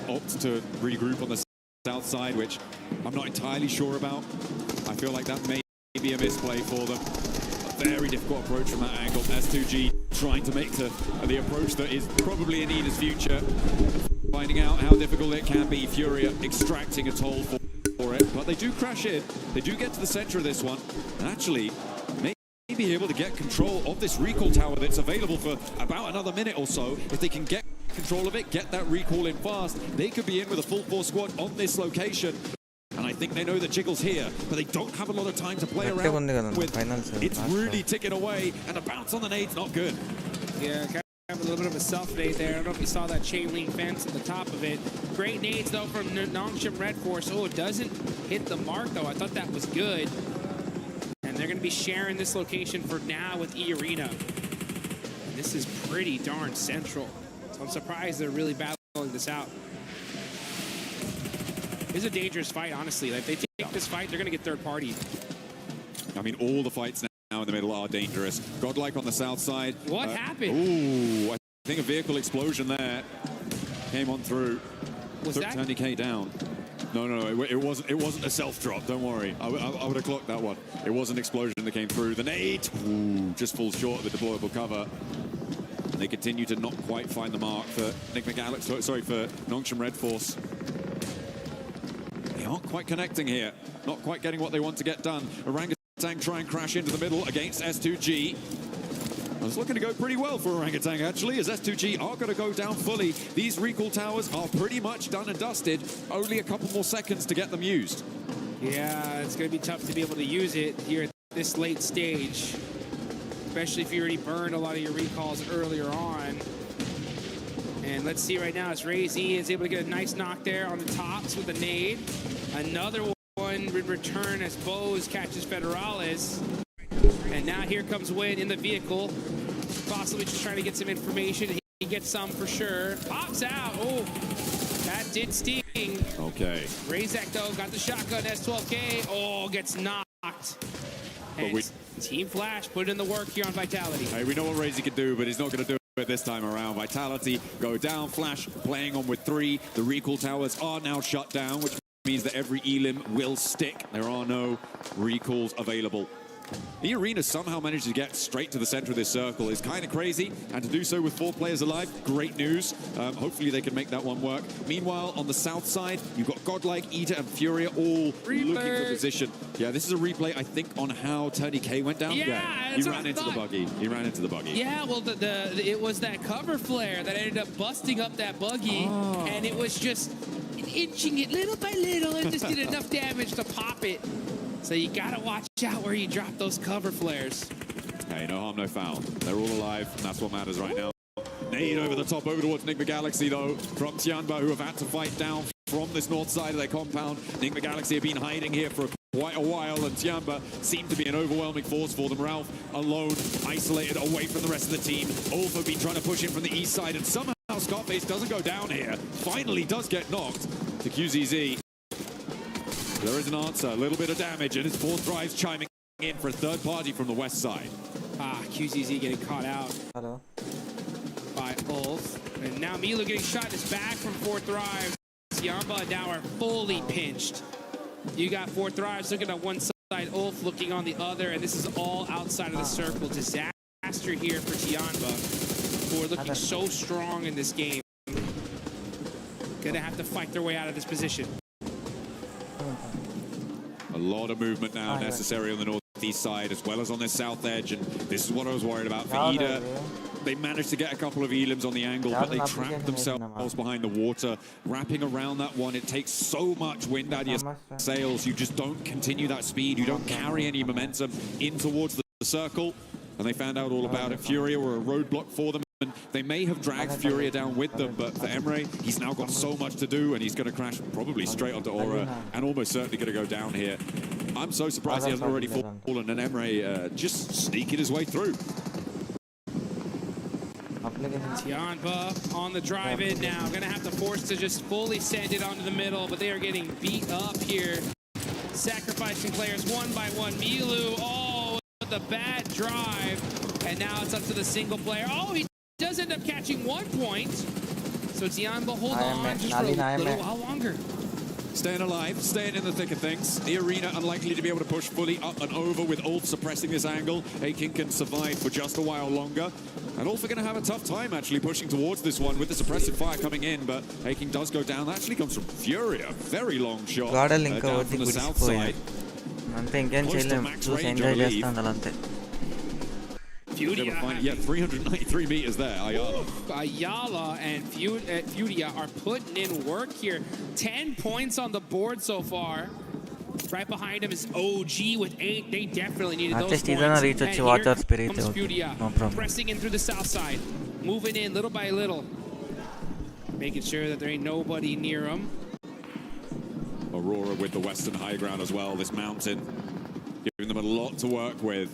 opt to regroup on the south side, which I'm not entirely sure about. I feel like that may be a misplay for them. A very difficult approach from that angle. S2G trying to make the approach that is probably in Ida's future. Finding out how difficult it can be. Furia extracting a toll for it, but they do crash in. They do get to the center of this one, and actually be able to get control of this recall tower that's available for about another minute or so. If they can get control of it, get that recall in fast, they could be in with a full force squad on this location. And I think they know that Jiggle's here, but they don't have a lot of time to play around with. It's really ticking away, and a bounce on the nade's not good. Yeah, kind of a little bit of a self-nade there. I don't know if you saw that chain link fence at the top of it. Great nades, though, from Nongshim Red Force. Oh, it doesn't hit the mark, though. I thought that was good. And they're going to be sharing this location for now with E-Arena. And this is pretty darn central. So I'm surprised they're really battling this out. This is a dangerous fight, honestly. Like, if they take this fight, they're going to get third party. I mean, all the fights now in the middle are dangerous. Godlike on the south side. What happened? Ooh, I think a vehicle explosion there came on through. Was Took that? 20k down. No, it wasn't a self-drop, don't worry. I would have clocked that one. It was an explosion that came through. The nade, just falls short of the deployable cover. And they continue to not quite find the mark for Nick McAllister, sorry, for Nongshim Red Force. They aren't quite connecting here. Not quite getting what they want to get done. Orangutan try and crash into the middle against S2G. It's looking to go pretty well for Orangutan, actually, as S2G are going to go down fully. These recall towers are pretty much done and dusted. Only a couple more seconds to get them used. Yeah, it's going to be tough to be able to use it here at this late stage, especially if you already burned a lot of your recalls earlier on. And let's see right now as Ray-Z is able to get a nice knock there on the tops with a nade. Another one in return as Bose catches Federales. And now here comes Win in the vehicle, possibly just trying to get some information. He gets some for sure. Pops out. Oh, that did sting. Okay. Razak, though, got the shotgun. S12K. Oh, gets knocked. And Team Flash put in the work here on Vitality. Hey, we know what Razak can do, but he's not going to do it this time around. Vitality go down. Flash playing on with 3. The recall towers are now shut down, which means that every elim will stick. There are no recalls available. The arena somehow managed to get straight to the center of this circle. Is kind of crazy, and to do so with 4 players alive, great news. Hopefully they can make that one work. Meanwhile, on the south side, you've got Godlike, Ita, and Furia all looking for position. Yeah, this is a replay, I think, on how Tony K went down. Yeah, he ran into the buggy. He ran into the buggy. Yeah, well, it was that cover flare that ended up busting up that buggy, and it was just inching it little by little and just did enough damage to pop it. So you gotta watch out where you drop those cover flares. Hey, no harm, no foul. They're all alive, and that's what matters right now. Nade over the top, over towards Nick McGalaxy, though, from Tianba, who have had to fight down from this north side of their compound. Nick McGalaxy have been hiding here for quite a while, and Tianba seemed to be an overwhelming force for them. Ralph alone, isolated away from the rest of the team. Ulf have been trying to push in from the east side, and somehow Scarface doesn't go down here. Finally does get knocked to QZZ. There is an answer, a little bit of damage, and his 4th drive's chiming in for a 3rd party from the west side. QZZ getting caught out by Ulf. And now Milu getting shot in his back from 4th drive. Yamba now are fully pinched. You got 4th drives looking at one side, Ulf looking on the other, and this is all outside of the circle. Disaster here for Tianba, who are looking so strong in this game. Gonna have to fight their way out of this position. A lot of movement now necessary on the northeast side as well as on the south edge, and this is what I was worried about for Ida. They managed to get a couple of elims on the angle, but they trapped themselves behind the water. Wrapping around that one, it takes so much wind out of your sails. You just don't continue that speed. You don't carry any momentum in towards the circle, and they found out all about it. Furia were a roadblock for them. They may have dragged Furia down with them, but for Emre, he's now got so much to do, and he's going to crash probably straight onto Aura, and almost certainly going to go down here. I'm so surprised he hasn't already fallen, and Emre just sneaking his way through. Tianba on the drive-in now. Going to have to force to just fully send it onto the middle, but they are getting beat up here. Sacrificing players one by one. Milu, with a bad drive, and now it's up to the single player. He does end up catching 1 point. So Tianba hold on just for a little while longer. Staying alive, staying in the thick of things. The arena unlikely to be able to push fully up and over with Ulf suppressing this angle. Akin can survive for just a while longer. And Ulf are going to have a tough time actually pushing towards this one with the suppressive fire coming in, but Akin does go down. That actually comes from Furia. Very long shot down from the south side. Close to max range, I believe. Furia, 393 meters there, Ayala. Ayala and Furia are putting in work here. 10 points on the board so far. Right behind him is OG with 8. They definitely needed those points. And here comes Furia, pressing in through the south side. Moving in little by little. Making sure that there ain't nobody near him. Aurora with the western high ground as well, this mountain. Giving them a lot to work with.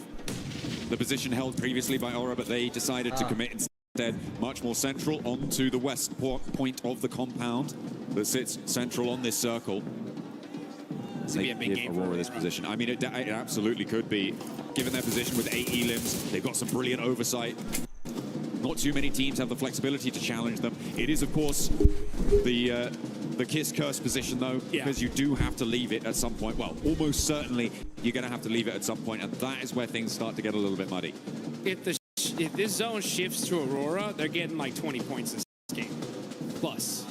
The position held previously by Aura, but they decided to commit instead much more central onto the west point of the compound that sits central on this circle. It's going to be a big game for Aurora this position. I mean, it absolutely could be. Given their position with 8 elims, they've got some brilliant oversight. Not too many teams have the flexibility to challenge them. It is, of course, the Kiss Curse position, though, because you do have to leave it at some point. Well, almost certainly you're going to have to leave it at some point, and that is where things start to get a little bit muddy. If the this zone shifts to Aurora, they're getting like 20 points this game. Plus.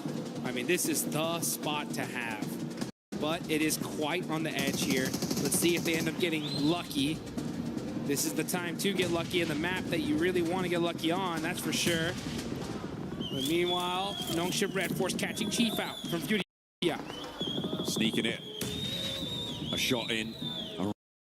I mean, this is the spot to have. But it is quite on the edge here. Let's see if they end up getting lucky. This is the time to get lucky in the map that you really want to get lucky on, that's for sure. But meanwhile, Nongshim Red Force catching Chief out from Fury. Yeah. Sneaking it. A shot in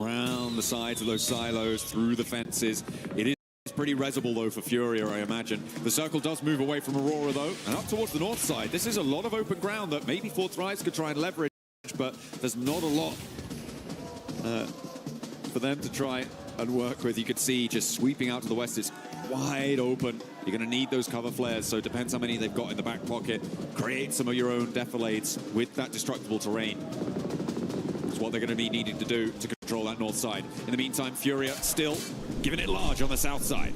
around the sides of those silos, through the fences. It is pretty resible, though, for Furia, I imagine. The circle does move away from Aurora, though, and up towards the north side. This is a lot of open ground that maybe Fourth Rise could try and leverage, but there's not a lot for them to try and work with. You could see just sweeping out to the west is wide open. You're going to need those cover flares, so it depends how many they've got in the back pocket. Create some of your own defilades with that destructible terrain. That's what they're going to be needing to do to control that north side. In the meantime, Furia still giving it large on the south side.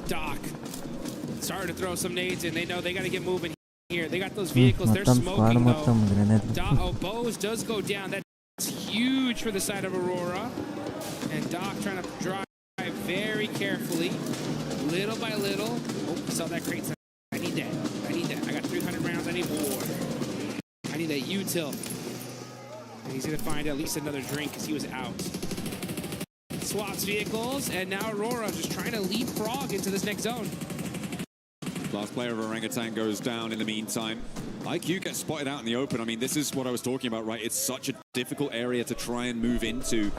Doc started to throw some nades in. They know they got to get moving here. They got those vehicles. They're smoking, though. Oh, Bose does go down. That's huge for the side of Aurora. And Doc trying to drive very carefully, little by little. Oh, saw that crate. I need that. I need that. I got 300 rounds. I need more. I need that util. And he's going to find at least another drink because he was out. Swaps vehicles, and now Aurora just trying to leapfrog into this next zone. Last player of Orangutan goes down in the meantime. IQ gets spotted out in the open. I mean, this is what I was talking about, right? It's such a difficult area to try and move into.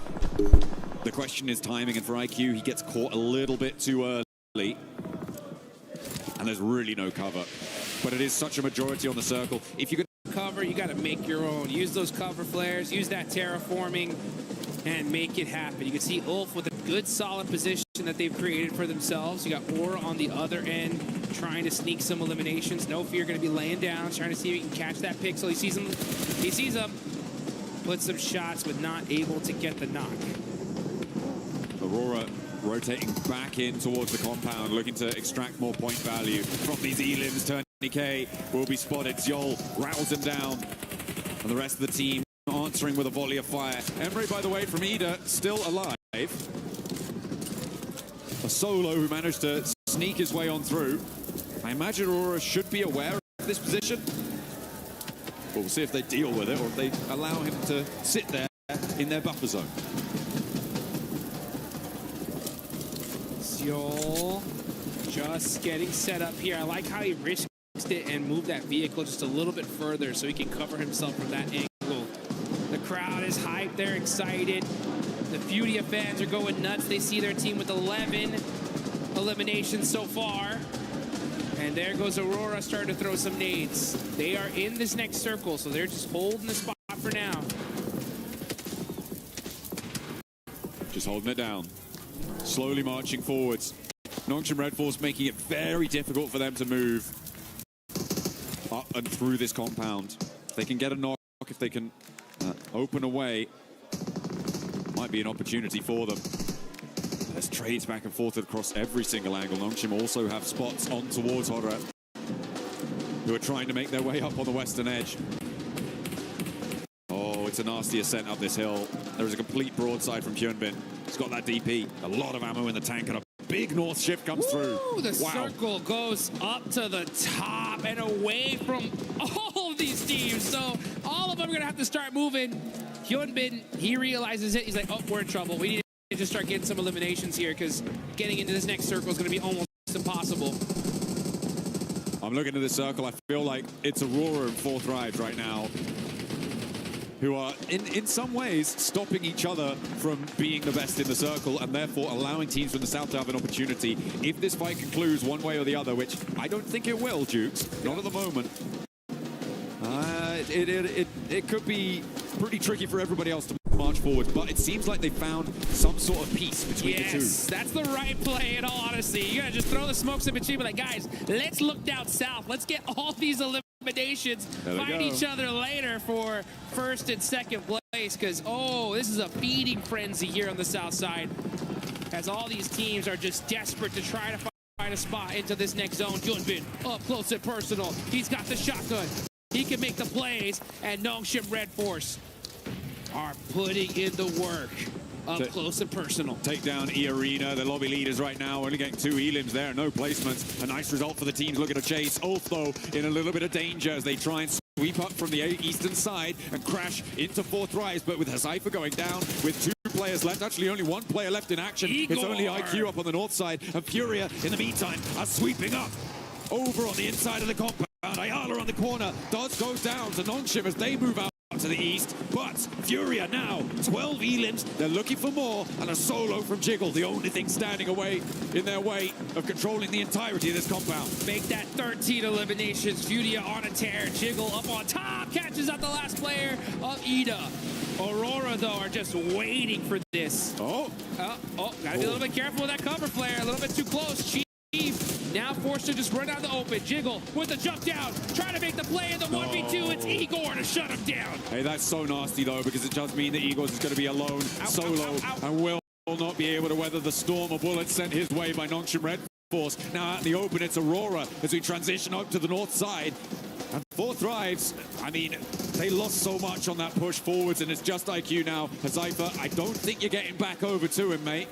The question is timing, and for IQ, he gets caught a little bit too early. And there's really no cover. But it is such a majority on the circle. If you could cover, you got to make your own. Use those cover flares, use that terraforming, and make it happen. You can see Ulf with a good solid position that they've created for themselves. You got Aura on the other end trying to sneak some eliminations. No Fear going to be laying down, trying to see if he can catch that pixel. He sees him. He sees him. Puts some shots, but not able to get the knock. Aurora rotating back in towards the compound, looking to extract more point value from these elims. Tourniquet will be spotted. Zjol rattles him down. And the rest of the team answering with a volley of fire. Emre, by the way, from Ida, still alive. A solo who managed to sneak his way on through. I imagine Aurora should be aware of this position. But we'll see if they deal with it or if they allow him to sit there in their buffer zone. Zjol just getting set up here. I like how he risked it and moved that vehicle just a little bit further so he can cover himself from that angle. The crowd is hyped. They're excited. The Furia fans are going nuts. They see their team with 11 eliminations so far. And there goes Aurora starting to throw some nades. They are in this next circle, so they're just holding the spot for now. Just holding it down. Slowly marching forwards. Nongshim Red Force making it very difficult for them to move up and through this compound. If they can get a knock, if they can open a way, might be an opportunity for them. There's trades back and forth across every single angle. Nongshim also have spots on towards Horror, who are trying to make their way up on the western edge. Oh, it's a nasty ascent up this hill. There is a complete broadside from Hyunbin. He's got that DP. A lot of ammo in the tank, and a big north shift comes through. The circle goes up to the top and away from all of these teams. So all of them are going to have to start moving. Hyunbin, he realizes it. He's like, oh, we're in trouble. We need to just start getting some eliminations here because getting into this next circle is going to be almost impossible. I'm looking at this circle. I feel like it's Aurora and Fourth Rise right now, who are, in some ways, stopping each other from being the best in the circle and therefore allowing teams from the south to have an opportunity. If this fight concludes one way or the other, which I don't think it will, Jukes, not at the moment, it could be pretty tricky for everybody else to march forward, but it seems like they found some sort of peace between the two. Yes, that's the right play in all honesty. You gotta just throw the smokes in between, but like, guys, let's look down south. Let's get all these eliminations, fight each other later for first and second place, because, oh, this is a feeding frenzy here on the south side, as all these teams are just desperate to try to find a spot into this next zone. Hyunbin up close and personal. He's got the shotgun. He can make the plays, and Nongshim Red Force are putting in the work. Up close and personal. Take down E-Arena, the lobby leaders right now, only getting 2 elims there, no placements. A nice result for the teams looking to chase. Ulf, though, in a little bit of danger as they try and sweep up from the eastern side and crash into 4th Rise, but with Hazaifa going down with 2 players left, actually only 1 player left in action. Igor. It's only IQ up on the north side, and Furia, in the meantime, are sweeping up over on the inside of the compound. Ayala on the corner, does go down to Nongshim as they move out to the east, but Furia now 12 elims, they're looking for more, and a solo from Jiggle, the only thing standing in their way of controlling the entirety of this compound. Make that 13 eliminations. Furia on a tear. Jiggle up on top, catches out the last player of Ida. Aurora, though, are just waiting for this. Gotta be a little bit careful with that cover flare. A little bit too close. Chief now forced to just run out the open. Jiggle with the jump down, trying to make the play in the 1v2. It's Igor to shut him down. Hey, that's so nasty, though, because it does mean that Igor is going to be alone, solo, and will not be able to weather the storm of bullets sent his way by Nongshim Red Force. Now out in the open, it's Aurora as we transition up to the north side. And 4th Rise, I mean, they lost so much on that push forwards, and it's just IQ now. Hazaifa, I don't think you're getting back over to him, mate.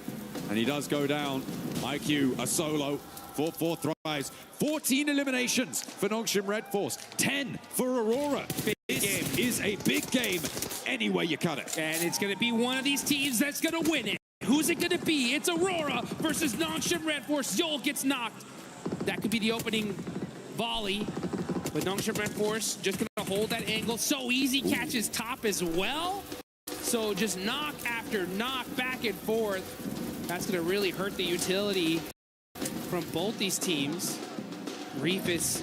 And he does go down. IQ, a solo for 4th Rise. 14 eliminations for Nongshim Red Force. 10 for Aurora. This is a big game any way you cut it. And it's going to be one of these teams that's going to win it. Who's it going to be? It's Aurora versus Nongshim Red Force. Yol gets knocked. That could be the opening volley. But Nongshim Red Force just going to hold that angle. So easy, catches top as well. So just knock after knock, back and forth. That's going to really hurt the utility from both these teams. Reefus,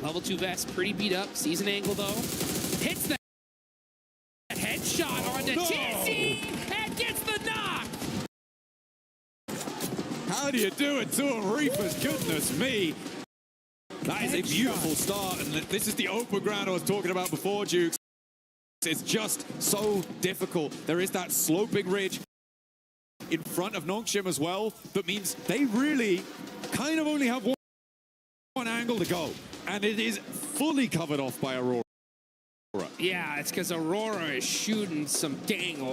level 2 vest, pretty beat up. Sees an angle, though. Hits the headshot onto Tizzy and gets the knock. How do you do it to him, Reefus? Goodness me. That is a beautiful start, and this is the open ground I was talking about before, Jukes. It's just so difficult. There is that sloping ridge in front of Nongshim as well. That means they really kind of only have one angle to go. And it is fully covered off by Aurora. Yeah, it's because Aurora is shooting some dang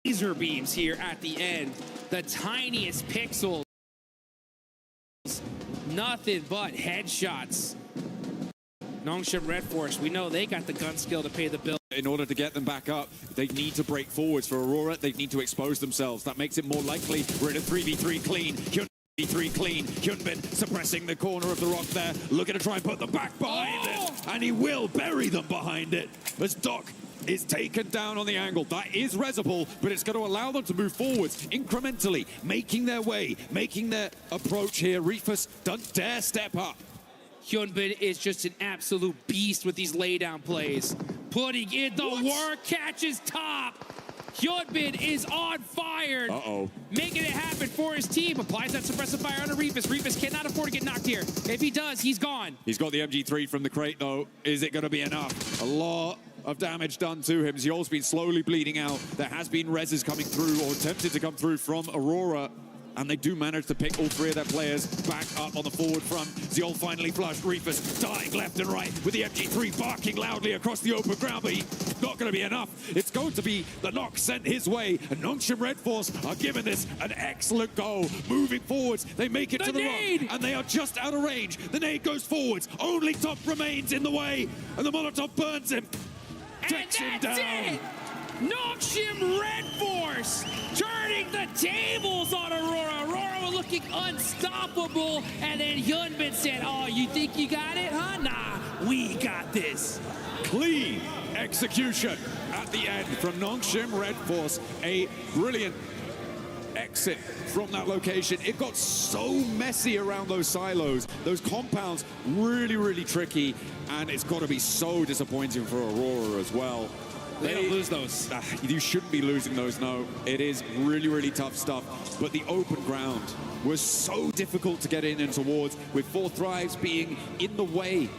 laser beams here at the end. The tiniest pixels. Nothing but headshots. Nongshim Red Force, we know they got the gun skill to pay the bill. In order to get them back up, they need to break forwards. For Aurora, they need to expose themselves. That makes it more likely. We're in a 3v3 clean. Hyunbin 3 clean. Hyunbin suppressing the corner of the rock there, looking to try and put them back behind it. And he will bury them behind it as Doc is taken down on the angle. That is resible, but it's going to allow them to move forwards incrementally, making their way, making their approach here. Reefus, don't dare step up. Hyunbin is just an absolute beast with these laydown plays. Putting in the work, catches top. Hyunbin is on fire. Making it happen for his team. Applies that suppressive fire on Reefus. Reefus cannot afford to get knocked here. If he does, he's gone. He's got the MG3 from the crate, though. Is it going to be enough? A lot of damage done to him. Ziol's been slowly bleeding out. There has been reses coming through, or attempted to come through from Aurora. And they do manage to pick all 3 of their players back up on the forward front. Ziol finally flushed. Reefus dying left and right with the MG3 barking loudly across the open ground, but he's not going to be enough. It's going to be the knock sent his way, and Nongshim Red Force are giving this an excellent go. Moving forwards, they make it to the rock, and they are just out of range. The nade goes forwards. Only Top remains in the way, and the Molotov burns him. Takes him down. Nongshim Red Force turning the tables on Aurora. Aurora looking unstoppable. And then Hyunbin said, oh, you think you got it, huh? Nah, we got this. Clean execution at the end from Nongshim Red Force. A brilliant exit from that location. It got so messy around those silos. Those compounds really, really tricky. And it's got to be so disappointing for Aurora as well. They don't lose those. You shouldn't be losing those, no. It is really, really tough stuff. But the open ground was so difficult to get in and towards, with 4th Rise being in the way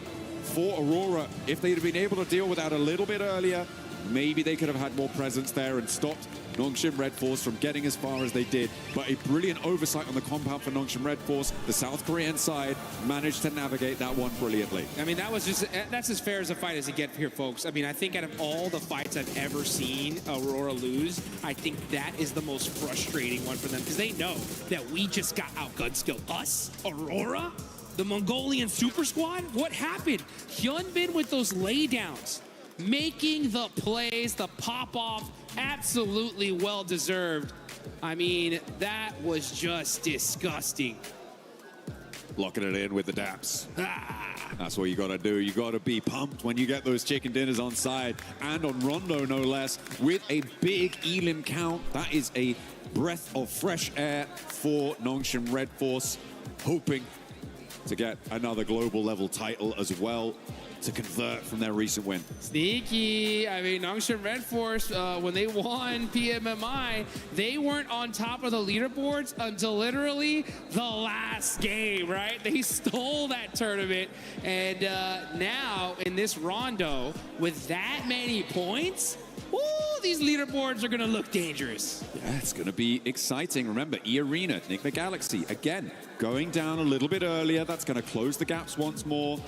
for Aurora. If they'd have been able to deal with that a little bit earlier, maybe they could have had more presence there and stopped Nongshim Red Force from getting as far as they did. But a brilliant oversight on the compound for Nongshim Red Force. The South Korean side managed to navigate that one brilliantly. I mean, that's as fair as a fight as it gets here, folks. I mean, I think out of all the fights I've ever seen Aurora lose, I think that is the most frustrating one for them because they know that we just got outgunned still. Us? Aurora? The Mongolian Super Squad? What happened? Hyunbin with those laydowns, making the plays, the pop-off, absolutely well-deserved. I mean, that was just disgusting. Locking it in with the daps. That's what you got to do. You got to be pumped when you get those chicken dinners on side and on Rondo, no less, with a big elim count. That is a breath of fresh air for Nongshim Red Force, hoping to get another global level title as well to convert from their recent win. Sneaky. I mean, Nongshim Red Force, when they won PMMI, they weren't on top of the leaderboards until literally the last game, right? They stole that tournament. And now in this Rondo, with that many points, woo, these leaderboards are going to look dangerous. Yeah, it's going to be exciting. Remember, E-Arena, Nick McGalaxy, again, going down a little bit earlier. That's going to close the gaps once more.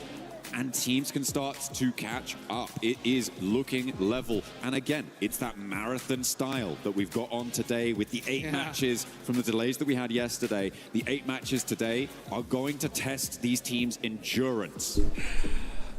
And teams can start to catch up. It is looking level. And again, it's that marathon style that we've got on today with the 8 matches from the delays that we had yesterday. The 8 matches today are going to test these teams' endurance.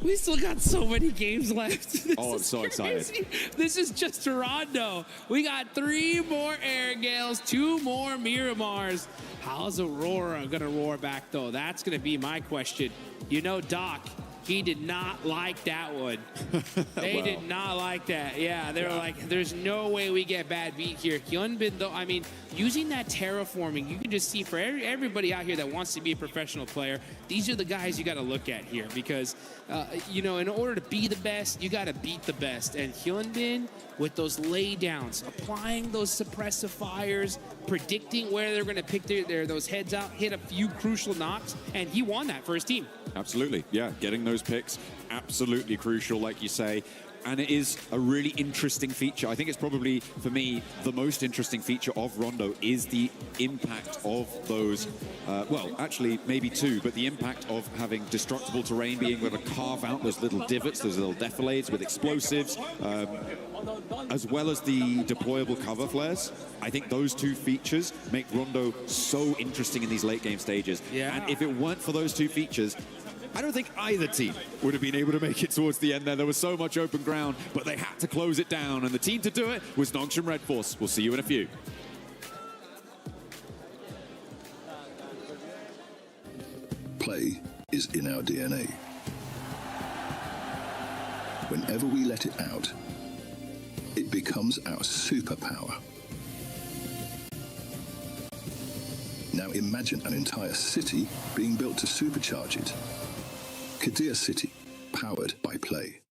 We still got so many games left. I'm so excited. This is just Toronto. We got 3 more Air Gales, 2 more Miramars. How's Aurora gonna roar back though? That's gonna be my question. You know, Doc, he did not like that one. They did not like that. Yeah, they were like, there's no way we get bad beat here. Hyunbin, though, I mean, using that terraforming, you can just see for everybody out here that wants to be a professional player, these are the guys you got to look at here because, you know, in order to be the best, you got to beat the best. And Hyunbin, with those laydowns, applying those suppressive fires, predicting where they're going to pick those heads out, hit a few crucial knocks, and he won that for his team. Absolutely, yeah. Getting those picks, absolutely crucial, like you say. And it is a really interesting feature. I think it's probably, for me, the most interesting feature of Rondo is the impact of those, well, actually, maybe 2, but the impact of having destructible terrain, being able to carve out those little divots, those little defilades with explosives, as well as the deployable cover flares. I think those 2 features make Rondo so interesting in these late game stages. Yeah. And if it weren't for those 2 features, I don't think either team would have been able to make it towards the end there. There was so much open ground, but they had to close it down. And the team to do it was Nongshim Red Force. We'll see you in a few. Play is in our DNA. Whenever we let it out, it becomes our superpower. Now imagine an entire city being built to supercharge it. Kadir City, powered by Play.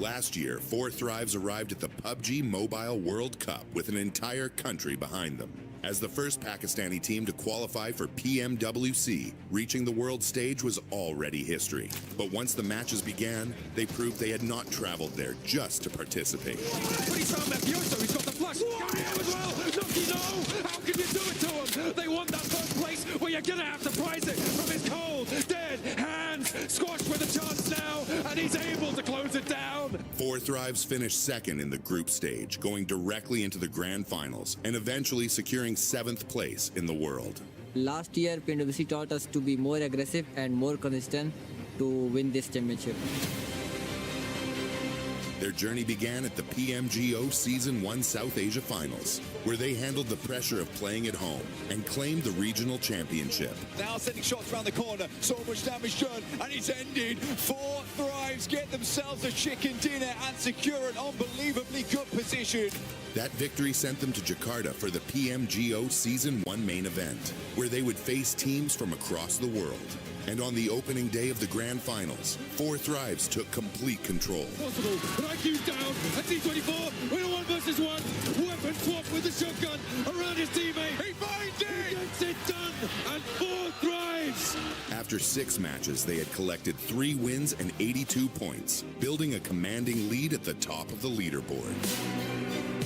Last year, 4 Thrives arrived at the PUBG Mobile World Cup with an entire country behind them. As the first Pakistani team to qualify for Pmwc, reaching the world stage was already history. But once the matches began, they proved they had not traveled there just to participate. But he's found Mafioso, he's got the flush. As well. Nucky, no! How can you do it to him? They want that first place where you're gonna have to prize it from his cold, dead hands. Squashed with a chance now, and he's able to close it down. 4 Thrives finished second in the group stage, going directly into the grand finals, and eventually securing 7th place in the world. Last year, Pmwc taught us to be more aggressive and more consistent to win this championship. Their Their journey began at the PMGO Season 1 South Asia Finals, where they handled the pressure of playing at home and claimed the regional championship. Now sending shots around the corner. So much damage done, and it's ended. 4 Thrives get themselves a chicken dinner and secure an unbelievably good position. That victory sent them to Jakarta for the PMGO Season 1 main event, where they would face teams from across the world. And on the opening day of the grand finals, 4 Thrives took complete control. Possible, but IQ's down. A T24 with a 1v1. Weapon swap with the shotgun around his teammate. He finds it! He gets it done, and 4 Thrives! After 6 matches, they had collected 3 wins and 82 points, building a commanding lead at the top of the leaderboard.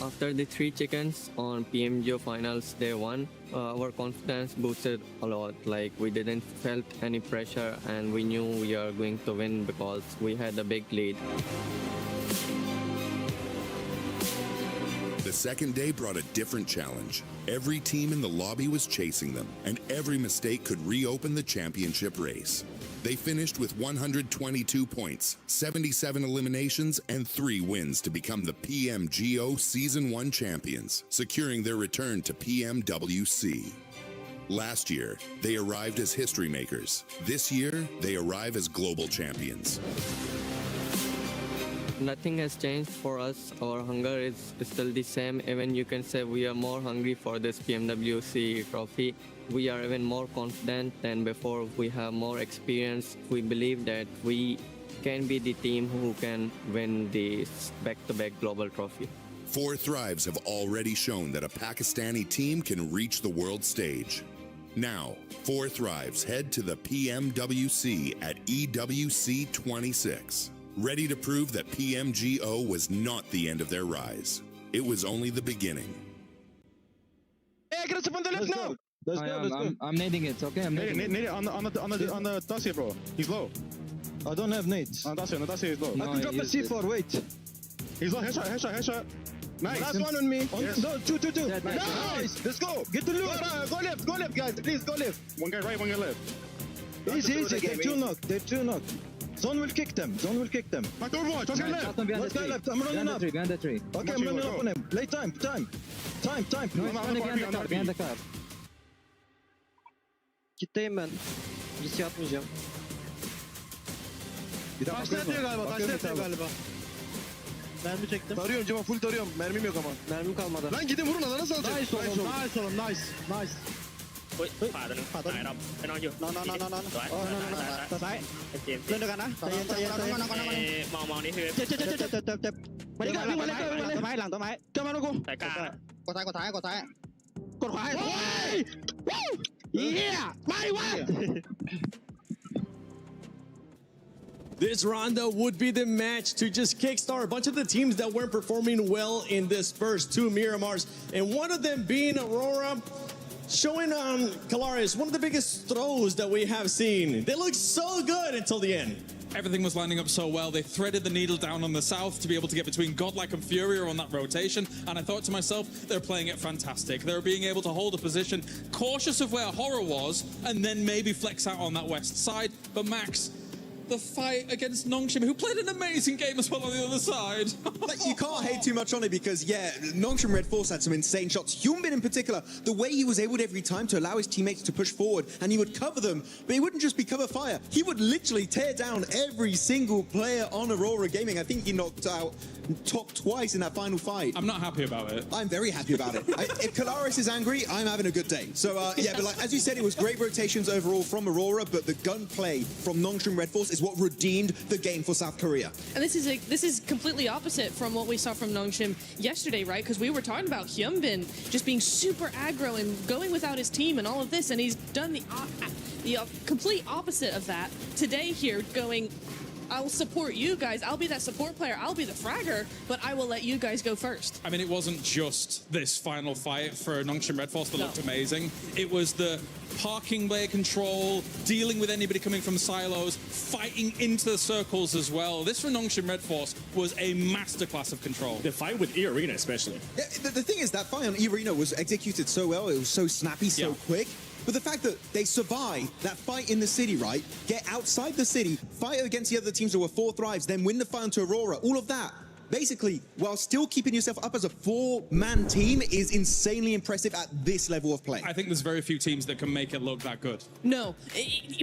After the 3 chickens on PMGO Finals Day 1, our confidence boosted a lot. Like, we didn't felt any pressure and we knew we are going to win because we had a big lead. The second day brought a different challenge. Every team in the lobby was chasing them, and every mistake could reopen the championship race. They finished with 122 points, 77 eliminations, and 3 wins to become the PMGO Season 1 champions, securing their return to PMWC. Last year, they arrived as history makers. This year, they arrive as global champions. Nothing has changed for us. Our hunger is still the same. Even you can say we are more hungry for this PMWC trophy. We are even more confident than before. We have more experience. We believe that we can be the team who can win this back-to-back global trophy. 4 Thrives have already shown that a Pakistani team can reach the world stage. Now, 4 Thrives head to the PMWC at EWC 26. Ready to prove that PMGO was not the end of their rise. It was only the beginning. Hey, get us up on the left now! Let's go. I'm nading it, okay? I'm nading it. On the Dacia, bro. He's low. I don't have nades. On Dacia is low. No, I can drop a C4, wait. He's low, headshot. Nice. Last one on me. Yes. No, two. Nice. Let's go. Get the loot. Go left, guys. Please, go left. One guy right, one guy left. Easy. They're 2 knocked. Zone will kick them. My overwatch. What's guy left? I'm running up. Behind the tree. Okay, I'm running up on him. Late time. No, he's behind the car. Kitleyim ben. Risk atmayacağım. Taşla yatıyor galiba. Mermi çektim. Tarıyorum Cema, full tarıyorum. Mermim yok ama. Mermim kalmadı. Lan gidin vurun, alana salacak. Nice oğlum. Nice. เฮ้ยขวาตัวนึงตายเราไปนอนอยู่นอนตัวซ้ายเล่นด้วยกันนะใจเย็นมองนี่คือเจ็บมาดิกันวิ่งมาเลยหลังต้นไม้เจ้ามาลูกกูสายกลางกดซ้ายกดขวาให้เฮียไม่วะ This rondo would be the match to just kickstart a bunch of the teams that weren't performing well in this first 2 Miramars, and one of them being Aurora, showing on Kalaris one of the biggest throws that we have seen. They looked so good until the end. Everything was lining up so well. They threaded the needle down on the south to be able to get between Godlike and Furier on that rotation. And I thought to myself, they're playing it fantastic. They're being able to hold a position, cautious of where Horror was, and then maybe flex out on that west side. But Max, the fight against Nongshim, who played an amazing game as well on the other side. Like, you can't hate too much on it because, yeah, Nongshim Red Force had some insane shots. Hyunbin in particular, the way he was able every time to allow his teammates to push forward and he would cover them, but he wouldn't just be cover fire. He would literally tear down every single player on Aurora Gaming. I think he knocked out top twice in that final fight. I'm not happy about it. I'm very happy about it. If Kalaris is angry, I'm having a good day. So, yeah, but like, as you said, it was great rotations overall from Aurora, but the gunplay from Nongshim Red Force is what redeemed the game for South Korea. And this is completely opposite from what we saw from Nongshim yesterday, right? Because we were talking about Hyunbin just being super aggro and going without his team and all of this, and he's done the complete opposite of that today here, going, I'll support you guys. I'll be that support player. I'll be the fragger, but I will let you guys go first. I mean, it wasn't just this final fight for Nongshim Red Force that looked amazing. It was the parking bay control, dealing with anybody coming from silos, fighting into the circles as well. This for Nongshim Red Force was a masterclass of control. The fight with E-Arena especially. Yeah, the thing is, that fight on E-Arena was executed so well. It was so snappy, so quick. But the fact that they survive that fight in the city, right? Get outside the city, fight against the other teams that were 4 Thrives, then win the fight onto Aurora, all of that basically, while still keeping yourself up as a 4-man team is insanely impressive at this level of play. I think there's very few teams that can make it look that good. No,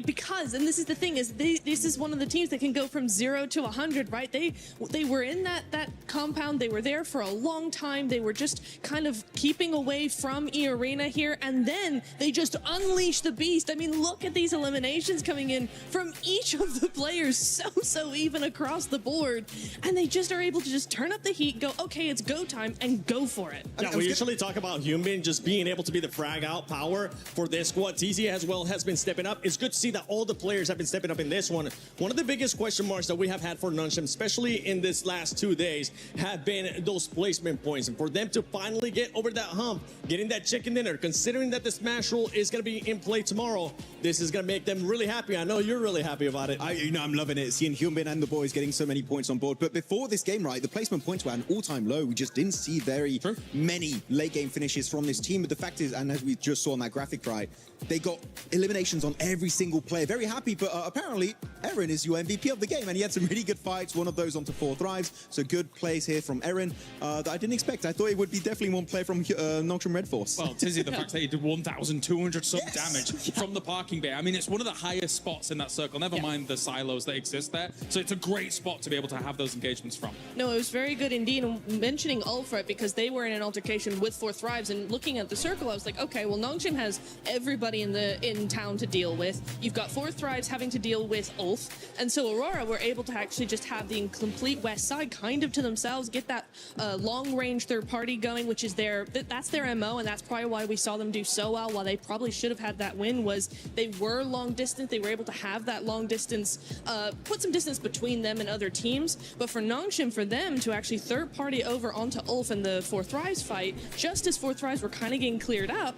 because, and this is the thing, is this is one of the teams that can go from 0 to 100, right? They were in that compound. They were there for a long time. They were just kind of keeping away from E-Arena here, and then they just unleashed the beast. I mean, look at these eliminations coming in from each of the players, so even across the board, and they just are able to just turn up the heat, go, okay, it's go time, and go for it. Yeah, we usually talk about Hyunbin just being able to be the frag out power for this squad. TZ as well has been stepping up. It's good to see that all the players have been stepping up in this one. One of the biggest question marks that we have had for Nongshim, especially in this last 2 days, have been those placement points. And for them to finally get over that hump, getting that chicken dinner, considering that the Smash Roll is going to be in play tomorrow, this is going to make them really happy. I know you're really happy about it. I'm loving it, seeing Hyunbin and the boys getting so many points on board. But before this game, right, the placement points were at an all-time low. We just didn't see very many late game finishes from this team. But the fact is, and as we just saw on that graphic, right, they got eliminations on every single player. Very happy, but apparently Eren is your MVP of the game, and he had some really good fights, one of those onto 4 thrives. So good plays here from Eren that I didn't expect. I thought it would be definitely one player from Nongshim Red Force. Well, Tizzy, the fact that he did 1,200 some damage from the parking bay. I mean, it's one of the highest spots in that circle, never mind the silos that exist there. So it's a great spot to be able to have those engagements from. No, it was very good indeed. And mentioning Ulfred, because they were in an altercation with 4 thrives, and looking at the circle, I was like, okay, well, Nongshim has everybody in town to deal with. You've got 4 thrives having to deal with Ulf, and so Aurora were able to actually just have the complete west side kind of to themselves, get that long-range third party going, which is that's their MO, and that's probably why we saw them do so well. While they probably should have had that win, was they were long distance. They were able to have that long distance, put some distance between them and other teams. But for Nongshim, for them to actually third party over onto Ulf in the 4 thrives fight, just as 4 thrives were kind of getting cleared up.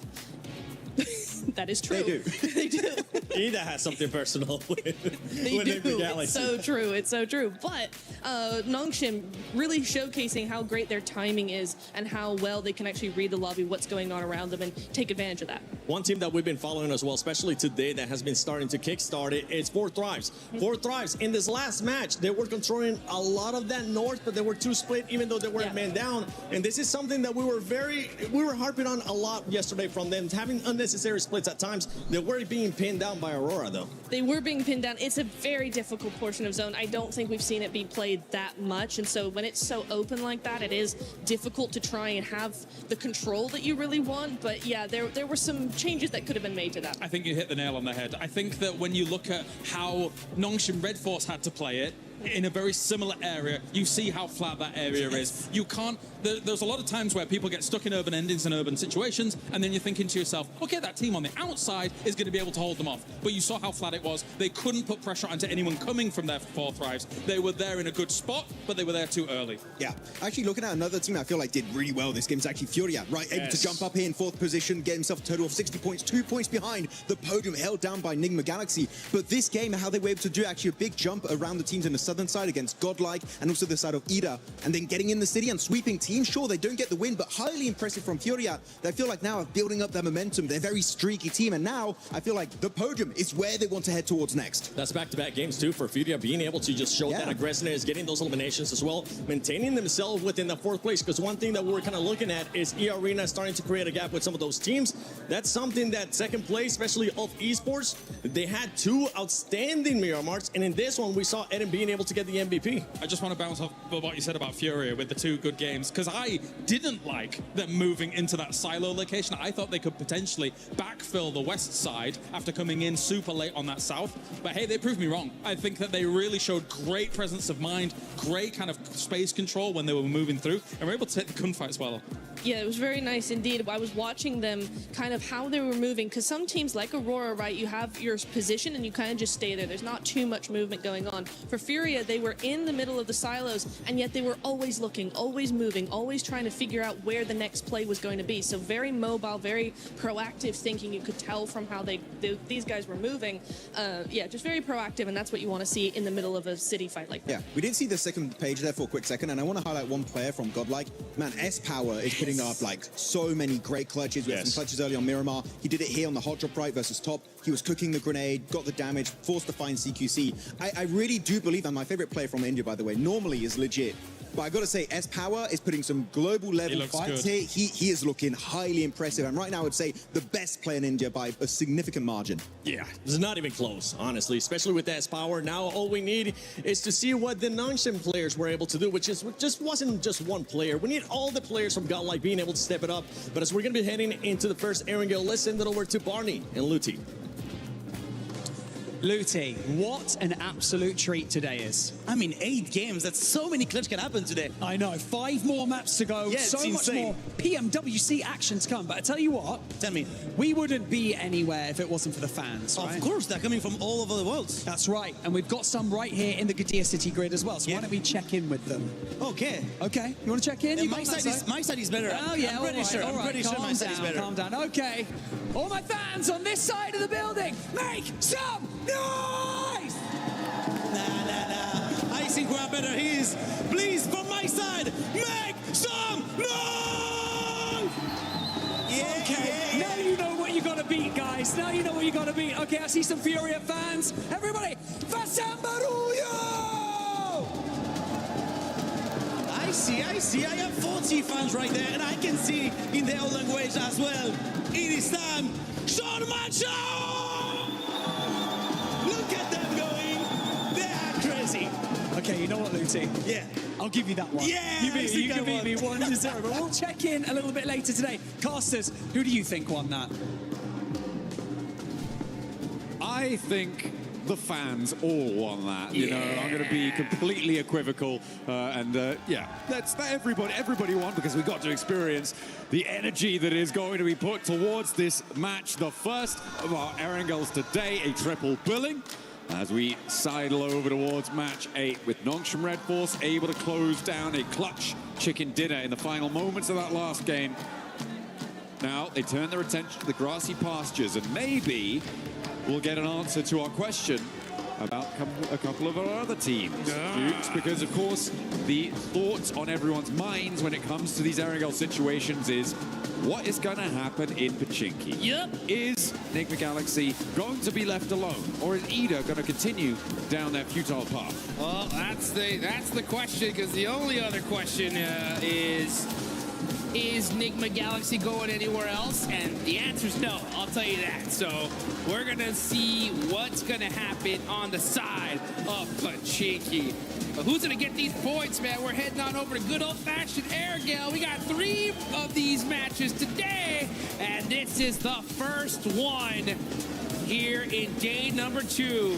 That is true. They do. They do. Ida has something personal with They do. It's so true. It's so true. But Nongshim really showcasing how great their timing is and how well they can actually read the lobby, what's going on around them, and take advantage of that. One team that we've been following as well, especially today, that has been starting to kickstart it, is 4 thrives. 4 thrives. In this last match, they were controlling a lot of that north, but they were 2 split, even though they weren't man down. And this is something that we were harping on a lot yesterday from them, having unnecessary splits at times. They were being pinned down by Aurora, though. They were being pinned down. It's a very difficult portion of zone. I don't think we've seen it be played that much, and so when it's so open like that, it is difficult to try and have the control that you really want. But yeah, there were some changes that could have been made to that. I think you hit the nail on the head. I think that when you look at how Nongshim Red Force had to play it, in a very similar area, you see how flat that area is. You can't, there's a lot of times where people get stuck in urban endings and urban situations, and then you're thinking to yourself, okay, that team on the outside is going to be able to hold them off. But you saw how flat it was. They couldn't put pressure onto anyone coming from their 4 thrives. They were there in a good spot, but they were there too early. Yeah, actually looking at another team I feel like did really well this game is actually Furia, right? Able to jump up here in 4th position, get himself a total of 60 points, 2 points behind the podium, held down by Nigma Galaxy. But this game, how they were able to do actually a big jump around the teams in the southern side against Godlike and also the side of Ida, and then getting in the city and sweeping teams. Sure, they don't get the win, but highly impressive from Furia. They feel like now are building up their momentum. They're a very streaky team, and now I feel like the podium is where they want to head towards next. That's back-to-back games too for Furia, being able to just show that aggressiveness, getting those eliminations as well, maintaining themselves within the 4th place. Because one thing that we're kind of looking at is E-Arena starting to create a gap with some of those teams. That's something that 2nd place, especially of esports, they had 2 outstanding Miramars, and in this one we saw Eden being able to get the MVP. I just want to bounce off what you said about Furia with the 2 good games, because I didn't like them moving into that silo location. I thought they could potentially backfill the west side after coming in super late on that south. But hey, they proved me wrong. I think that they really showed great presence of mind, great kind of space control when they were moving through, and were able to take the gunfight as well. Yeah, it was very nice indeed. I was watching them kind of how they were moving, because some teams like Aurora, right, you have your position and you kind of just stay there. There's not too much movement going on. For Furia, they were in the middle of the silos, and yet they were always looking, always moving, always trying to figure out where the next play was going to be. So very mobile, very proactive thinking. You could tell from how these guys were moving. Yeah, just very proactive, and that's what you want to see in the middle of a city fight like that. Yeah, we didn't see the second page there for a quick second, and I want to highlight one player from Godlike. Man, S-Power is putting up like so many great clutches. We had some clutches early on Miramar. He did it here on the hot drop right versus top. He was cooking the grenade, got the damage, forced to find CQC. I really do believe, and my favorite player from India, by the way, normally is legit But I got to say, S-Power is putting some global level fights here. He is looking highly impressive. And right now, I would say the best player in India by a significant margin. Yeah, it's not even close, honestly, especially with S-Power. Now all we need is to see what the Nongshim players were able to do, which just wasn't just one player. We need all the players from Godlike being able to step it up. But as we're going to be heading into the first Erangel, let's send it over to Barney and Luti. Luti, what an absolute treat today is. I mean, 8 games, that's so many clips can happen today. I know, 5 more maps to go, Yeah, so it's much insane. more PMWC action to come. But I tell you what, we wouldn't be anywhere if it wasn't for the fans, right? Of course, they're coming from all over the world. That's right, and we've got some right here in the Gadia City grid as well, so why don't we check in with them? Okay. Okay, you want to check in? Yeah, You my got side that is better. Oh yeah, I'm pretty sure. all I'm right, pretty sure my side is better. Calm down, okay. All my fans on this side of the building, make some noise! Nah. I think we're better. Please, from my side, make some noise! Okay, now you know what you got to beat, guys. Now you know what you got to beat. Okay, I see some Furia fans. Everybody, Fasambaruyo! I see. I have 40 fans right there, and I can see in their own language as well. It is time. Shormacho! Look at them going. They are crazy. Okay, you know what, Luti? Yeah. I'll give you that one. Yeah, you can beat me won. 1-0. But we'll check in a little bit later today. Casters, who do you think won that? I think the fans all won that. You know, I'm going to be completely equivocal, yeah, that's everybody won because we got to experience the energy that is going to be put towards this match, the first of our Erangels today, a triple billing. As we sidle over towards match 8 with Nongshim Red Force able to close down a clutch chicken dinner in the final moments of that last game. Now they turn their attention to the grassy pastures, and maybe we'll get an answer to our question about a couple of our other teams, Dukes, because of course the thoughts on everyone's minds when it comes to these Erangel situations is what is going to happen in Pachinki? Yep. Is Enigma Galaxy going to be left alone, or is Ida going to continue down their futile path? Well, that's the question, because the only other question is Enigma Galaxy going anywhere else? And the answer is no, I'll tell you that. So we're going to see what's going to happen on the side of Pachinki. But who's going to get these points, man? We're heading on over to good old-fashioned Erangel. We got 3 of these matches today, and this is the first one here in day number 2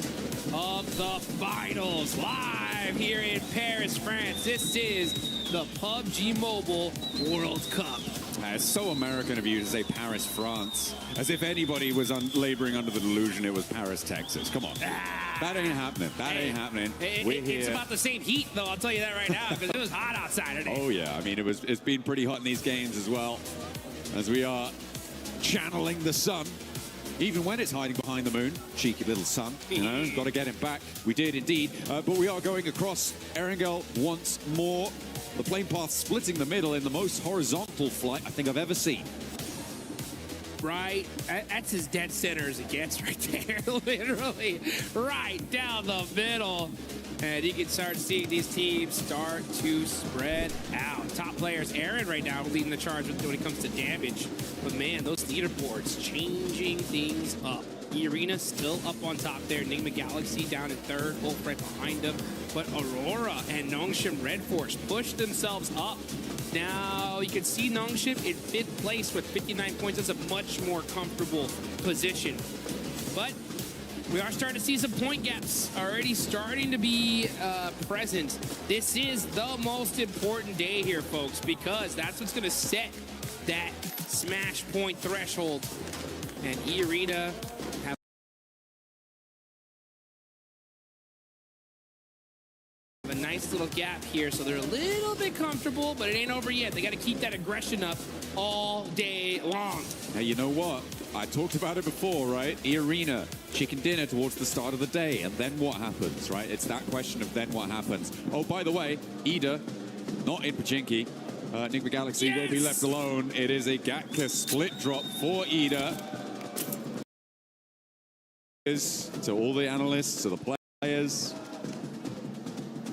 of the finals, live here in Paris, France. This is the PUBG Mobile World Cup. It's so American of you to say Paris, France, as if anybody was laboring under the delusion it was Paris, Texas. Come on. That ain't happening. That ain't happening. We're here. It's about the same heat, though, I'll tell you that right now, because it was hot outside today. Oh, yeah. I mean, it's been pretty hot in these games as well, as we are channeling the sun. Even when it's hiding behind the moon, cheeky little sun, you know, got to get him back. We did indeed, but we are going across Erangel once more. The plane path splitting the middle in the most horizontal flight I think I've ever seen. Right, that's as dead center as it gets right there, literally right down the middle. And you can start seeing these teams start to spread out. Top players, Aaron right now leading the charge when it comes to damage. But man, those leaderboards changing things up. E-Arena still up on top there. Enigma Galaxy down in 3rd, both right behind them. But Aurora and Nongshim Red Force pushed themselves up. Now you can see Nongshim in 5th place with 59 points. That's a much more comfortable position. But we are starting to see some point gaps already starting to be present. This is the most important day here, folks, because that's what's going to set that smash point threshold. And E-Arena have a nice little gap here, so they're a little bit comfortable, but it ain't over yet. They got to keep that aggression up all day long. Hey, you know what? I talked about it before, right? E-Arena, chicken dinner towards the start of the day, and then what happens, right? It's that question of then what happens. Oh, by the way, Ida, not in Pachinki. Enigma Galaxy will be left alone. It is a Gatka split drop for Ida. To all the analysts, to the players.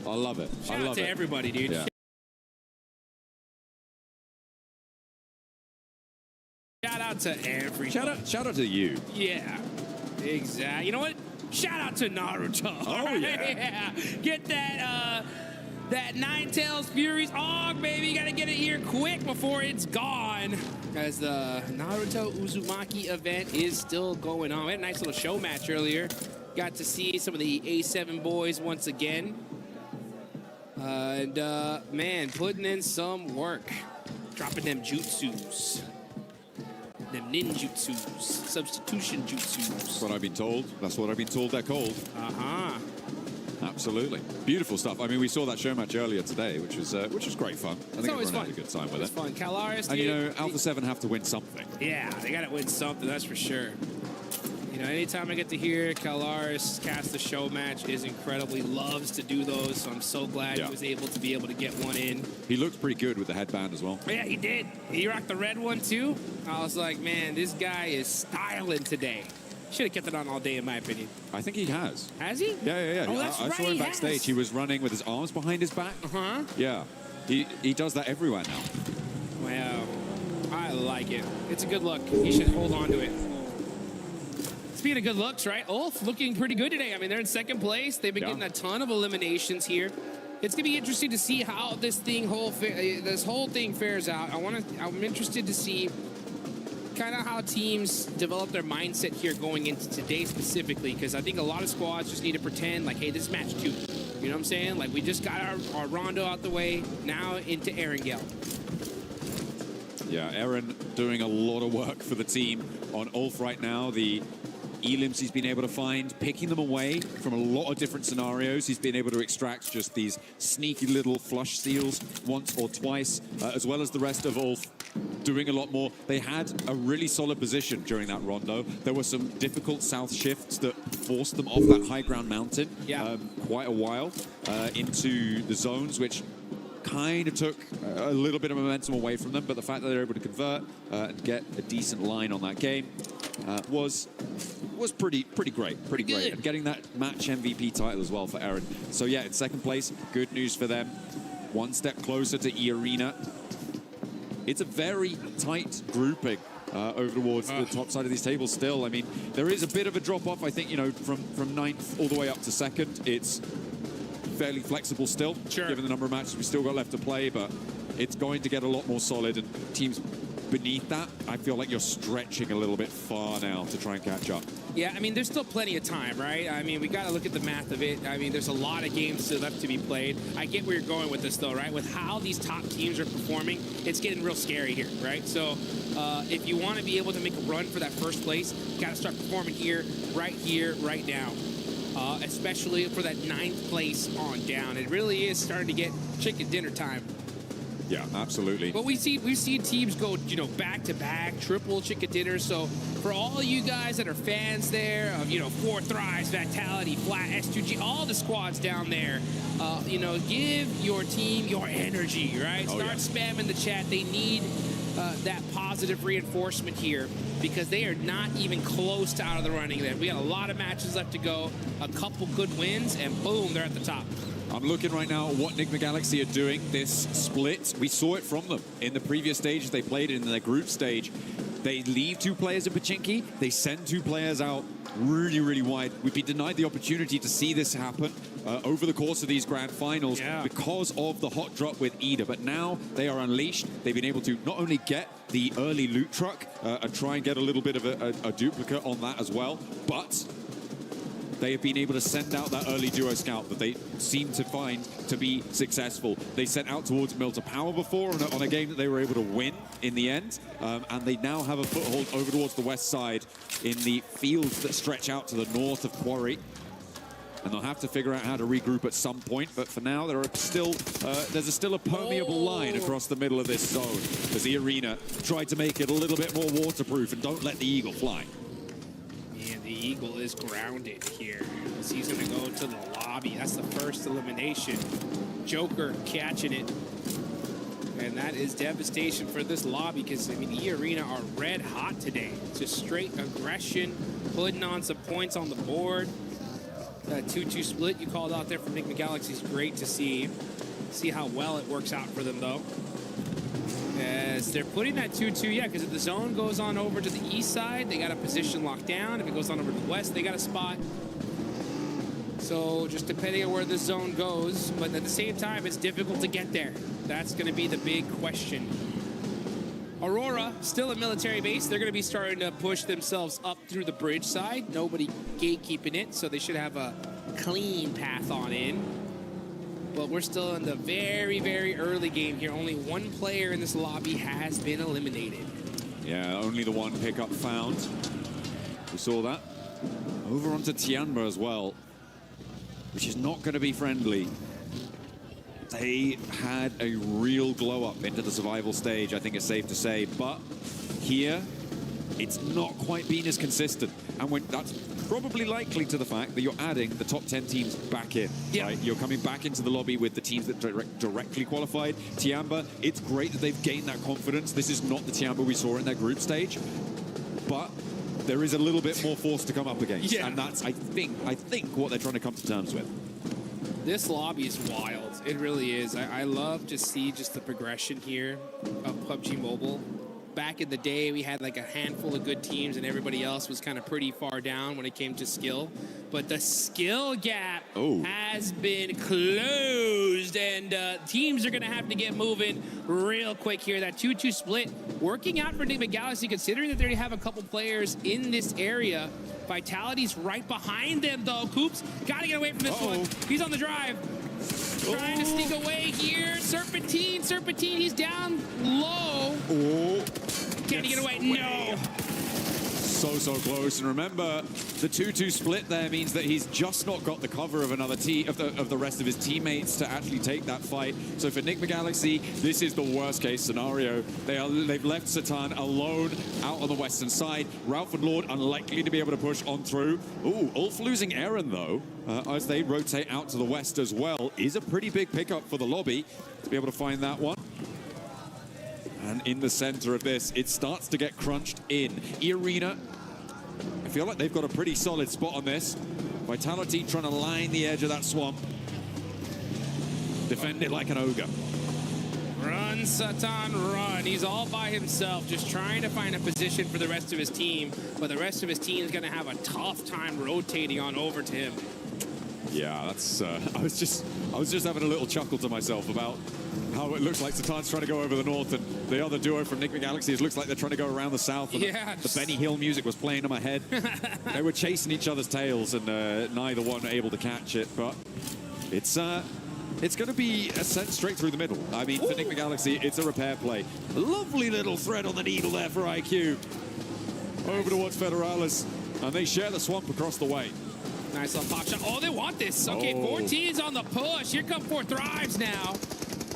I love it. Shout out to everybody, dude. Yeah. to everybody. Shout out to you. Yeah, exactly. You know what? Shout out to Naruto. Oh, yeah. Get that that Ninetales Furies Og, baby. You gotta get it here quick before it's gone. As the Naruto Uzumaki event is still going on. We had a nice little show match earlier. Got to see some of the A7 boys once again. Man, putting in some work. Dropping them jutsus. Them ninjutsus. Substitution jutsus. That's what I've been told. That's what I've been told they're called. Uh-huh. Absolutely. Beautiful stuff. I mean, we saw that show match earlier today, which was great fun. I think always everyone fun. had a good time with It's it. fun. Calaris, And you know, Alpha 7 have to win something. yeah, they got to win something, that's for sure. You know, anytime I get to hear Calaris cast the show match is incredibly loves to do those, so I'm so glad he was able to get one in. He looked pretty good with the headband as well. Yeah, he did. He rocked the red one, too. I was like, man, this guy is styling today. Should have kept it on all day, in my opinion. I think he has. Has he? Yeah. Oh, that's I right, saw him he backstage. has. He was running with his arms behind his back. Uh-huh. Yeah. He does that everywhere now. Wow. I like it. It's a good look. You should hold on to it. Speaking of good looks, right? Ulf looking pretty good today. I mean, they're in second place. They've been getting a ton of eliminations here. It's gonna be interesting to see how this whole thing fares out. I'm interested to see kind of how teams develop their mindset here going into today specifically, because I think a lot of squads just need to pretend like, hey, this is match 2. You know what I'm saying? Like, we just got our Rondo out the way, now into Erangel. Yeah, Aaron doing a lot of work for the team on Ulf right now. The elims he's been able to find, picking them away from a lot of different scenarios. He's been able to extract just these sneaky little flush steals once or twice, as well as the rest of Ulf doing a lot more. They had a really solid position during that rondo. There were some difficult south shifts that forced them off that high ground mountain quite a while into the zones, which kind of took a little bit of momentum away from them, but the fact that they're able to convert and get a decent line on that game was pretty great, and getting that match MVP title as well for Aaron. So yeah, in second place, good news for them. One step closer to E-Arena. It's a very tight grouping over towards the top side of these tables still. I mean, there is a bit of a drop off, I think, you know, from ninth all the way up to second. It's fairly flexible still, given the number of matches we still got left to play, but it's going to get a lot more solid, and teams beneath that, I feel like you're stretching a little bit far now to try and catch up. Yeah, I mean, there's still plenty of time, right? I mean, we got to look at the math of it. I mean, there's a lot of games still left to be played. I get where you're going with this, though, right? With how these top teams are performing, it's getting real scary here, right? So if you want to be able to make a run for that first place, you got to start performing here, right now. Especially for that 9th place on down. It really is starting to get chicken dinner time. Yeah, absolutely. But we've seen teams go, you know, back-to-back, triple chicken dinners. So for all you guys that are fans there of, you know, 4 Thrives, Vitality, Flat, S2G, all the squads down there, you know, give your team your energy, right? Start spamming the chat. They need that positive reinforcement here, because they are not even close to out of the running there. We got a lot of matches left to go, a couple good wins, and boom, they're at the top. I'm looking right now at what Enigma Galaxy are doing this split. We saw it from them in the previous stages they played in their group stage. They leave 2 players in Pachinki. They send 2 players out really wide. We've been denied the opportunity to see this happen over the course of these grand finals because of the hot drop with Ida. But now they are unleashed. They've been able to not only get the early loot truck and try and get a little bit of a duplicate on that as well, but they have been able to send out that early duo scout that they seem to find to be successful. They sent out towards Milta Power before on a game that they were able to win in the end, and they now have a foothold over towards the west side in the fields that stretch out to the north of Quarry. And they'll have to figure out how to regroup at some point, but for now there's still a permeable line across the middle of this zone as the arena tried to make it a little bit more waterproof and don't let the Eagle fly. And the Eagle is grounded here. He's going to go to the lobby. That's the first elimination. Joker catching it. And that is devastation for this lobby, because, I mean, the Arena are red hot today. Just straight aggression, putting on some points on the board. That 2-2 split you called out there from Enigma Galaxy is great to see. See how well it works out for them, though. As they're putting that 2-2, yeah, because if the zone goes on over to the east side, they got a position locked down. If it goes on over to the west, they got a spot. So just depending on where the zone goes, but at the same time, it's difficult to get there. That's going to be the big question. Aurora, still a military base. They're going to be starting to push themselves up through the bridge side. Nobody gatekeeping it, so they should have a clean path on in. But we're still in the very, very early game here. Only one player in this lobby has been eliminated. Yeah, only the one pickup found. We saw that. Over onto Tianba as well, which is not going to be friendly. They had a real glow up into the survival stage, I think it's safe to say. But here, it's not quite been as consistent. And that's probably likely to the fact that you're adding the top 10 teams back in, right? You're coming back into the lobby with the teams that directly qualified. Tianba, it's great that they've gained that confidence. This is not the Tianba we saw in their group stage, but there is a little bit more force to come up against. And that's, I think what they're trying to come to terms with. This lobby is wild. It really is. I love to see just the progression here of PUBG Mobile. Back in the day, we had like a handful of good teams and everybody else was kind of pretty far down when it came to skill. But the skill gap has been closed, and teams are going to have to get moving real quick here. That 2-2 split working out for Enigma Galaxy, considering that they already have a couple players in this area. Vitality's right behind them, though. Coops got to get away from this one. He's on the drive. Trying to sneak away here. Serpentine, he's down low. Can he get away? No. So close. And remember, the 2-2 split there means that he's just not got the cover of another of the rest of his teammates to actually take that fight. So for Enigma Galaxy, this is the worst case scenario. They've left Satan alone out on the western side. Ralph and Lord unlikely to be able to push on through. Ulf losing Aaron though, as they rotate out to the west as well, is a pretty big pickup for the lobby to be able to find that one. And in the center of this, it starts to get crunched in. E-Arena, I feel like they've got a pretty solid spot on this. Vitality trying to line the edge of that swamp. Defend it like an ogre. Run, Satan, run. He's all by himself, just trying to find a position for the rest of his team. But the rest of his team is going to have a tough time rotating on over to him. Yeah, that's. I was just having a little chuckle to myself about how it looks like Satan's trying to go over the north, and the other duo from Enigma Galaxy, it looks like they're trying to go around the south. And the Benny Hill music was playing in my head. They were chasing each other's tails, and neither one able to catch it. But it's going to be a set straight through the middle. I mean, for Enigma Galaxy, it's a repair play. Lovely little thread on the needle there for IQ. Over towards Federalis, and they share the swamp across the way. Nice little pop shot. Oh, they want this. Okay, 14's on the push. Here come 4 Thrives now.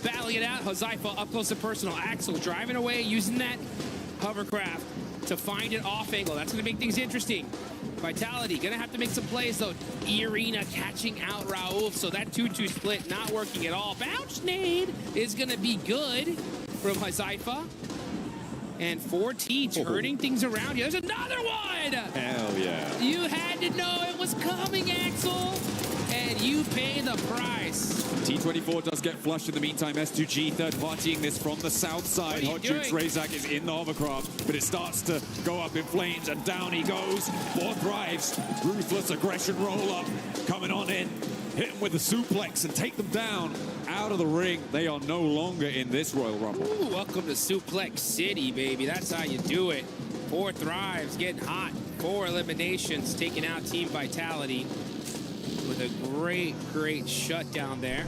Battling it out. Huzaifa up close and personal. Axel driving away, using that hovercraft to find an off angle. That's going to make things interesting. Vitality going to have to make some plays, though. E-Arena catching out Raouf. So that 2-2 split not working at all. Bounce nade is going to be good from Huzaifa. And 4T turning things around. There's another one! Hell yeah. You had to know it was coming, Axel. And you pay the price. T24 does get flushed in the meantime. S2G third partying this from the south side. Hot Jukes Razak is in the hovercraft, but it starts to go up in flames, and down he goes. 4 Thrives. Ruthless aggression roll up. Coming on in. Hit him with the suplex and take them down out of the ring. They are no longer in this Royal Rumble. Ooh, welcome to Suplex City, baby. That's how you do it. 4 Thrives getting hot. 4 eliminations, taking out Team Vitality with a great shutdown there.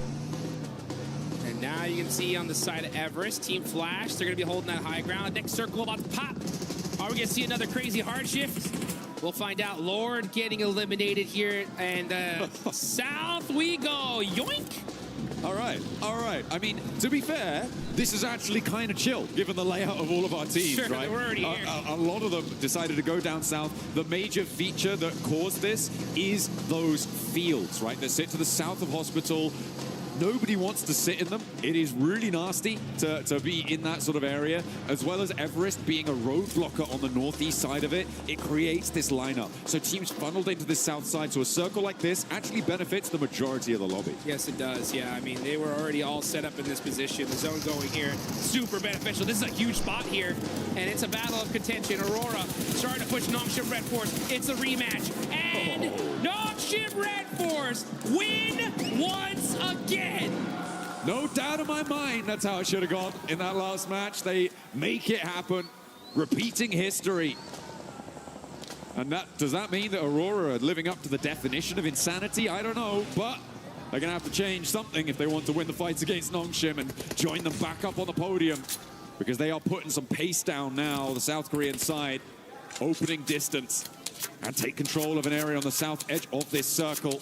And now you can see on the side of Everest, Team Flash, they're going to be holding that high ground. Next circle about to pop. Are we going to see another crazy hard shift? We'll find out. Lord getting eliminated here, and south we go. Yoink! All right. I mean, to be fair, this is actually kind of chill, given the layout of all of our teams, right? We're already here. A lot of them decided to go down south. The major feature that caused this is those fields, right, that sit to the south of Hospital. Nobody wants to sit in them. It is really nasty to be in that sort of area, as well as Everest being a roadblocker on the northeast side of it. It creates this lineup. So teams funneled into this south side, so a circle like this actually benefits the majority of the lobby. Yes, it does. Yeah, I mean, they were already all set up in this position. The zone going here, super beneficial. This is a huge spot here, and it's a battle of contention. Aurora starting to push Nongshim Red Force. It's a rematch, and Nongshim Red Force win once again. No doubt in my mind that's how it should have gone in that last match. They make it happen, repeating history. And does that mean that Aurora are living up to the definition of insanity? I don't know, but they're going to have to change something if they want to win the fights against Nongshim and join them back up on the podium, because they are putting some pace down now, the South Korean side, opening distance and take control of an area on the south edge of this circle.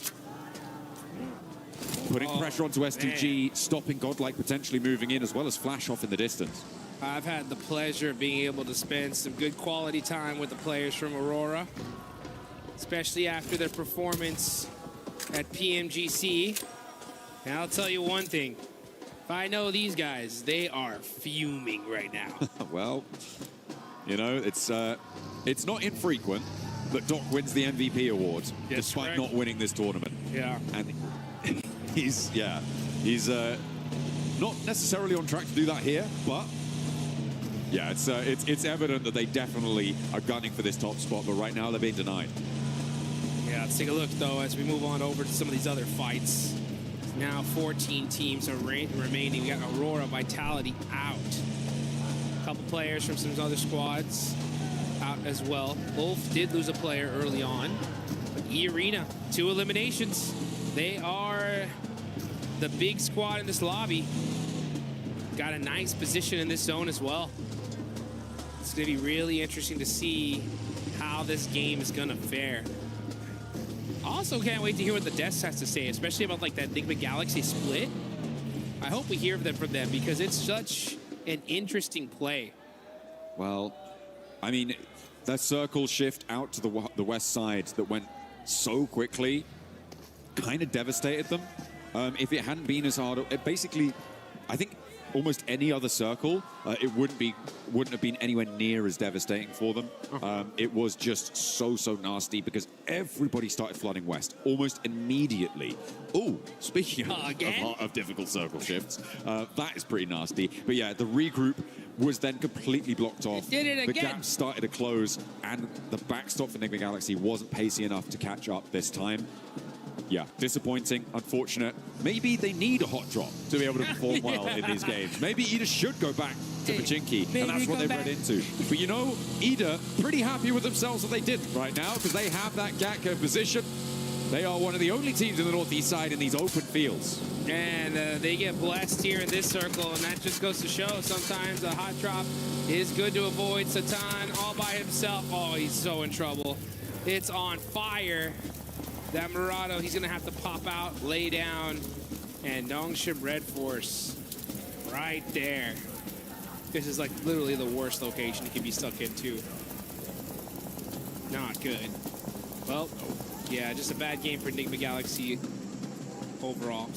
Putting pressure onto STG, man. Stopping Godlike potentially moving in, as well as Flash off in the distance. I've had the pleasure of being able to spend some good quality time with the players from Aurora, especially after their performance at Pmwc. And I'll tell you one thing. If I know these guys, they are fuming right now. Well, you know, it's not infrequent that Doc wins the MVP award, despite not winning this tournament. Yeah. And he's not necessarily on track to do that here, but yeah, it's evident that they definitely are gunning for this top spot, but right now they're being denied. Yeah, let's take a look, though, as we move on over to some of these other fights. Now 14 teams are remaining. We got Aurora, Vitality out. A couple players from some other squads out as well. Wolf did lose a player early on. But E-Arena, 2 eliminations. They are the big squad in this lobby. Got a nice position in this zone as well. It's going to be really interesting to see how this game is going to fare. Also can't wait to hear what the Deaths has to say, especially about like that Enigma Galaxy split. I hope we hear from them because it's such an interesting play. Well, I mean, that circle shift out to the west side that went so quickly kind of devastated them. If it hadn't been as hard, it basically, I think almost any other circle, it wouldn't have been anywhere near as devastating for them. It was just so nasty because everybody started flooding west almost immediately. Oh, speaking of difficult circle shifts, that is pretty nasty. But yeah, the regroup was then completely blocked off. It did it again. The gap started to close, and the backstop for Enigma Galaxy wasn't pacey enough to catch up this time. Yeah, disappointing, unfortunate. Maybe they need a hot drop to be able to perform well in these games. Maybe Ida should go back to Pachinki, and that's what they've read into. But you know, Ida, pretty happy with themselves that they didn't right now, because they have that Gakko position. They are one of the only teams in the northeast side in these open fields. And they get blessed here in this circle, and that just goes to show sometimes a hot drop is good to avoid. Satan all by himself. Oh, he's so in trouble. It's on fire. That Murado, he's going to have to pop out, lay down, and Nongshim Red Force right there. This is like literally the worst location he can be stuck into. Not good. Well, yeah, just a bad game for Enigma Galaxy overall.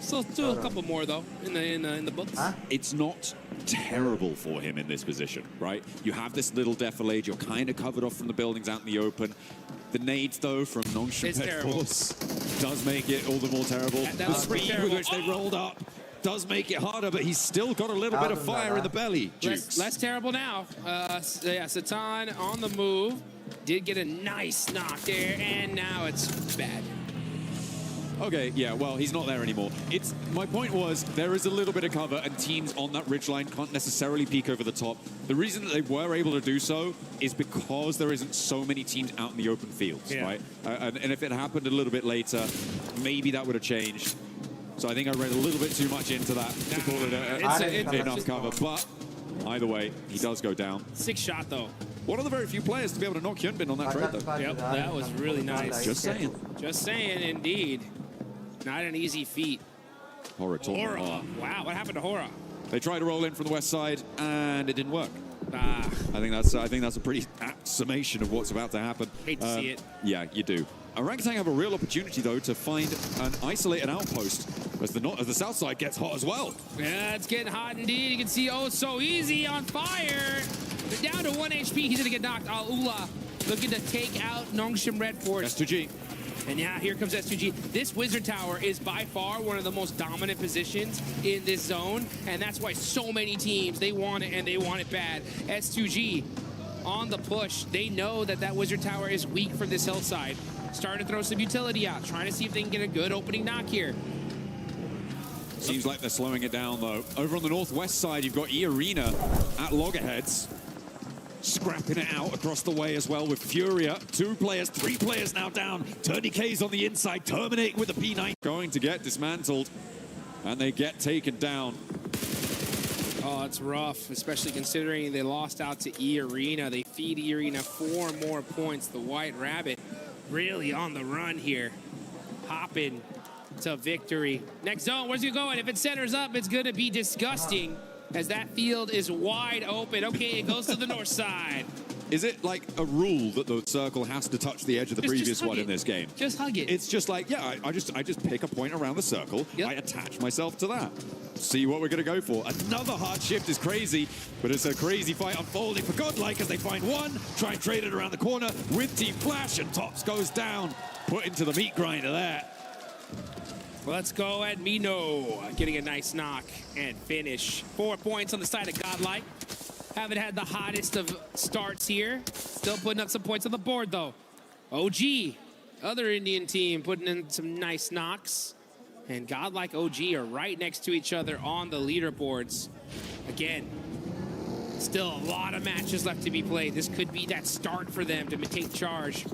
Still a couple more though in the books. It's not terrible for him in this position, right? You have this little defilade, you're kind of covered off from the buildings out in the open. The nades, though, from Nongshim Red Force does make it all the more terrible. The speed with which they rolled up does make it harder, but he's still got a little bit of fire in the belly. Less terrible now. Yeah, Satan on the move. Did get a nice knock there, and now it's bad. Okay, yeah, well, he's not there anymore. My point was, there is a little bit of cover, and teams on that ridgeline can't necessarily peek over the top. The reason that they were able to do so is because there isn't so many teams out in the open fields, right? And if it happened a little bit later, maybe that would have changed. So I think I read a little bit too much into that to call it enough cover. But either way, he does go down. 6 shot, though. One of the very few players to be able to knock Hyunbin on that trade, though. Yep, that was really nice. Just saying. Just saying, indeed. Not an easy feat. Hora. Wow, what happened to Hora? They tried to roll in from the west side, and it didn't work. I think that's a pretty apt summation of what's about to happen. Hate to see it. Yeah, you do. Orangutan have a real opportunity, though, to find an isolated outpost as the south side gets hot as well. Yeah, it's getting hot indeed. You can see Oh So Easy on fire. They're down to 1 HP. He's gonna get knocked. Ula looking to take out Nongshim Red Force. S2G. And yeah, here comes S2G. This Wizard Tower is by far one of the most dominant positions in this zone, and that's why so many teams, they want it, and they want it bad. S2G on the push. They know that that Wizard Tower is weak from this hillside. Starting to throw some utility out, trying to see if they can get a good opening knock here. Seems like they're slowing it down, though. Over on the northwest side, you've got E-Arena at loggerheads. Scrapping it out across the way as well with Furia. 2 players, 3 players now down. Tourniquets on the inside, terminating with the P9. Going to get dismantled, and they get taken down. Oh, it's rough, especially considering they lost out to E-Arena. They feed E-Arena 4 more points. The White Rabbit really on the run here. Hopping to victory. Next zone, where's he going? If it centers up, it's going to be disgusting, as that field is wide open. Okay, it goes to the north side. Is it like a rule that the circle has to touch the edge of the previous one in this game? Just hug it. It's just like, yeah, I just pick a point around the circle. Yep. I attach myself to that. See what we're going to go for. Another hard shift is crazy, but it's a crazy fight unfolding for Godlike as they find one, try and trade it around the corner with Team Flash, and Tops goes down. Put into the meat grinder there. Let's go at Mino, getting a nice knock and finish. 4 points on the side of Godlike. Haven't had the hottest of starts here. Still putting up some points on the board, though. OG, other Indian team, putting in some nice knocks. And Godlike OG are right next to each other on the leaderboards. Again, still a lot of matches left to be played. This could be that start for them to take charge.